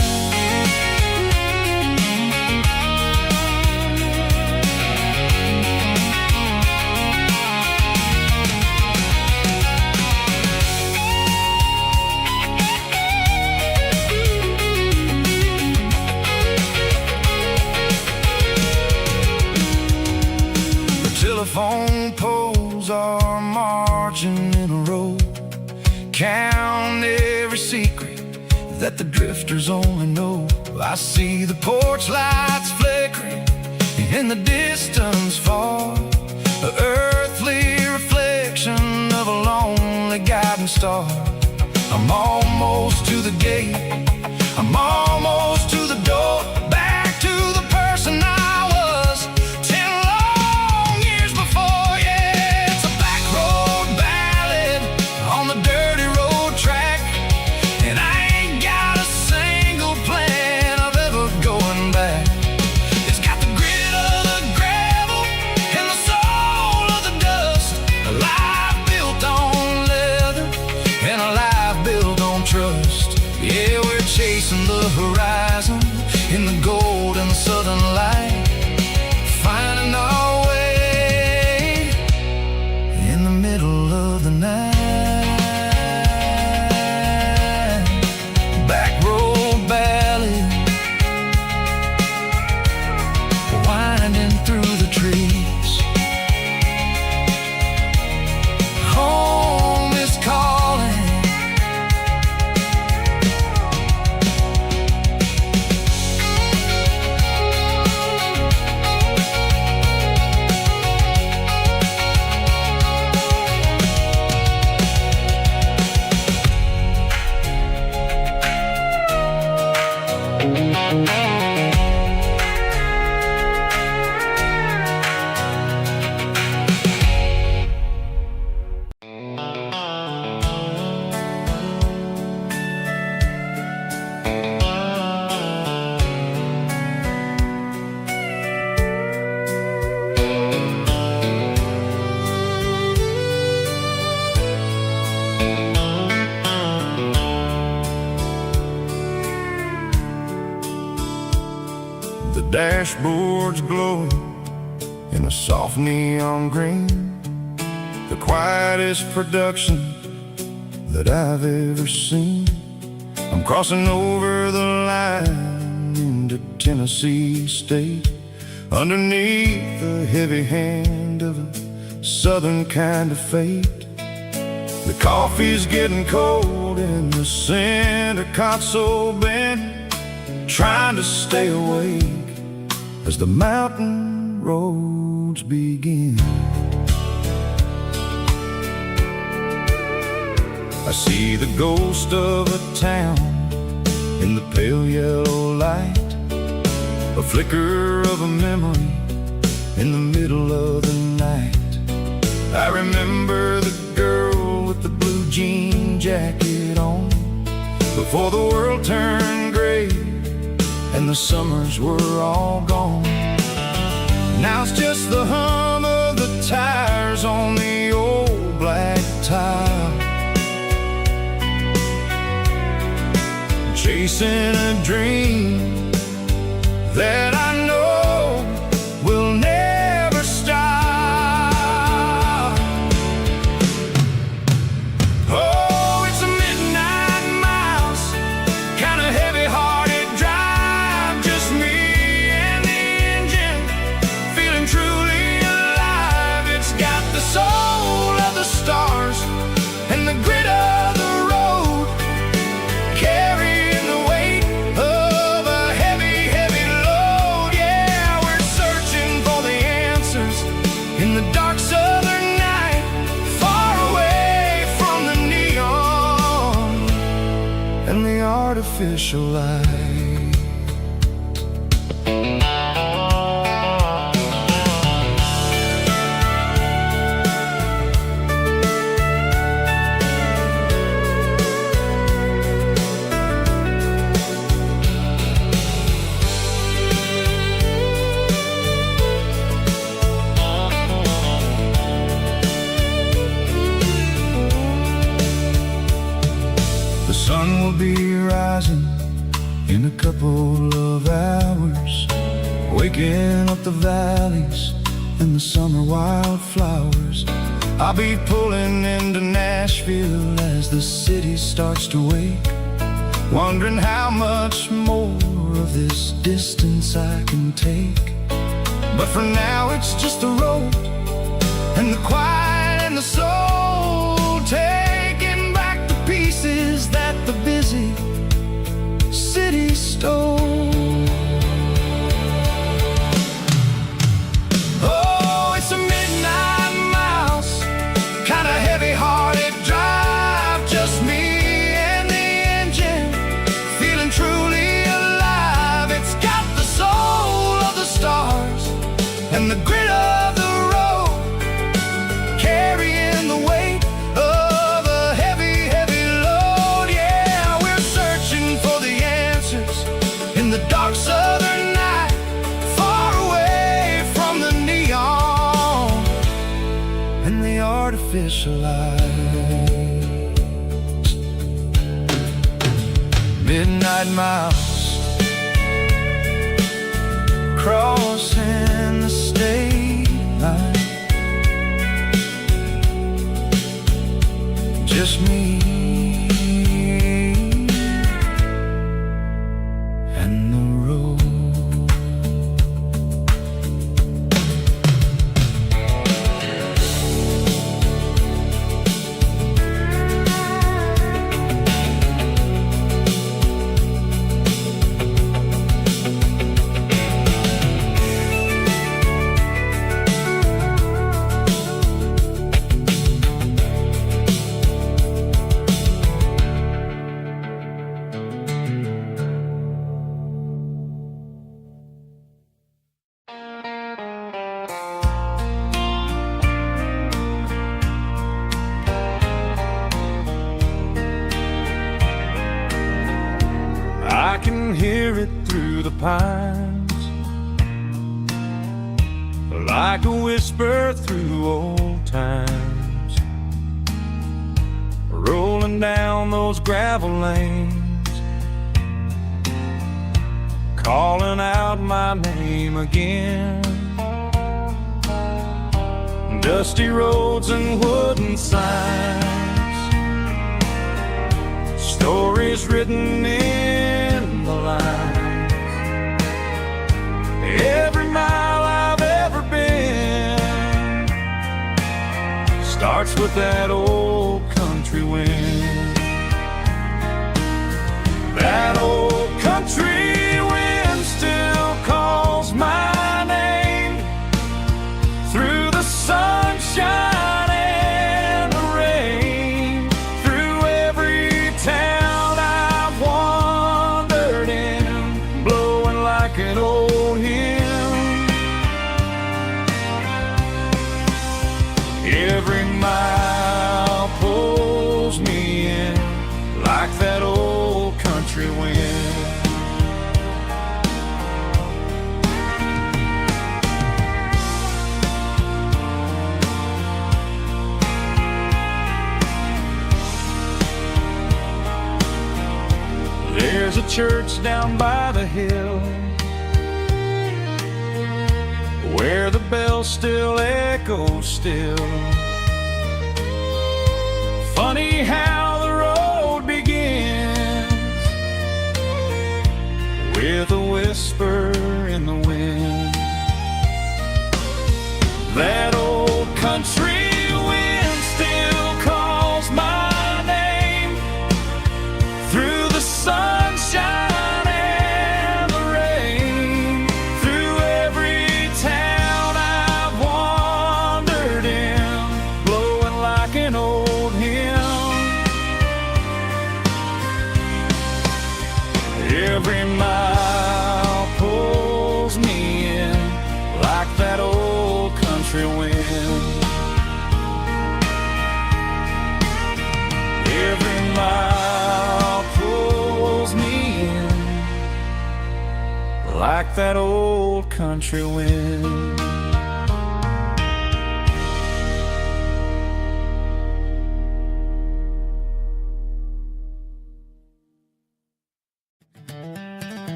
Telephone poles are marching in a row, count every secret that the drifters only know. I see the porch lights flickering in the distance far, an earthly reflection of a lonely guiding star. I'm almost to the gate, I'm almost to the door, back to the person I was 10 long years before. Yeah, it's a back road ballad on the dirty road track, and I ain't got a single plan of ever going back. It's got the grit of the gravel and the soul of the dust, a life built on leather and a life built on trust. Yeah, we're chasing the horizon in the golden southern light, finding our way in the middle of the night. Back road ballad, winding through the trees. Home is calling. The dashboard's glowing in a soft neon green, the quietest production that I've ever seen. I'm crossing over the line into Tennessee State, underneath the heavy hand of a southern kind of fate. The coffee's getting cold in the center console bin, trying to stay awake as the mountain roads begin. I see the ghost of a town in the pale yellow light, a flicker of a memory in the middle of the night. I remember the girl with the blue jean jacket on, before the world turned gray and the summers were all gone. Now it's just the hum of the tires on the old black
chasing a dream that I know will never stop. Oh, it's a midnight mouse, kind of heavy-hearted drive, just me and the engine, feeling truly alive. It's got the soul of the stars and the grit of the road, carrying the weight of a heavy, heavy load. Yeah, we're searching for the answers in the dark southern night, far away from the neon and the artificial light. The sun will be rising in a couple of hours, waking up the valleys and the summer wildflowers. I'll be pulling into Nashville as the city starts to wake, wondering how much more of this distance I can take. But for now it's just the road and the quiet and the soul, taking back the pieces that the busy city stole. Oh, it's a midnight mouse, kind of heavy-hearted drive, just me and the engine, feeling truly alive. It's got the soul of the stars and the grit of the road, carrying the weight of a heavy, heavy load. Yeah, we're searching for the answers in the dark southern night, far away from the neon and the artificial lights. Midnight mouse, crossing the state line, just me and the road. I can hear it through the pines, like a whisper through old times, rolling down those gravel lanes, calling out my name again. Dusty roads and wooden signs, stories written in the lines. Every mile I've ever been starts with that old country wind. That old country wind still calls my name through the sunshine and the rain, through every town I've wandered in, blowing like an old hymn. Every mile pulls me in like that old country wind. There's a
church down by the hill, where the bell still echoes still. Funny how the road begins with a whisper in the wind. That old country wind still calls my name through the sunshine and the rain, through every town I've wandered in, blowing like an old hymn. Every mile pulls me in like that old country wind. Every mile pulls me in like that old country wind.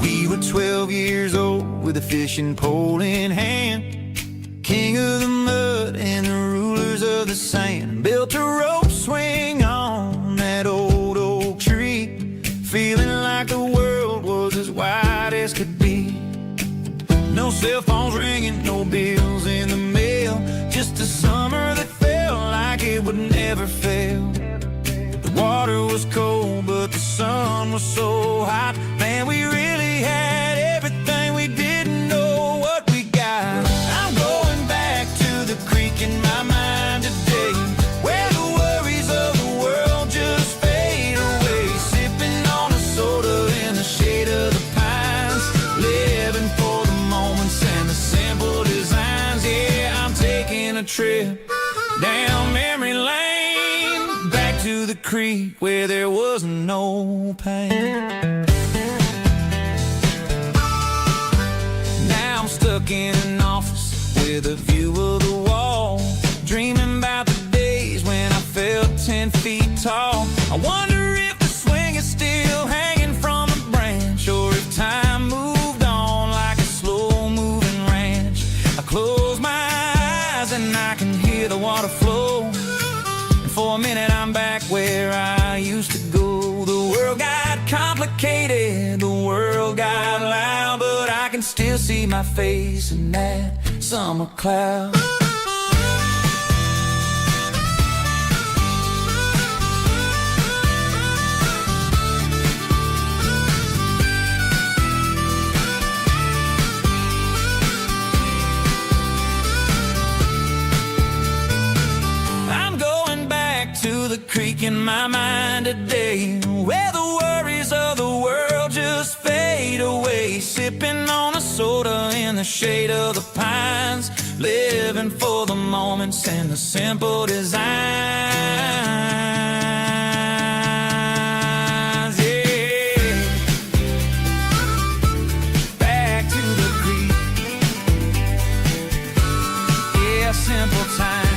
We were 12 years old with a fishing pole in hand, king of the mud and the rulers of the sand. Built a rope swing on that old oak tree, feeling like the world was as wide as could be. No cell phones ringing, no bills in the mail, just a summer that felt like it would never fail. The water was cold, but the sun was so hot. Man, we really had everything, we didn't know what we got. I'm going back to the creek in my mind today, where the worries of the world just fade away. Sipping on a soda in the shade of the pines, living for the moments and the simple designs. Yeah, I'm taking a trip down memory lane, back to the creek where there was no pain. Now I'm stuck in an office with a view of the wall, dreaming about the days when I felt 10 feet tall. I wonder if the swing is still hanging from a branch, or if time moved on like a slow-moving ranch. I close my eyes and I can hear the water flow, and for a minute I'm back where I used to go. The world got complicated, the world got loud, but I can still see my face in that summer cloud. I'm going back to the creek in my mind today, where the worries of the world just fade away. Sipping on a soda in the shade of the pines, living for the moments and the simple designs. Yeah, back to the creek. Yeah, simple times.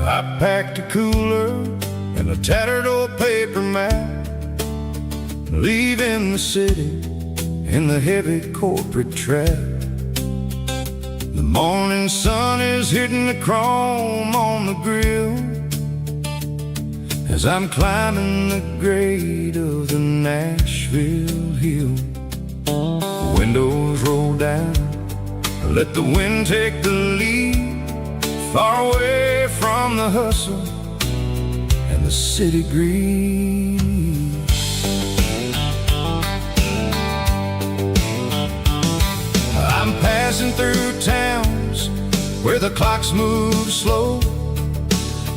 I packed a cooler and a tattered old paper map, leaving the city in the heavy corporate trap. The morning sun is hitting the chrome on the grill as I'm climbing the grade of the Nashville hill. The windows roll down, I let the wind take the lead, far away from the hustle and the city greed. where the clocks move slow,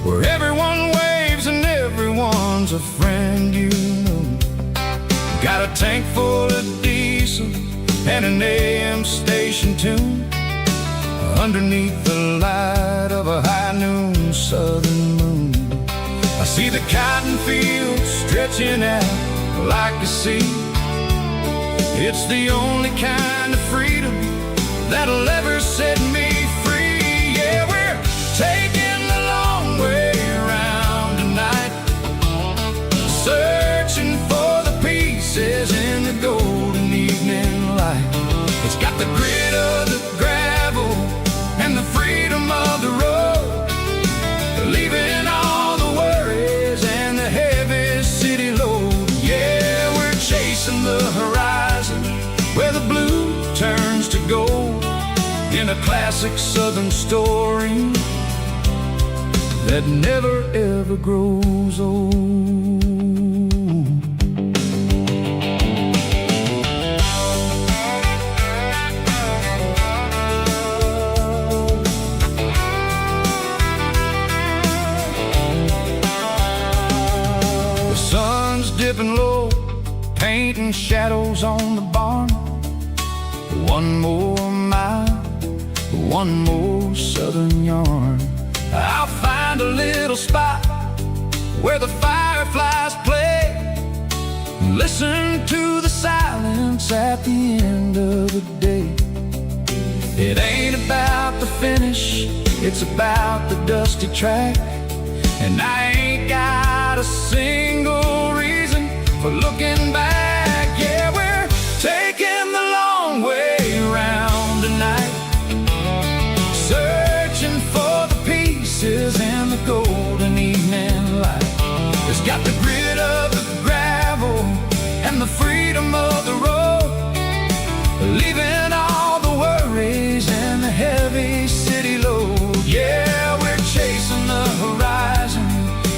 where everyone waves and everyone's a friend you know. Got a tank full of diesel and an AM station tune, underneath the light of a high noon southern moon. I see the cotton fields stretching out like a sea. It's the only kind of freedom that'll ever set me free. Yeah, we're taking the long way around tonight, searching for the pieces in the golden evening light. It's got the grit of the gravel and the freedom of the road, leaving all the worries and the heavy city load. Yeah, we're chasing the horizon where the blue turns to gold, in a classic southern story that never ever grows old. The sun's dipping low, painting shadows on the barn. One more mile, one more southern yarn. I'll find a little spot where the fireflies play, listen to the silence at the end of the day. It ain't about the finish, it's about the dusty track, and I ain't got a single reason for looking back. Yeah, we're taking the long way around tonight, searching for the pieces in the golden evening light. It's got the grit of the gravel and the freedom of the road, leaving all the worries and the heavy city load. Yeah, we're chasing the horizon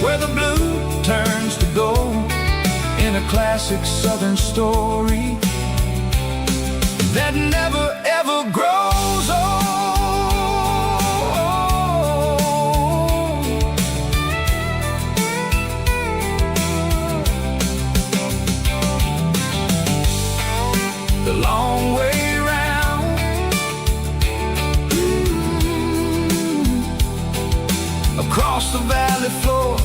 where the blue turns to gold, in a classic southern story that never ever grows old. The long way round, across the valley floor,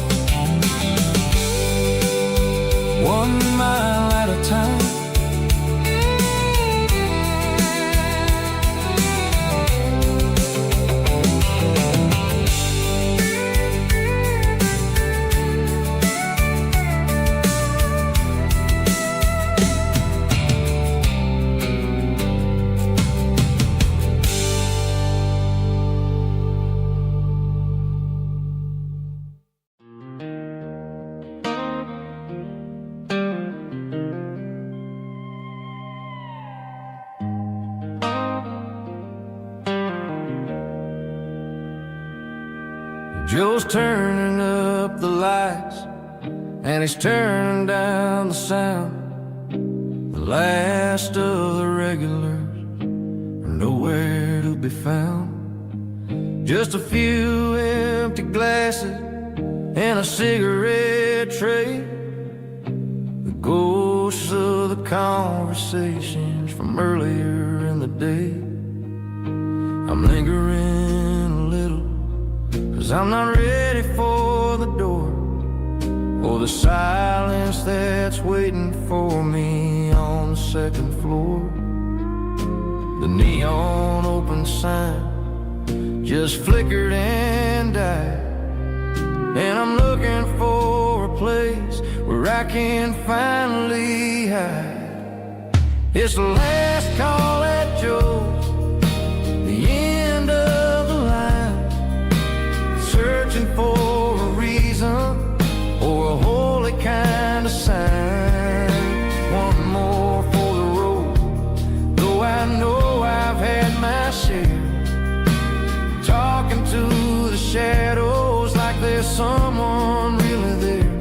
1 mile at a time. Joe's turning up the lights and he's turning down the sound. The last of the regulars are nowhere to be found. Just a few empty glasses and a cigarette tray, the ghosts of the conversations from earlier in the day. I'm lingering a little, 'cause I'm not ready for the door, or the silence that's waiting for me on the second floor. The neon open sign just flickered and died, and I'm looking for a place where I can finally hide. It's the last call at Joe's, the end of the line, searching for a reason or a holy kind of sign. One more for the road, though I know I've had my share, talking to the shadows like there's someone really there.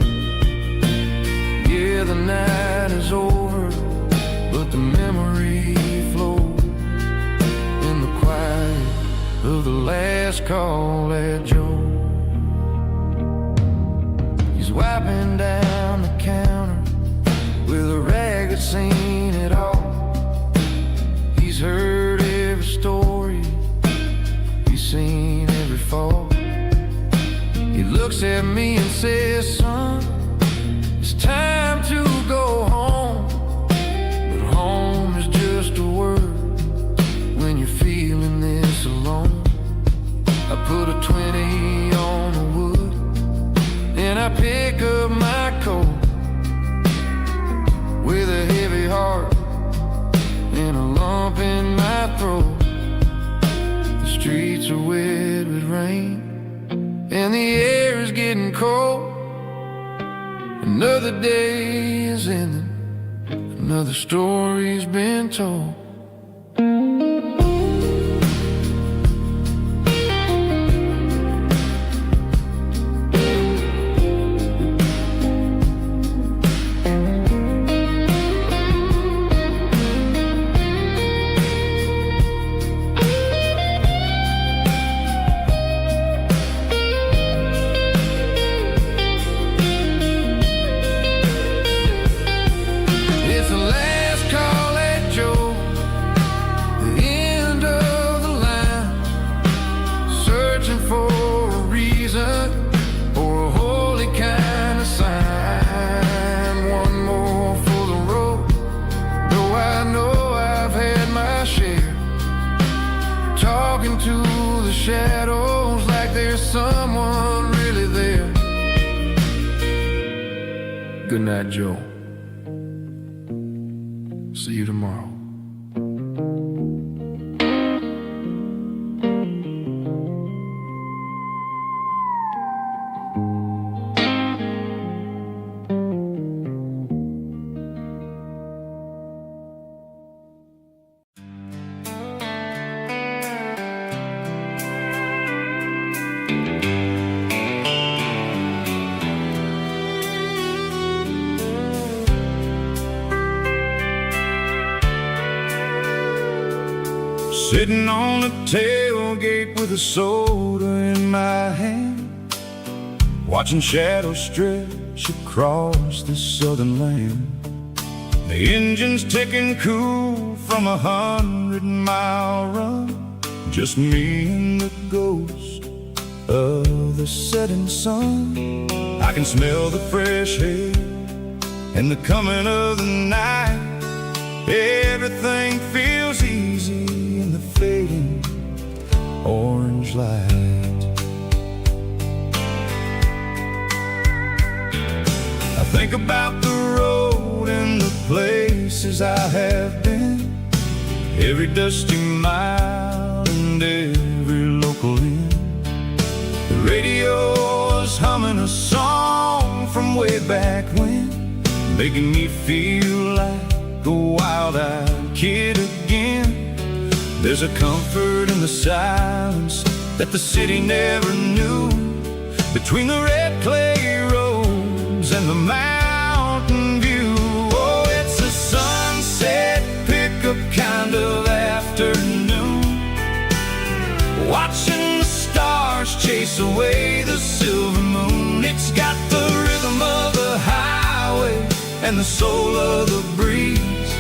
Yeah, the night is over, but the memory flows in the quiet of the last last call at Joe. He's wiping down the counter with a rag that's seen it all. He's heard every story, he's seen every fall. He looks at me and says, son, it's time to go home. But home is just a word when you're feeling this alone. I put a 20 on the wood and I pick up my coat with a heavy heart and a lump in my throat. The streets are wet with rain and the air is getting cold. Another day is ending, another story's been told. To the shadows like there's someone really there. Good night, Joe. See you tomorrow. Sitting on the tailgate with a soda in my hand, watching shadows stretch across this southern land. The engine's ticking cool from 100-mile run, just me and the ghost of the setting sun. I can smell the fresh air and the coming of the night. Everything feels easy in the fading orange light. I think about the road and the places I have been, every dusty mile and every local inn. The radio is humming a song from way back when, making me feel like a wild-eyed kid again. There's a comfort in the silence that the city never knew, between the red clay roads and the mountain view. Oh, it's a sunset pickup kind of afternoon, watching the stars chase away the silver moon. It's got the rhythm of the highway and the soul of the breeze,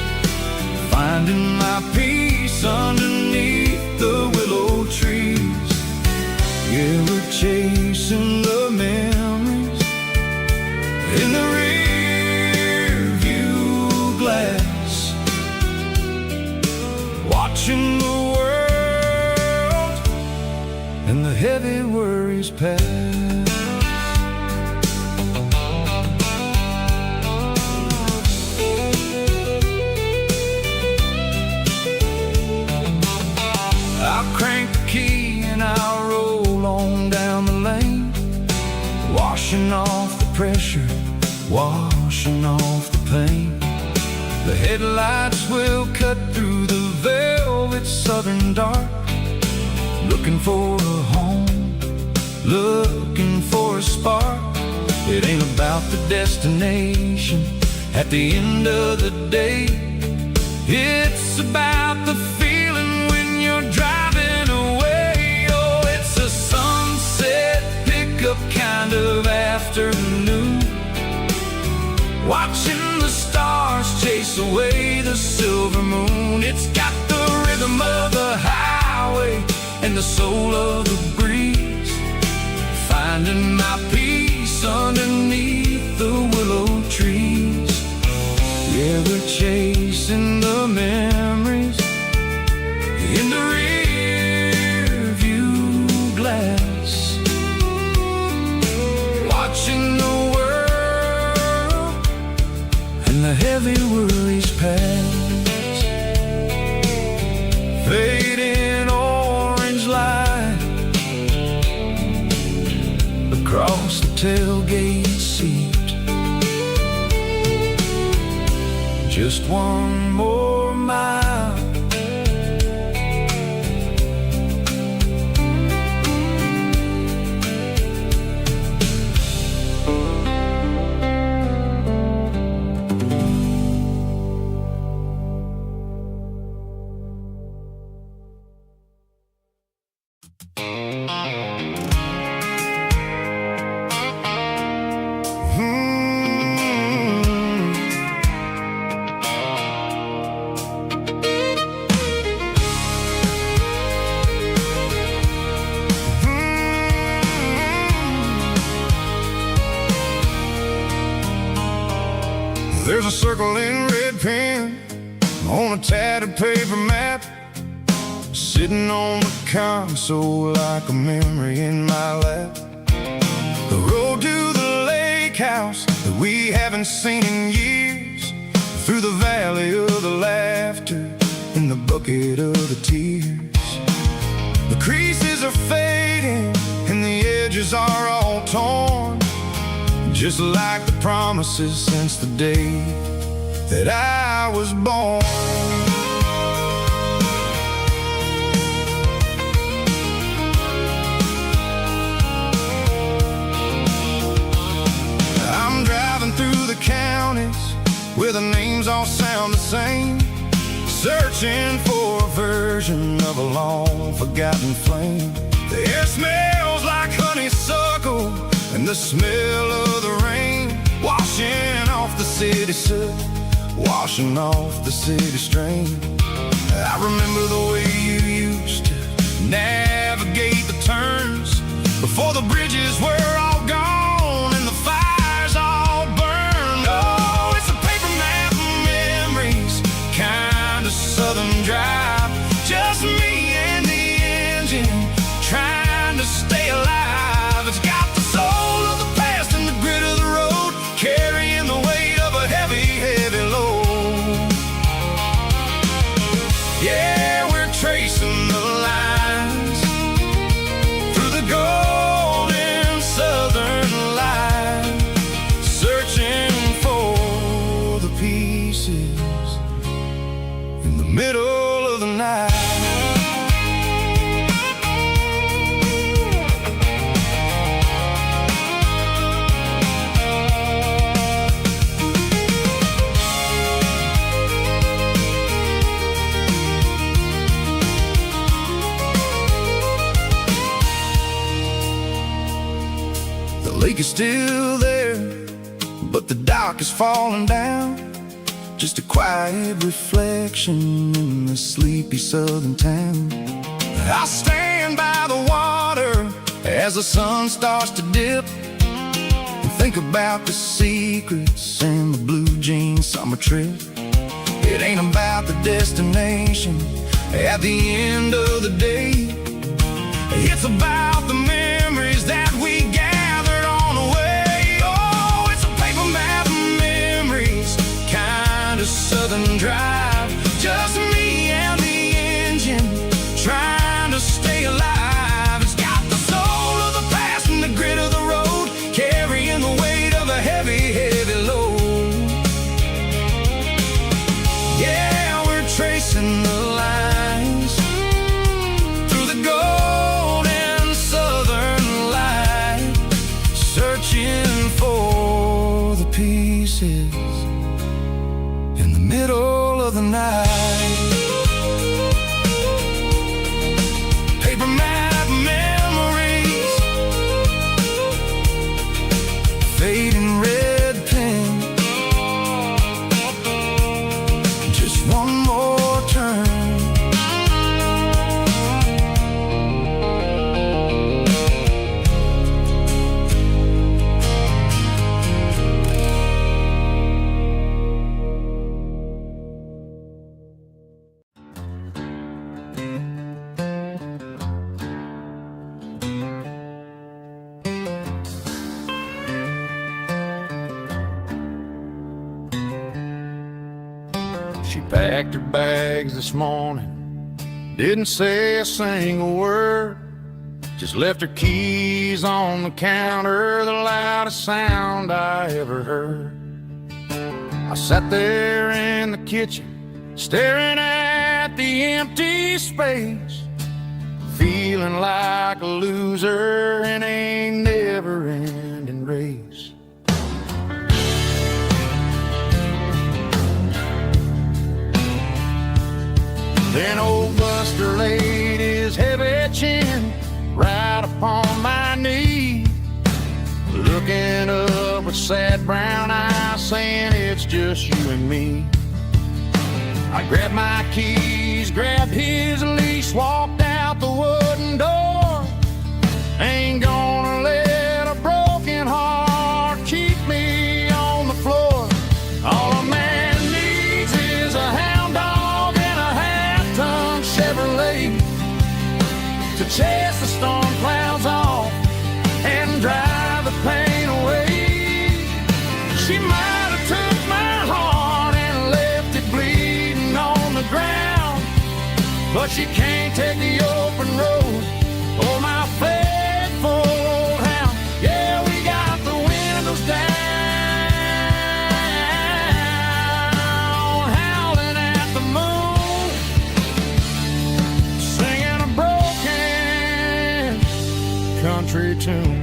finding my peace underneath the willow trees. Yeah, we're chasing the memories in the rear view glass, watching the world and the heavy worries pass. Crank the key and I'll roll on down the lane, washing off the pressure, washing off the pain. The headlights will cut through the velvet southern dark, looking for a home, looking for a spark. It ain't about the destination at the end of the day, it's about the feeling when you're driving away. Oh, it's a
afternoon, watching the stars chase away the silver moon. It's got the rhythm of the highway and the soul of the breeze, finding my peace underneath the willow trees. Yeah, we're chasing the memories in the rear view glass, watching the world and the heavy worries pass. Fading orange light across the tailgate seat. Just one more mile,
There's a circle in red pen on a tattered paper map, sitting on the console like a memory in my lap. The road to the lake house that we haven't seen in years, through the valley of the laughter in the bucket of the tears. The creases are fading and the edges are all torn, just like the promises since the day that I was born. I'm driving through the counties where the names all sound the same, searching for a version of a long forgotten flame. The air smells like honeysuckle and the smell of the rain, washing off the city soot, washing off the city strain. I remember the way you used to navigate the turns before the bridges were all gone and the fires all burned. Oh, it's a paper map of memories, kind of southern drive, just me and the engine trying to stay alive. It's got the soul of the past and the grit of the road, carrying the weight of a heavy, heavy load. Yeah, we're tracing the lines through the golden southern light, searching for the pieces in the middle of the night. The lake is still there, but the dock is falling down, just a quiet reflection in the sleepy southern town. I stand by the water as the sun starts to dip and think about the secrets and the blue jean summer trip. It ain't about the destination at the end of the day, it's about the memories that we gathered on the way. Oh, it's a paper map of memories, kind of southern drive, just me and the engine trying to stay alive. It's got the soul of the past and the grit of the road, carrying the weight of a heavy, heavy load. Yeah, we're tracing the lines through the golden southern light, searching for the pieces in the middle of the night. Paper map memories, packed her bags this morning, didn't say a single word, just left her keys on the counter, the loudest sound I ever heard. I sat there in the kitchen, staring at the empty space, feeling like a loser in a never-ending race. Then old Buster laid his heavy chin right upon my knee, looking up with sad brown eyes, saying it's just you and me. I grabbed my keys, grabbed his leash, walked out the wooden door. Ain't gonna let a broken heart keep me on the floor. All a man needs is a hound dog and a half-ton Chevrolet to chase the storm clouds off and drive the pain away. She might have took my heart and left it bleeding on the ground, but she can't take the open road or my faithful old hound. Yeah, we got the windows down, howling at the moon, singing a broken country tune.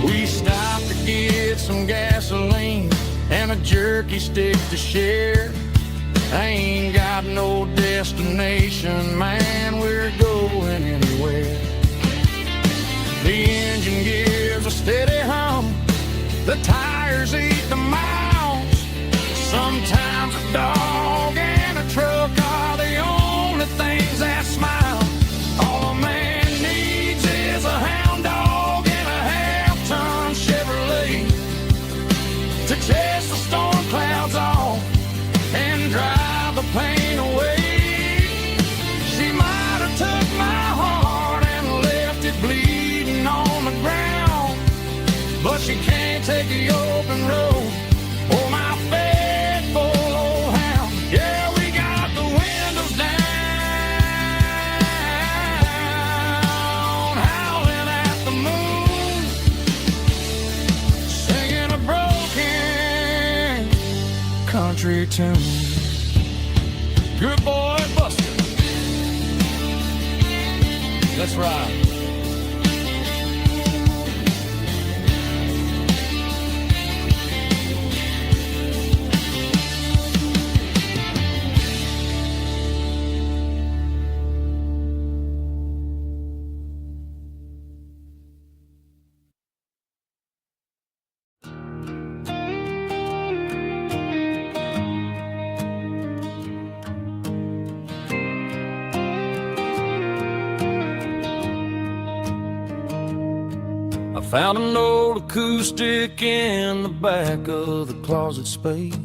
We stopped to get some gasoline and a jerky stick to share. I ain't got no destination, man, we're going anywhere. The engine gives a steady hum, the tires eat the miles. Sometimes a dog and a truck are the only things that smile. All a man needs is a hound dog and a half-ton Chevrolet to chase the storm clouds off and drive the pain away. She might have took my heart and left it bleeding on the ground, but she can't take the open road or my faithful old hound. Yeah, we got the windows down, howling at the moon, singing a broken country tune. Good boy, Buster. Let's ride. I found an old acoustic in the back of the closet space,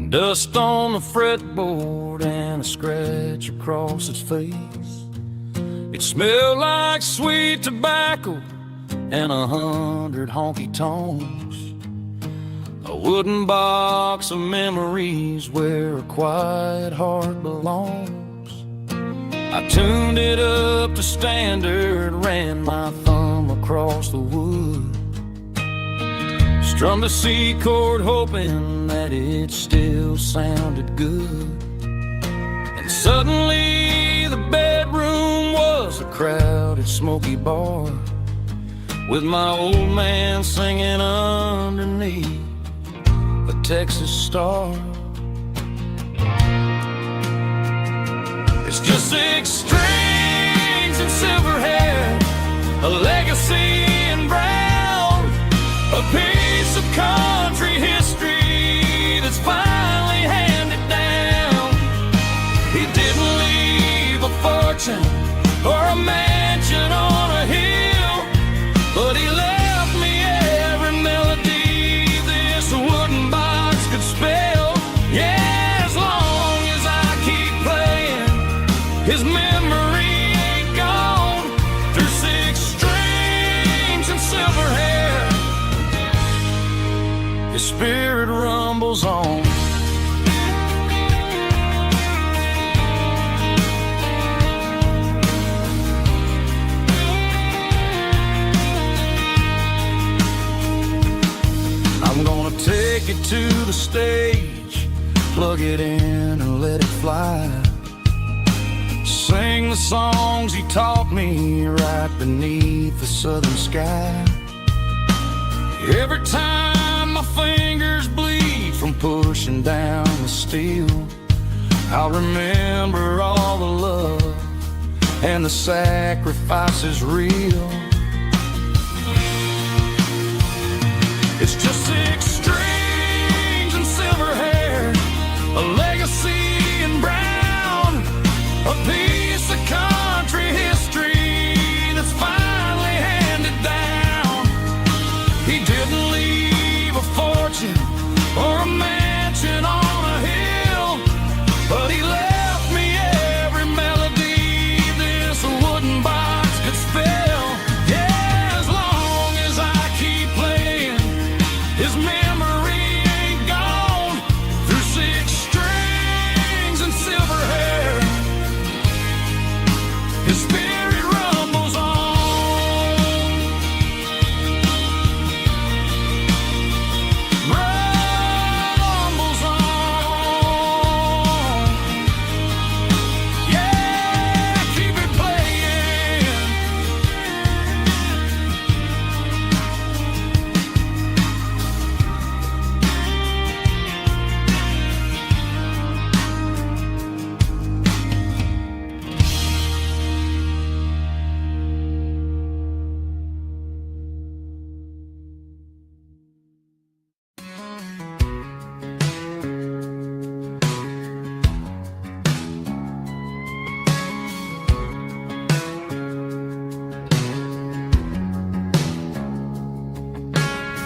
dust on the fretboard and a scratch across its face. It smelled like sweet tobacco and 100 honky tonks, a wooden box of memories where a quiet heart belongs. I tuned it up to standard, ran my thumb across the wood, strummed a C chord hoping that it still sounded good. And suddenly the bedroom was a crowded smoky bar, with my old man singing underneath a Texas star. It's just 6 strings and silver hair, a legacy in brown, a piece of country history that's finally handed down. He didn't leave a fortune or a mansion on a hill, but he left me every melody this wooden box could spell. Yeah.
take it to the stage, plug it in and let it fly. Sing the songs he taught me right beneath the southern sky. Every time my fingers bleed from pushing down the steel, I'll remember all the love and the sacrifices real. It's just 6 strings and silver hair, a legacy in brown, a piece of country history that's finally handed down. He didn't leave a fortune or a mansion on a hill, but he left me every melody this wooden box could spell. Yeah, as long as I keep playing, his memory ain't gone. Through 6 strings and silver hair, his spirit rumbles on. Rumbles on. Yeah, keep it playing.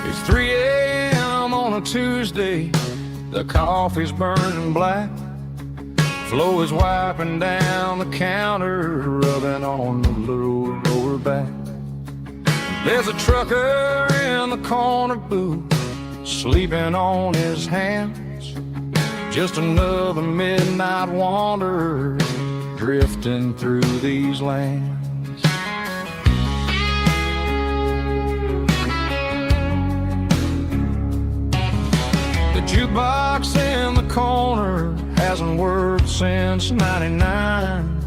It's 3 a.m. on a Tuesday, the coffee's burning black. Flo is wiping down the counter, rubbing on the little lower back. There's a trucker in the corner booth, sleeping on his hands. Just another midnight wanderer, drifting through these lands. The jukebox in the corner hasn't worked since '99,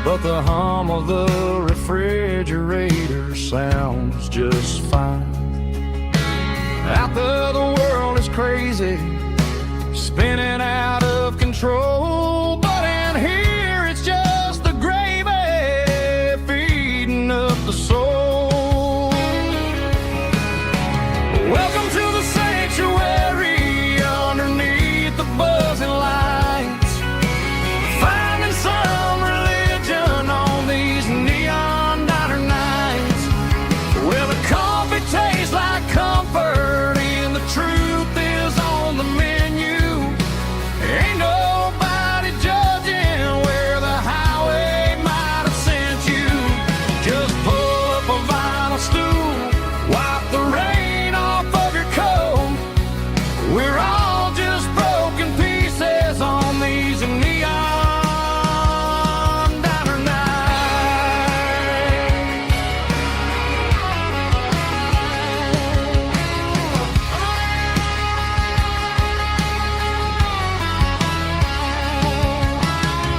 but the hum of the refrigerator sounds just fine. Out there the world is crazy, spinning out of control, but in here it's just the gravy feeding up the soul. Welcome to the sanctuary underneath the buzzing lights, finding some religion on these neon diner nights. Well, the coffee tastes like comfort and the truth is on the menu. Ain't nobody judging where the highway might have sent you. Just pull up a vinyl stool, wipe the rain off of your coat. We're all just broken pieces on these neon diner nights.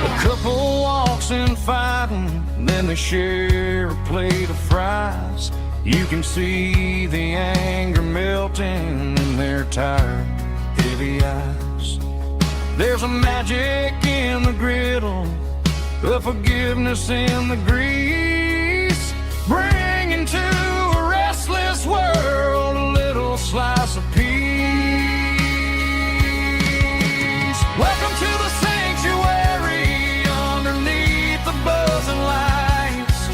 A couple walks in fighting, then they share a plate of fries. You can see the anger melting in their tired, heavy eyes. There's a magic in the griddle, a forgiveness in the grease, bringing to a restless world a little slice of peace. Welcome to the sanctuary underneath the buzzing lights,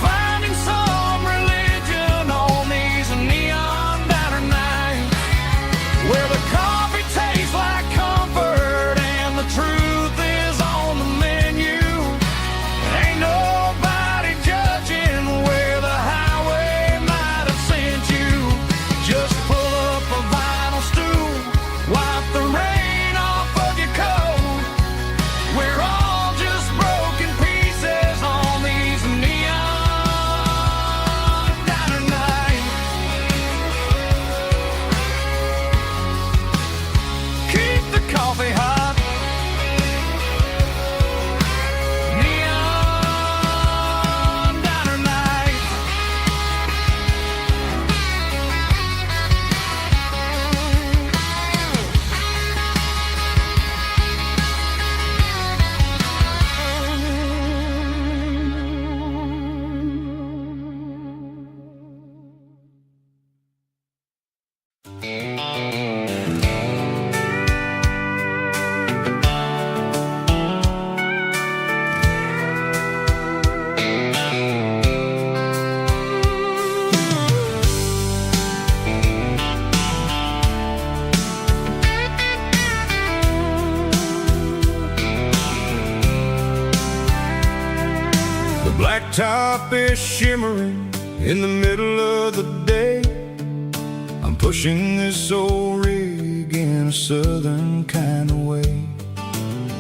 finding some religion on these neon diner nights, where the coffee tastes like comfort and the truth is on the menu. Ain't nobody
blacktop is shimmering in the middle of the day. I'm pushing this old rig in a southern kind of way.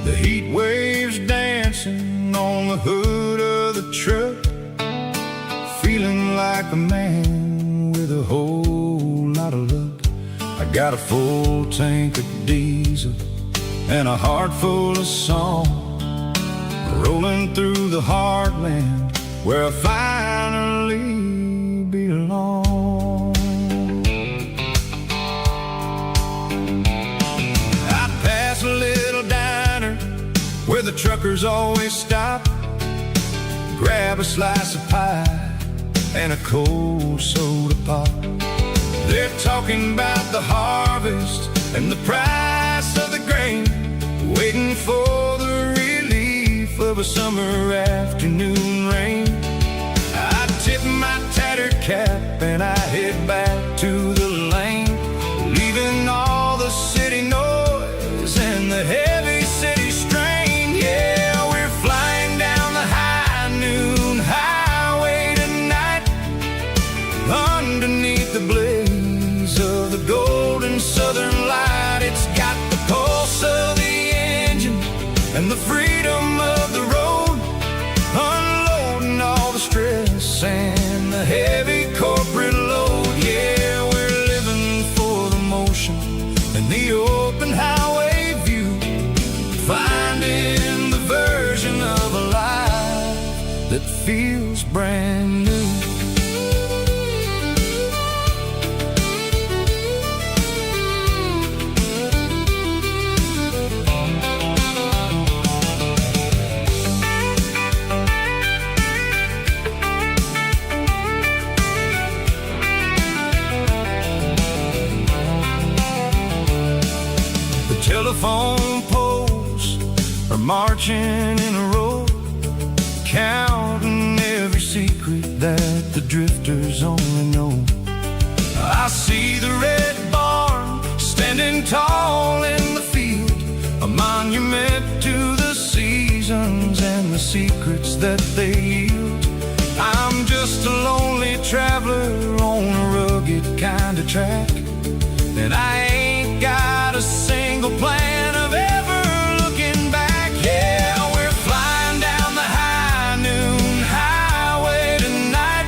The heat waves dancing on the hood of the truck, feeling like a man with a whole lot of luck. I got a full tank of diesel and a heart full of song, rolling through the heartland where I finally belong. I pass a little diner where the truckers always stop, grab a slice of pie and a cold soda pop. They're talking about the harvest and the price of the grain, waiting for the relief of a summer afternoon rain. I tip my tattered cap and I head back to the lane, leaving all the city noise and the heavy city strain. Yeah, we're flying down the high noon highway tonight, underneath the blaze of the golden southern light. It's got the pulse of the engine and the freedom of the road, unloading all the stress and the heavy corporate load. Yeah, we're living for the motion and the open highway view, finding the version of a life that feels brand new. Telephone poles are marching in a row, counting every secret that the drifters only know. I see the red barn standing tall in the field, a monument to the seasons and the secrets that they yield. I'm just a lonely traveler on a rugged kind of track, and I ain't got a single plan of ever looking back. Yeah, we're flying down the high noon highway tonight,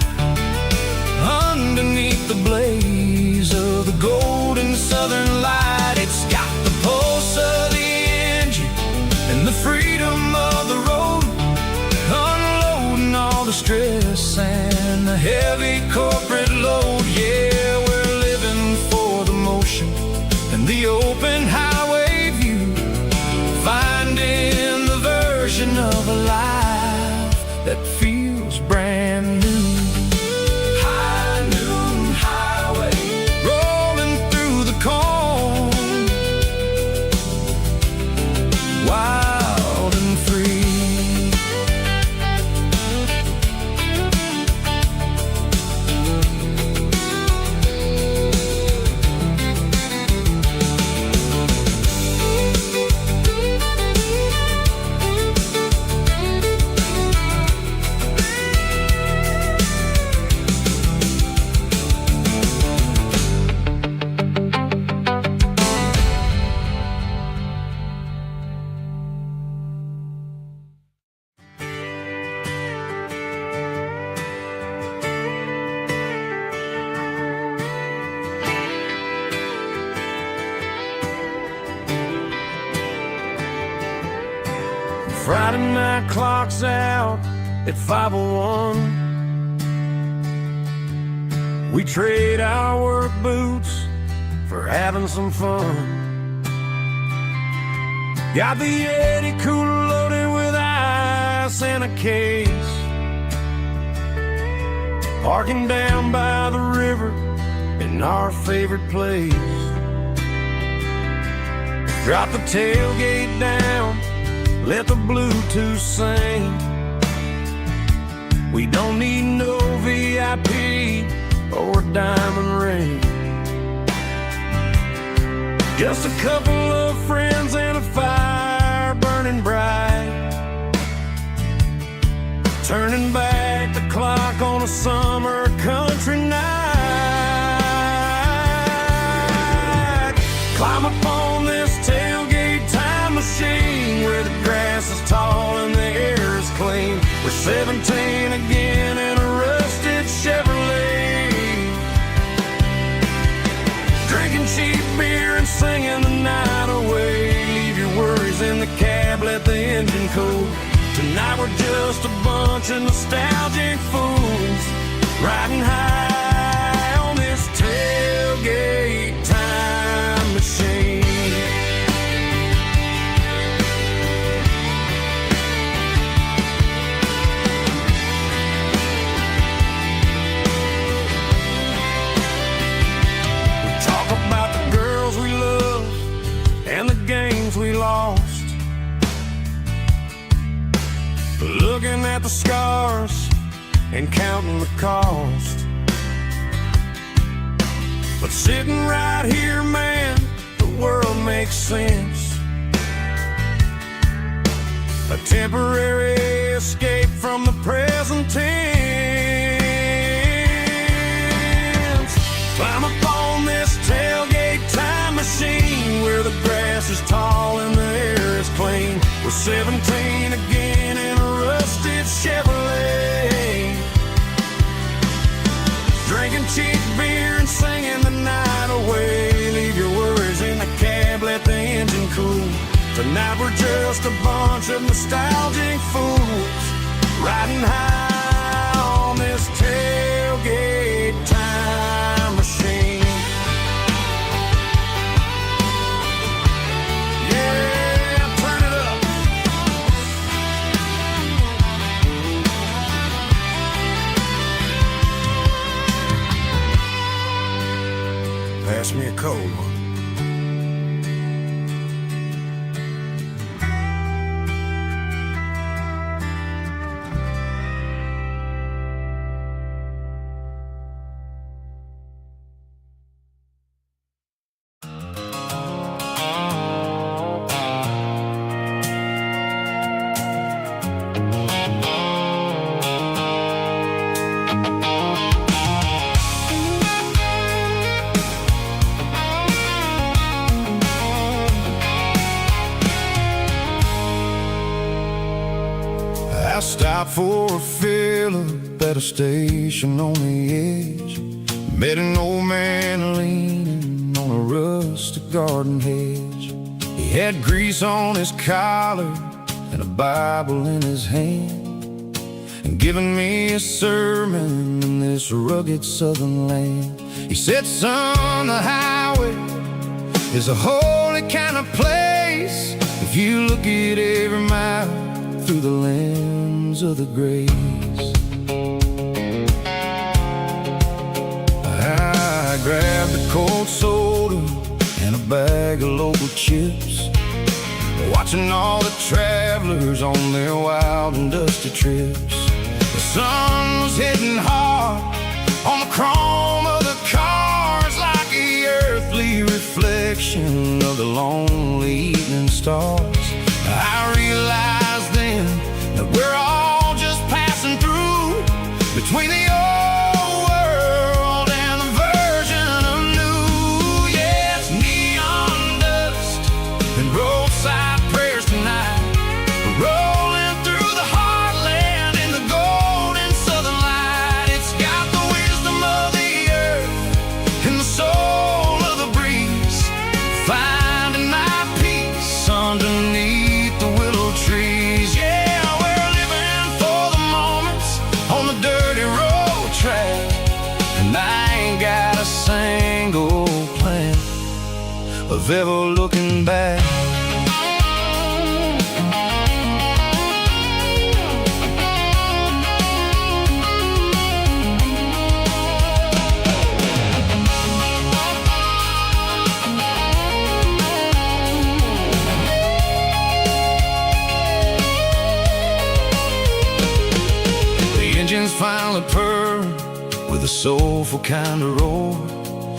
underneath the blaze of the golden southern light. It's got the pulse of the engine and the freedom of the road, unloading all the stress and the heavy corporate load. Yeah, we're living for the motion and the open highway view, finding the version of a life that feels brand new. High noon highway, rolling through the corn, wild and free. Friday night clock's out at 5:01. We trade our work boots for having some fun. Got the Yeti cooler loaded with ice and a case, parking down by the river in our favorite place. Drop the tailgate down, let the Bluetooth sing. We don't need no VIP or diamond ring, just a couple of friends and a fire burning bright, turning back
on a summer country night. Climb up on this tailgate time machine where the grass is tall and the air is clean. We're 17 again in a rusted Chevrolet, drinking cheap beer and singing the night away. Leave your worries in the cab, let the engine cool. Tonight we're just a bunch of nostalgic fools riding high on this tailgate time machine. We talk about the girls we love and the games we lost, looking at the scars and counting the cost. But sitting right here, man, the world makes sense. A temporary escape from the present tense. Climb up on this tailgate time machine where the grass is tall and the air is clean. We're 17 again in a rusted Chevrolet, drinking cheap beer and singing the night away. Leave your worries in the cab, let the engine cool. Tonight we're just a bunch of nostalgic fools riding high on this tailgate time machine. Pass me a cold one.
I stopped for a fill-up at a station on the edge. Met an old man leaning on a rustic garden hedge. He had grease on his collar and a Bible in his hand, and giving me a sermon in this rugged southern land. He said, son, the highway is a holy kind of place if you look at every mile through the lens of the grace. I grabbed a cold soda and a bag of local chips, watching all the travelers on their wild and dusty trips. The sun was hitting hard on the chrome of the cars, like the earthly reflection of the lonely evening stars. I realized then that we're all just passing through between the old world and the version of new. Yeah, it's neon dust and roadside prayers tonight, rolling through the heartland in the golden southern light. It's got the wisdom of the earth and the soul of the breeze, finding my peace underneath the willow trees. Yeah, we're living for the moments on the dirty road track, and I ain't got a single plan of ever looking back. Engines finally purr with a soulful kind of roar,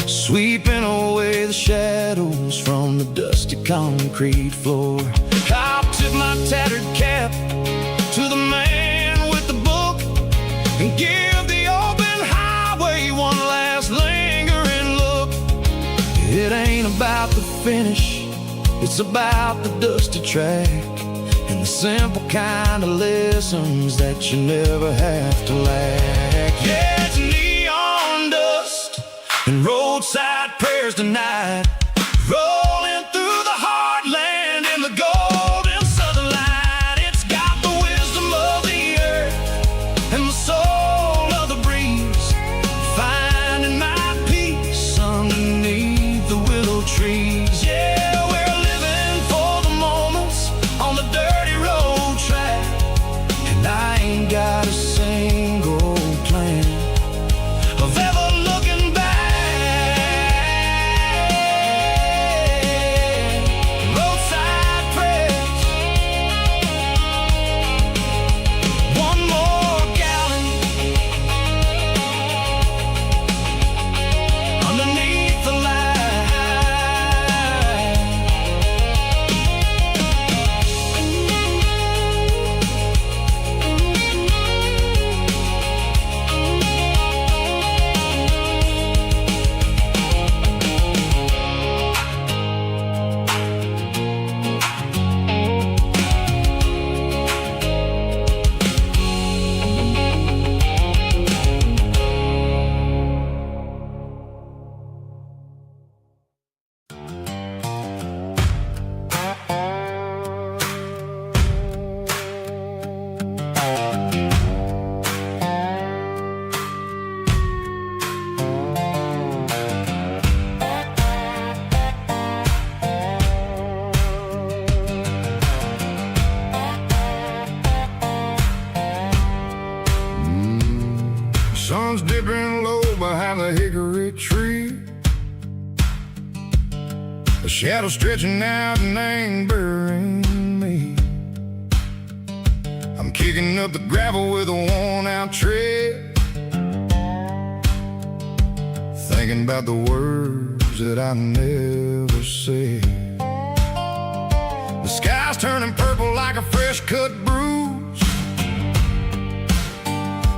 sweeping away the shadows from the dusty concrete floor. I'll tip my tattered cap to the man with the book and give the
finish. It's about the dusty track and the simple kind of lessons that you never have to lack. Yeah, it's neon dust and roadside prayers tonight, rolling through the heartland in the golden southern light. It's got the wisdom of the earth and the soul of the breeze, finding my peace underneath the willow trees. Yeah, we're living for the moments on the dirty road track, and I ain't got a single plan of ever looking back. Roadside prayers, one more gallon underneath the light.
Sun's dipping low behind the hickory tree, a shadow stretching out and ain't burying me. I'm kicking up the gravel with a worn-out tread, thinking about the words that I never said. The sky's turning purple like a fresh-cut bruise.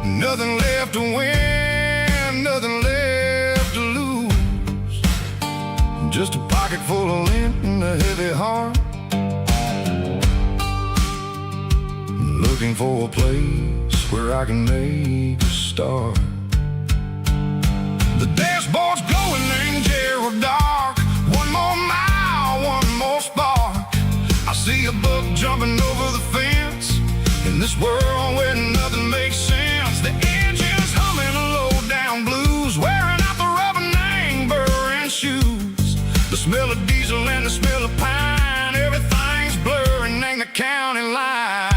Nothing left to win, nothing left to lose. Just a pocket full of lint and a heavy heart, looking for a place where I can make a start. The dashboard's glowing, ain't Gerald dark. One more mile, one more spark. I see a buck jumping over the fence in this world where nothing makes sense. The engine's humming a low-down blues, wearing out the rubber name burring shoes. The smell of diesel and the smell of pine, everything's blurring, ain't the county line.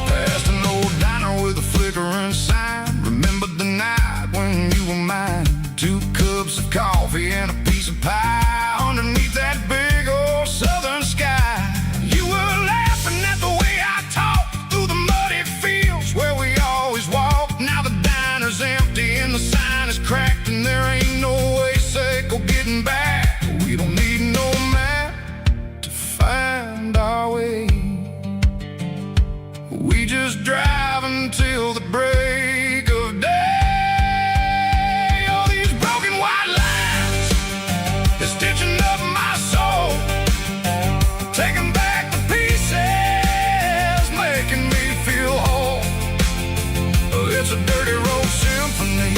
Past an old diner with a flickering sign, remembered the night when you were mine. 2 cups of coffee and a piece of pie underneath that big old southern sky. You were laughing at the way I talked through the muddy fields where we always walked. Now the diner's empty and the sign is cracked, and there ain't no way safe or getting back. We don't need no map to find our way. We just drive until the break of day. It's a dirty road symphony,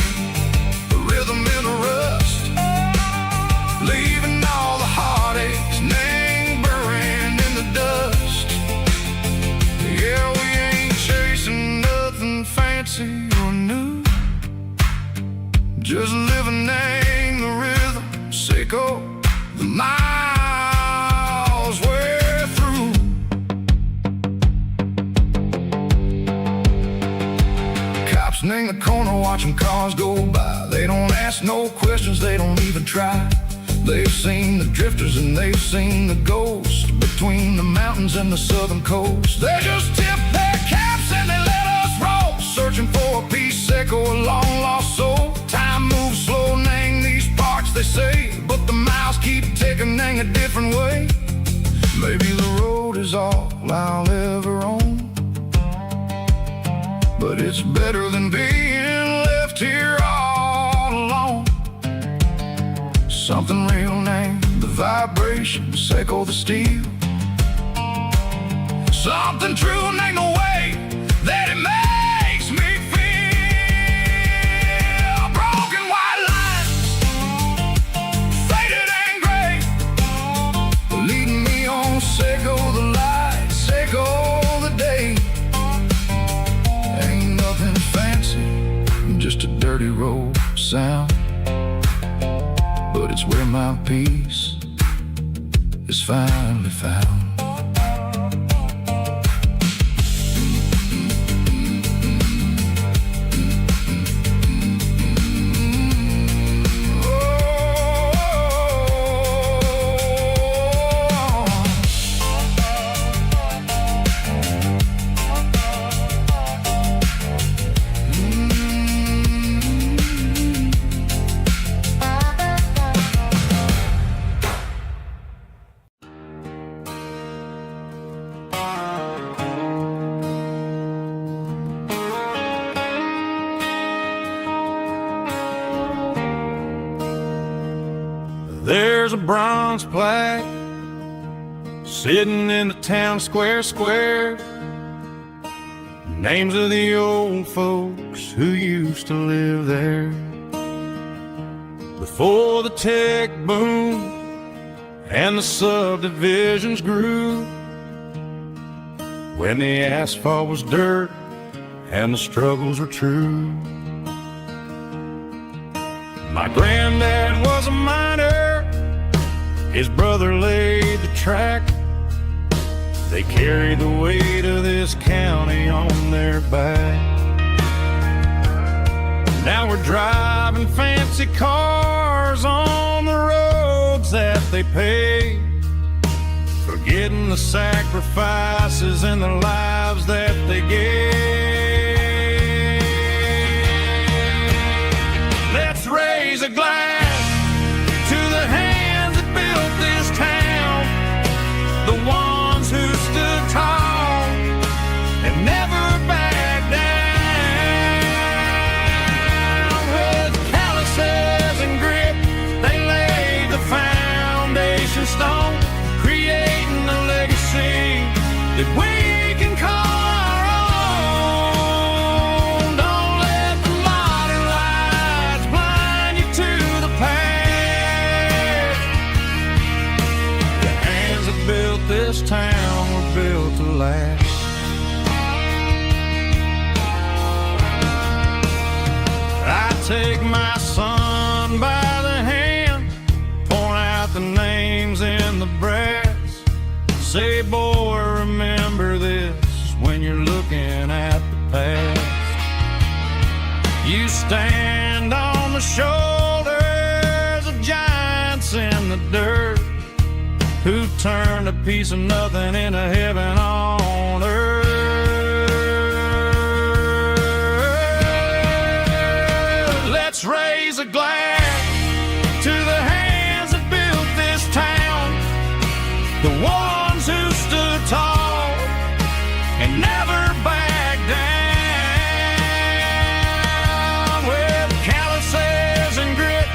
a rhythm in the rust, leaving all the heartaches, name burning in the dust. Yeah, we ain't chasing nothing fancy or new, just living in the rhythm, sicko, the miles we're through. In the corner watching cars go by, they don't ask no questions, they don't even try. They've seen the drifters and they've seen the ghosts between the mountains and the southern coast. They just tip their caps and they let us roll, searching for a piece echo, a long lost soul. Time moves slow, nang these parts they say, but the miles keep ticking, nang a different way. Maybe the road is all I'll ever own, but it's better than being left here all alone. Something real named the vibrations echo the steel. Something true named the way that it makes me feel. Broken white lines, faded and gray, leading me on, say go the light, say go the day. Ain't nothing fancy, just a dirty road sound, but it's where my peace is finally found.
There's a bronze plaque sitting in the town square. Names of the old folks who used to live there before the tech boom and the subdivisions grew, when the asphalt was dirt and the struggles were true. My granddad was a miner, his brother laid the track. They carried the weight of this county on their back. Now we're driving fancy cars on the roads that they paved, forgetting the sacrifices and the lives that they gave. Let's raise a glass to the hands that built this town, the ones who stood tall and never backed down. With calluses and grit, they laid the foundation stone, creating a legacy that we can call our own. Don't let the modern lights blind you to the past. The hands that built this town were built to last. I take my son by the hand, point out the names in the brass. Say, boy, remember this when you're looking at the past. You stand on the shoulders of giants in the dirt, who turned a piece of nothing into heaven on earth. Let's raise a glass to the hands that built this town, the ones who stood tall and never backed down. With calluses and grit,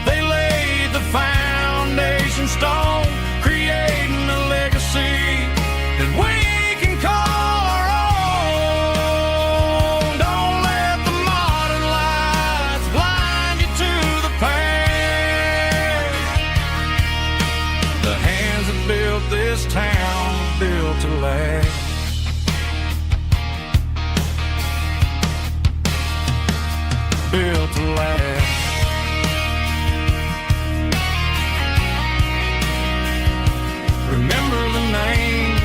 they laid the foundation stone, creating a legacy that we can call our own. Don't let the modern lights blind you to the past. The hands that built this town were built to last. Built to last. Remember the names.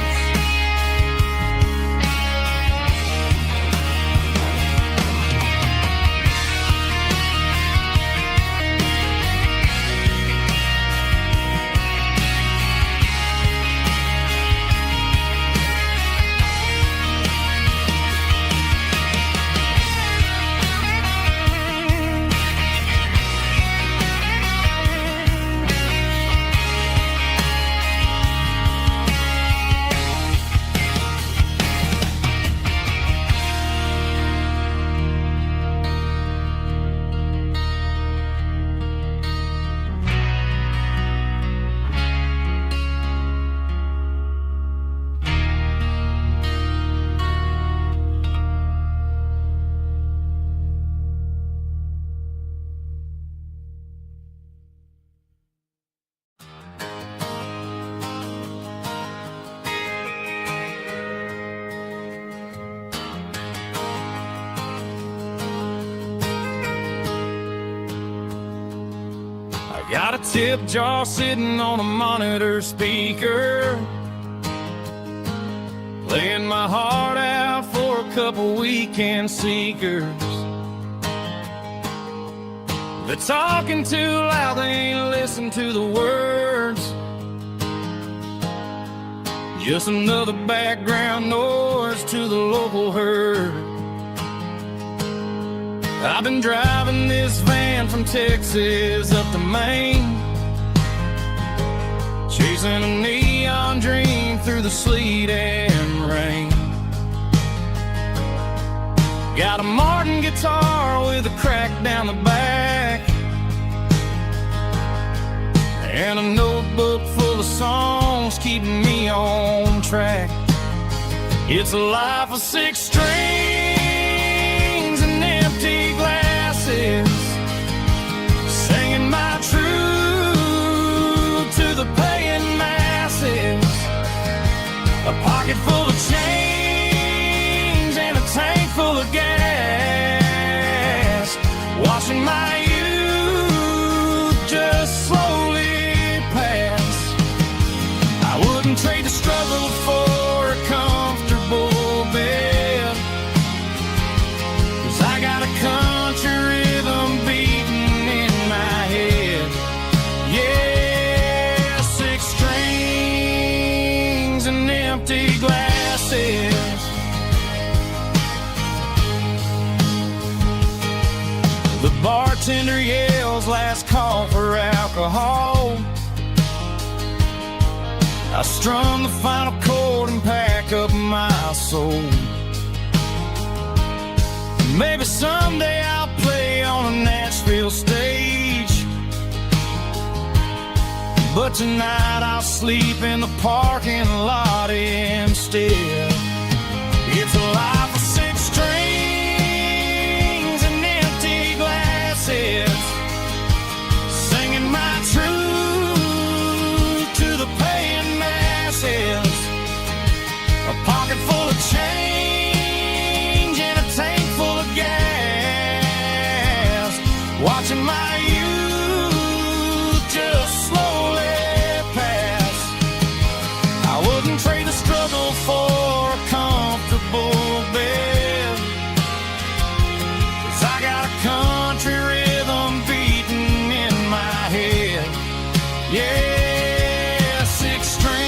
a tip jar sitting on a monitor speaker, playing my heart out for a couple weekend seekers. They're talking too loud, they ain't listen to the words. Just another background noise to the local herd. I've been driving this van from Texas up to Maine, chasing a neon dream through the sleet and rain. Got a Martin guitar with a crack down the back, and a notebook full of songs keeping me on track. It's a life of 6 strings and empty glasses, singing my truth to the paying masses. A pocket full of change and a tank full of gas, watching my youth just slowly pass. I wouldn't trade the struggle for a comfortable bed, 'cause I got a country rhythm beating in my head. Yeah, 6 strings and empty glasses. The bartender yells last call for alcohol. I strum the final chord and pack up my soul. Maybe someday I'll play on a Nashville stage, but tonight I'll sleep in the parking lot instead. It's a life of 6 strings and empty glasses, singing my truth to the paying masses. A pocket full of change and a tank full of gas, watching my youth just slowly pass. I wouldn't trade the struggle for a comfortable bed, 'cause I got a country rhythm beating in my head. Yeah, 6 strings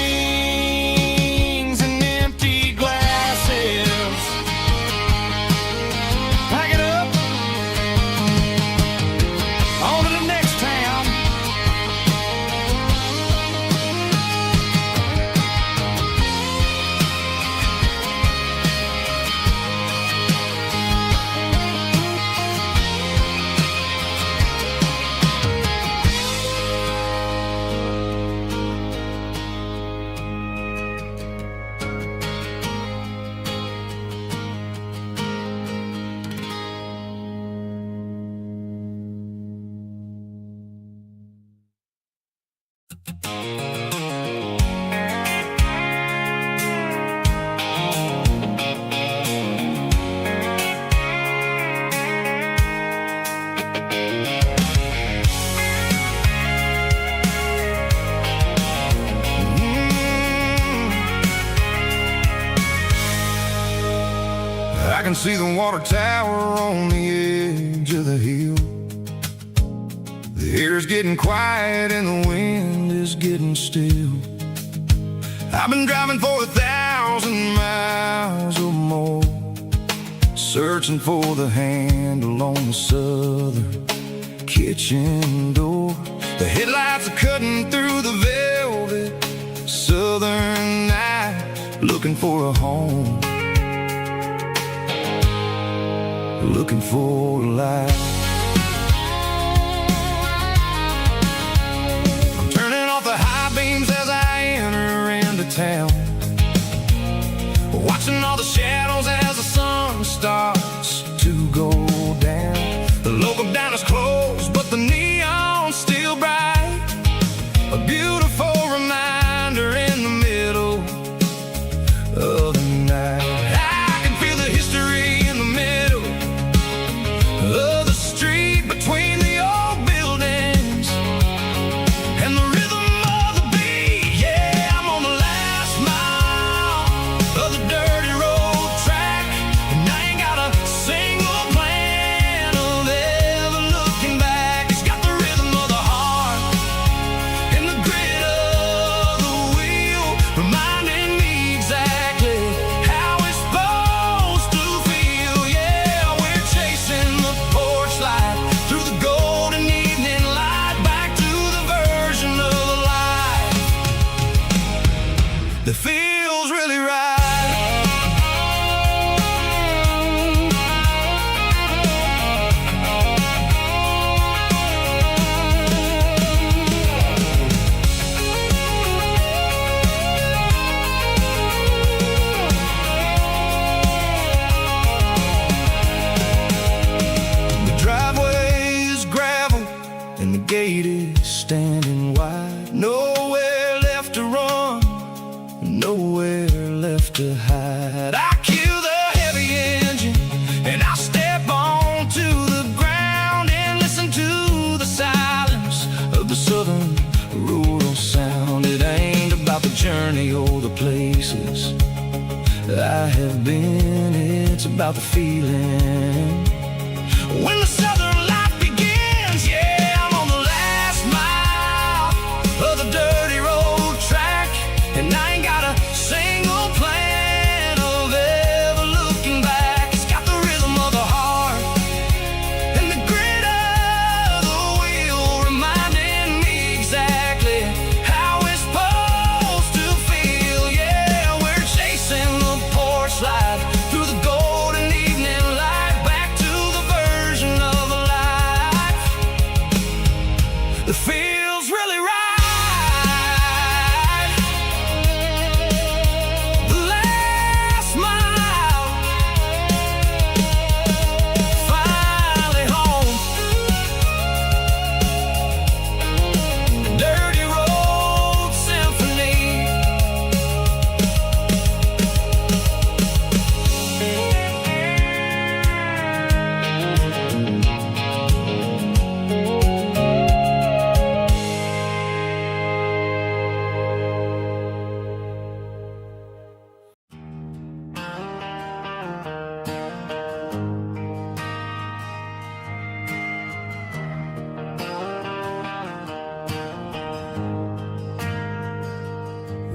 and empty glasses. Pack it up, on to the next town.
I can see the water tower on the edge of the hill. The air's getting quiet and the wind is getting still. I've been driving for 1,000 miles or more, searching for the handle on the southern kitchen door. The headlights are cutting through the velvet southern night, looking for a home, looking for a light. I'm turning off the high beams as I enter into town, watching all the shadows as the sun starts to go down. The local diner's closed, but the neon's still bright, a beautiful reminder in the middle of the night. I can feel the history in the middle of the street, between the old buildings.
to hide. I cue the heavy engine and I step onto the ground and listen to the silence of the southern rural sound. It ain't about the journey or the places I have been, it's about the feeling. When the southern life begins, yeah, I'm on the last mile of the dirty road track, and I ain't got a single plan of ever looking back. It's got the rhythm of the heart and the grit of the wheel, reminding me exactly how it's supposed to feel. Yeah, we're chasing the porch light through the golden evening light, back to the version of a life that feels really right. The last mile, finally home. Dirty road symphony.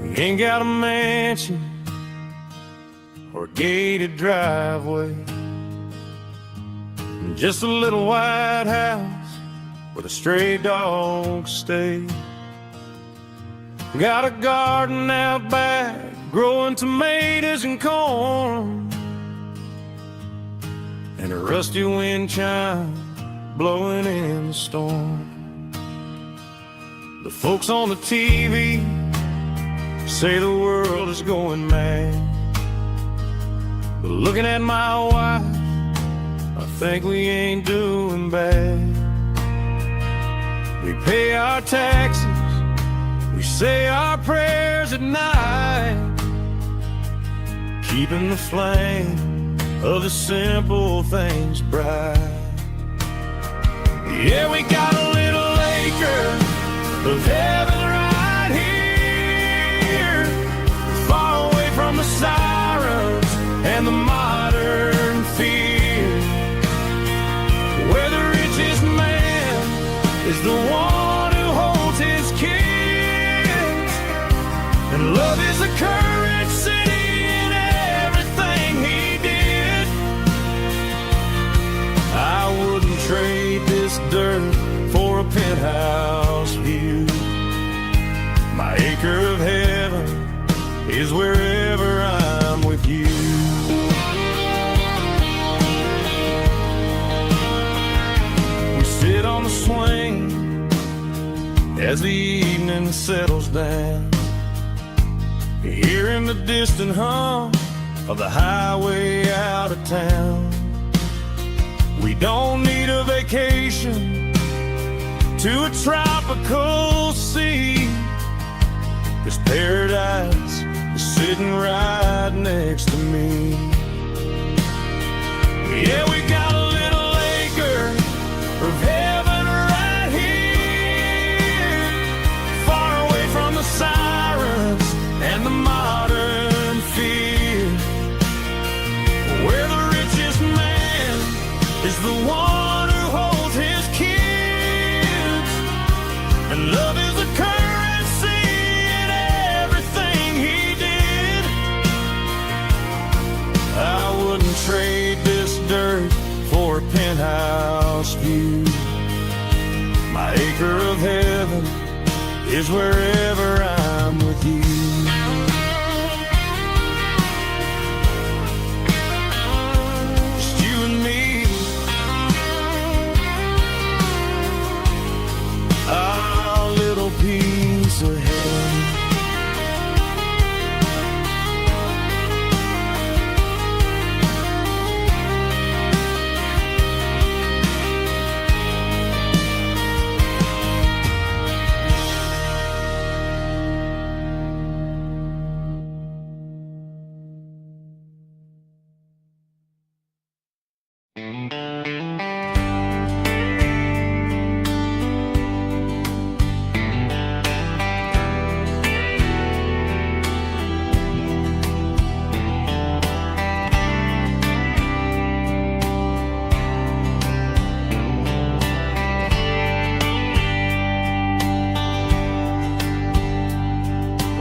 We ain't got a mansion or a gated driveway, just a little white house where the stray dogs stay. Got a garden out back, growing tomatoes and corn, and a rusty wind chime blowing in the storm. The folks on the TV say the world is going mad, but looking at my wife, I think we ain't doing bad. We pay our taxes, we say our prayers at night, keeping the flame of the simple things bright. Yeah, we got a little acre of heaven right here, far away from the sirens and the modern fear, where the richest man is the one who holds his kids, and love is the currency in everything he did. I wouldn't trade this dirt for a penthouse view. My acre of heaven is wherever I'm with you. We sit on the swing as the evening settles down, hearing the distant hum of the highway out of town. We don't need a vacation to a tropical sea, 'cause paradise is sitting right next to me. Yeah, we got a little acre of heaven right here, far away from the sirens and the modern fear, where the richest man is the one who holds his kids, and love is the currency in everything he did. I wouldn't trade this dirt for a penthouse view. My acre of heaven is wherever I'm with you. Just you and me, our little piece of heaven.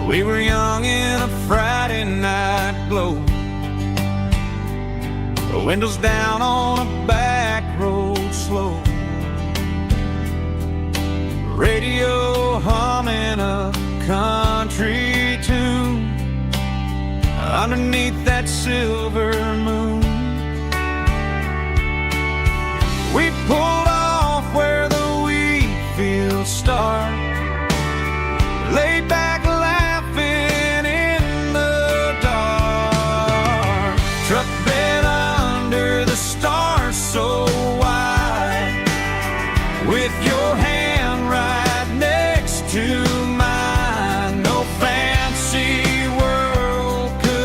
We were young in a Friday night glow, the windows down on a back road slow, radio humming a country tune underneath that silver moon.